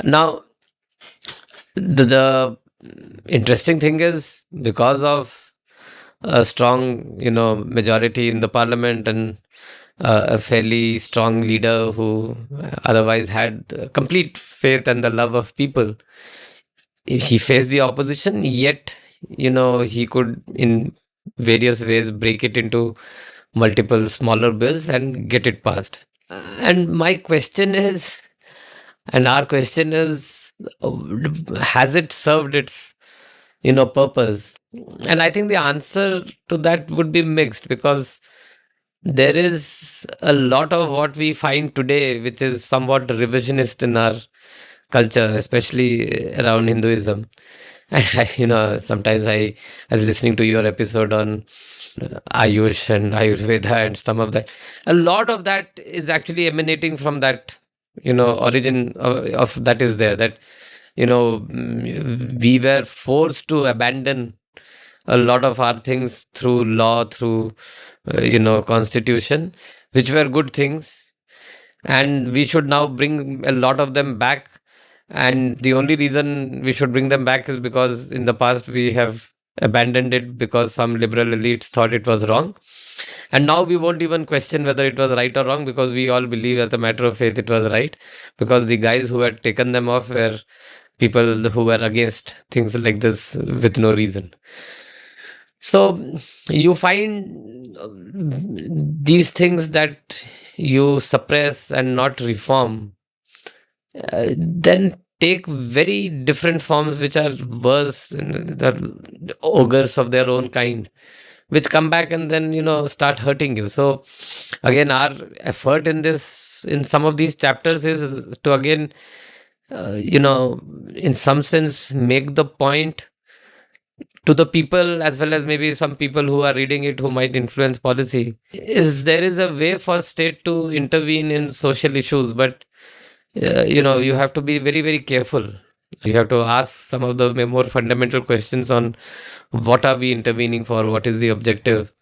Now the interesting thing is, because of a strong majority in the parliament and a fairly strong leader who otherwise had complete faith and the love of people. He faced the opposition, yet, he could, in various ways, break it into multiple smaller bills and get it passed. And my question is, and our question is, has it served its, purpose? And I think the answer to that would be mixed, because there is a lot of what we find today, which is somewhat revisionist in our culture, especially around Hinduism. And sometimes I was listening to your episode on Ayush and Ayurveda and some of that. A lot of that is actually emanating from that, origin of that is there. That, we were forced to abandon a lot of our things through law, through, constitution, which were good things. And we should now bring a lot of them back. And the only reason we should bring them back is because in the past we have abandoned it because some liberal elites thought it was wrong. And now we won't even question whether it was right or wrong, because we all believe as a matter of faith it was right, because the guys who had taken them off were people who were against things like this with no reason. So you find these things that you suppress and not reform then take very different forms, which are worse, and the ogres of their own kind, which come back and then start hurting you. So again, our effort in some of these chapters is to again in some sense make the point to the people, as well as maybe some people who are reading it who might influence policy, is there is a way for state to intervene in social issues, but you have to be very, very careful. You have to ask some of the more fundamental questions on what are we intervening for, what is the objective,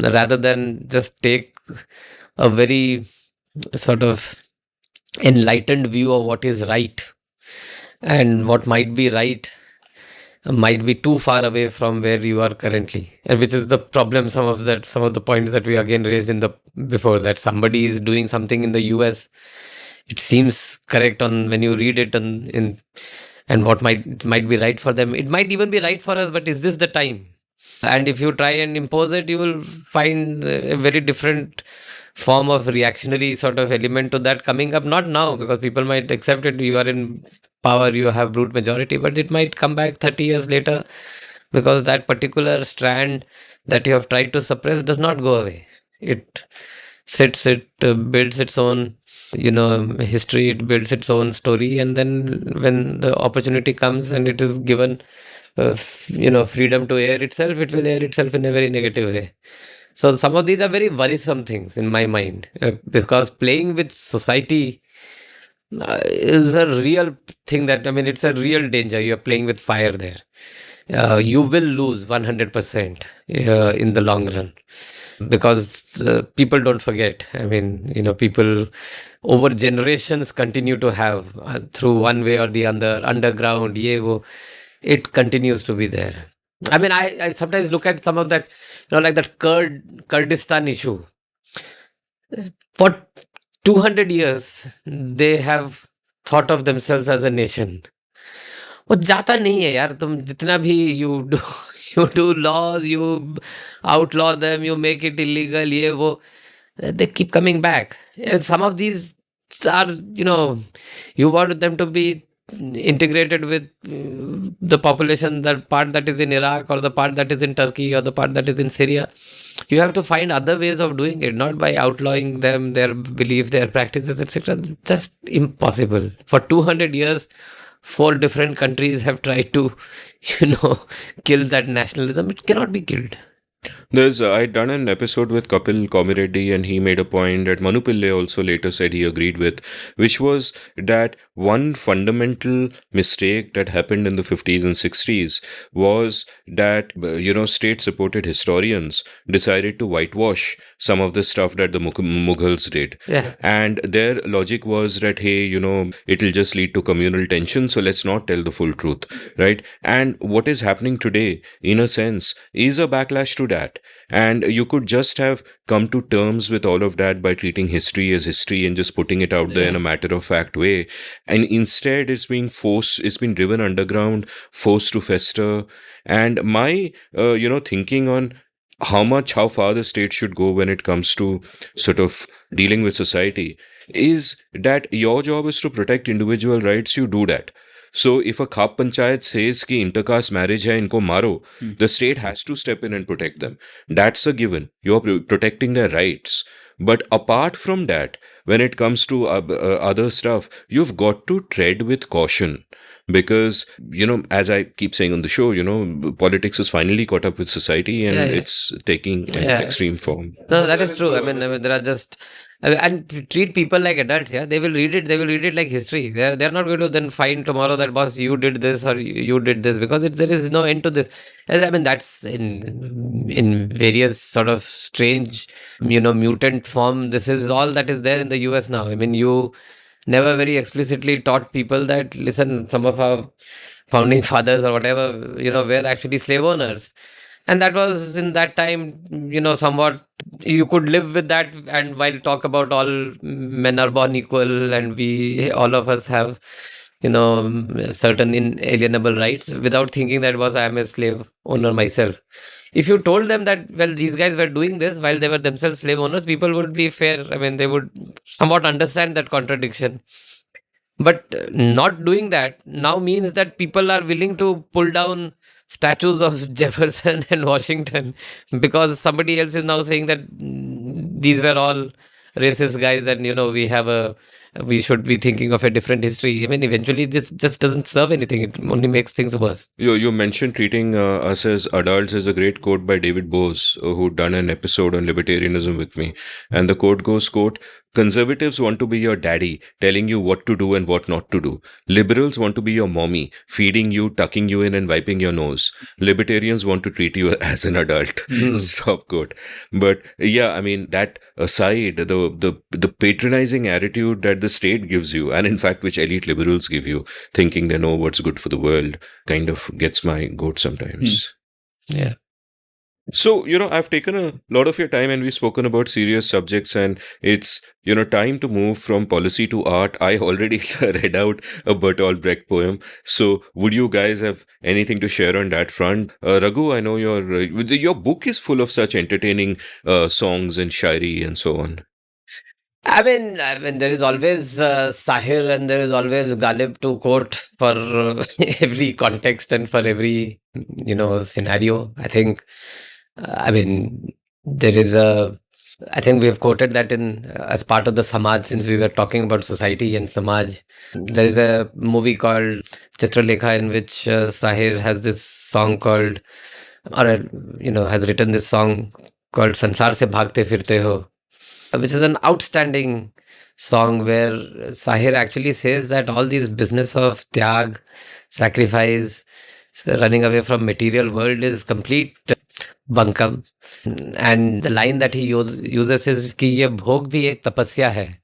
rather than just take a very sort of enlightened view of what is right. And what might be right might be too far away from where you are currently, and which is the problem. Some of the points that we again raised in the before, that somebody is doing something in the US, it seems correct on when you read it, and what might be right for them, it might even be right for us, but is this the time? And if you try and impose it, you will find a very different form of reactionary sort of element to that coming up. Not now, because people might accept it, you are in power, you have brute majority, but it might come back 30 years later, because that particular strand that you have tried to suppress does not go away. It sits, it builds its own history, it builds its own story, and then when the opportunity comes and it is given freedom to air itself, it will air itself in a very negative way. So some of these are very worrisome things in my mind, because playing with society is a real thing. That, I mean, it's a real danger. You're playing with fire there. You will lose 100% in the long run, because people don't forget. I mean, people over generations continue to have, through one way or the other, underground, it continues to be there. I mean, I sometimes look at some of that, like that Kurdistan issue. For 200 years, they have thought of themselves as a nation. वो जाता नहीं है यार. तुम जितना भी you do laws, you outlaw them, you make it illegal, they keep coming back. And some of these are, you want them to be integrated with the population, the part that is in Iraq, or the part that is in Turkey, or the part that is in Syria. You have to find other ways of doing it, not by outlawing them, their belief, their practices, etc. Just impossible. For 200 years, 4 different countries have tried to, kill that nationalism. It cannot be killed. I'd done an episode with Kapil Komireddy, and he made a point that Manu Pillai also later said he agreed with, which was that one fundamental mistake that happened in the 50s and 60s was that, state-supported historians decided to whitewash some of the stuff that the Mughals did. Yeah. And their logic was that, hey, it'll just lead to communal tension, so let's not tell the full truth, right? And what is happening today, in a sense, is a backlash to that. And you could just have come to terms with all of that by treating history as history and just putting it out there in a matter of fact way. And instead, it's being forced, it's been driven underground, forced to fester. And my, thinking on how far the state should go when it comes to sort of dealing with society is that your job is to protect individual rights. You do that. So if a khap panchayat says ki intercaste marriage hai, inko maro, the state has to step in and protect them. That's a given. You're protecting their rights. But apart from that, when it comes to other stuff, you've got to tread with caution. Because, as I keep saying on the show, politics has finally caught up with society and it's taking an extreme form. No, that is true. I mean, there are just and treat people like adults. Yeah, they will read it. They will read it like history. They're not going to then find tomorrow that boss you did this or you did this because there is no end to this. I mean, that's in various sort of strange, mutant form. This is all that is there in the US now. I mean, you never very explicitly taught people that, listen, some of our founding fathers or whatever, were actually slave owners. And that was in that time, somewhat you could live with that and while talk about all men are born equal and all of us have, certain inalienable rights without thinking that I am a slave owner myself. If you told them that, well, these guys were doing this while they were themselves slave owners, people would be fair. I mean, they would somewhat understand that contradiction. But not doing that now means that people are willing to pull down statues of Jefferson and Washington because somebody else is now saying that these were all racist guys and, we should be thinking of a different history. I mean, eventually this just doesn't serve anything. It only makes things worse. You mentioned treating us as adults is a great quote by David Bose, who'd done an episode on libertarianism with me. And the quote goes, quote, "Conservatives want to be your daddy, telling you what to do and what not to do. Liberals want to be your mommy, feeding you, tucking you in and wiping your nose. Libertarians want to treat you as an adult." Stop quote. But yeah, I mean, that aside, the patronizing attitude that the state gives you, and in fact, which elite liberals give you, thinking they know what's good for the world, kind of gets my goat sometimes. Yeah. So, I've taken a lot of your time and we've spoken about serious subjects and it's, time to move from policy to art. I already read out a Bertolt Brecht poem. So would you guys have anything to share on that front? Raghu, I know your book is full of such entertaining songs and shairi and so on. I mean, there is always Sahir and there is always Ghalib to quote for every context and for every, scenario. I think, there is I think we have quoted that as part of the Samaj, since we were talking about society and Samaj. There is a movie called Chitralekha in which Sahir has this song called, has written this song called Sansar Se Bhagte Firte Ho, which is an outstanding song where Sahir actually says that all these business of tyag, sacrifice, running away from material world is complete bunkum. And the line that he uses is ki ye bhog bhi ek tapasya hai.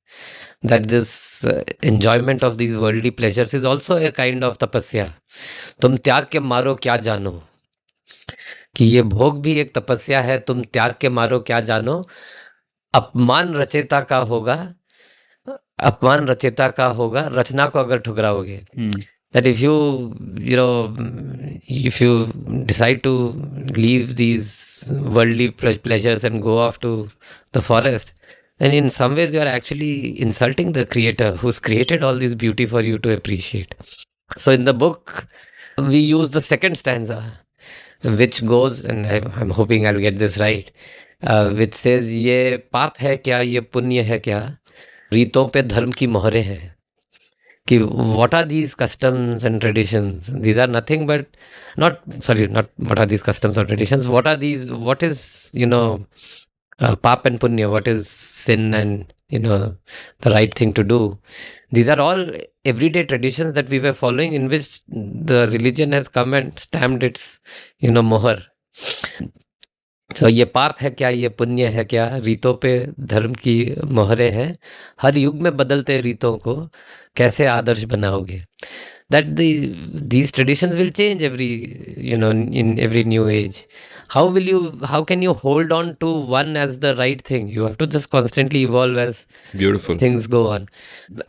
That this enjoyment of these worldly pleasures is also a kind of tapasya. Tum tyag ke maro kya jano. Ki ye bhog bhi ek tapasya hai, tum tyag ke maro kya jano. अपमान रचेता का होगा, रचना को अगर ठुकराओगे. That if you decide to leave these worldly pleasures and go off to the forest, then in some ways you are actually insulting the creator who's created all this beauty for you to appreciate. So in the book, we use the second stanza, which goes, and I'm hoping I'll get this right, which says, ये पाप है क्या, ये पुण्य है क्या, रीतों पे धर्म की मोहरें हैं. कि what are these customs and traditions? These are nothing but not what are these customs or traditions? What is pap and punya? What is sin and the right thing to do? These are all everyday traditions that we were following, in which the religion has come and stamped its mohar. So ये पाप है क्या, ये पुण्य है क्या, रीतों पे धर्म की मोहरें हैं, हर युग में बदलते रीतों को कैसे आदर्श बनाओगे. that these traditions will change in every new age. How can you hold on to one as the right thing? You have to just constantly evolve as Beautiful. things go on.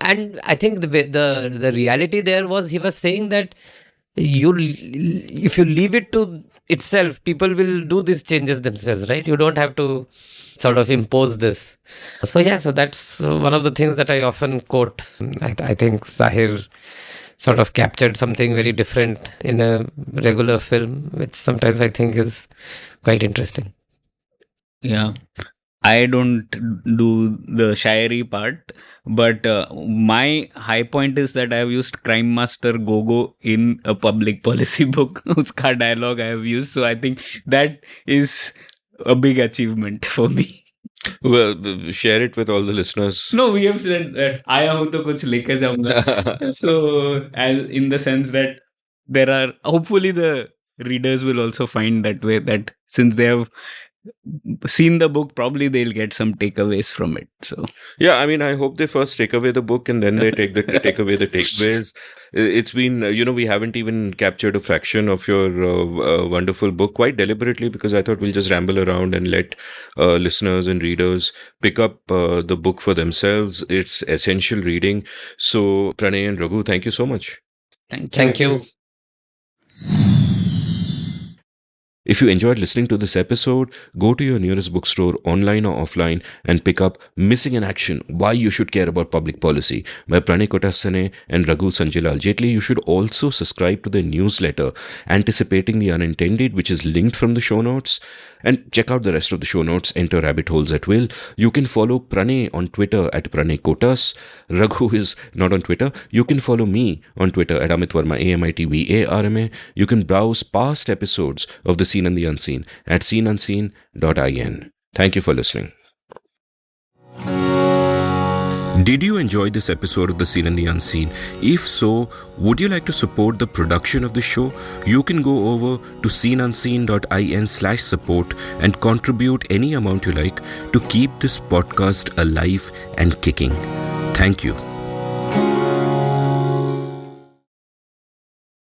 And I think the reality there was, he was saying that if you leave it to itself, people will do these changes themselves, right? You don't have to sort of impose this. So that's one of the things that I often quote. I think Sahir sort of captured something very different in a regular film, which sometimes I think is quite interesting. Yeah. I don't do the Shayari part, but my high point is that I have used Crime Master Gogo in a public policy book. Uska dialogue I have used, so I think that is a big achievement for me. Well, share it with all the listeners. No, we have said that आया हूँ तो कुछ लेके जाऊंगा. So, as in the sense that there are, hopefully the readers will also find that way, that since they have seen the book, probably they'll get some takeaways from it. So Yeah, I mean, I hope they first take away the book and then they take away the takeaways. It's been, we haven't even captured a fraction of your wonderful book, quite deliberately, because I thought we'll just ramble around and let listeners and readers pick up the book for themselves. It's essential reading. So, Pranay and Raghu, thank you so much. Thank you. If you enjoyed listening to this episode, go to your nearest bookstore, online or offline, and pick up Missing in Action, Why You Should Care About Public Policy by Pranay Kotasane and Raghu Sanjilal Jetli. You should also subscribe to the newsletter, Anticipating the Unintended, which is linked from the show notes. And check out the rest of the show notes, enter rabbit holes at will. You can follow Pranay on Twitter at Pranay Kotas. Raghu is not on Twitter. You can follow me on Twitter at Amit Varma, AMITVARMA. You can browse past episodes of The Seen and the Unseen at seenunseen.in. Thank you for listening. Did you enjoy this episode of The Seen and the Unseen? If so, would you like to support the production of the show? You can go over to seenunseen.in/support and contribute any amount you like to keep this podcast alive and kicking. Thank you.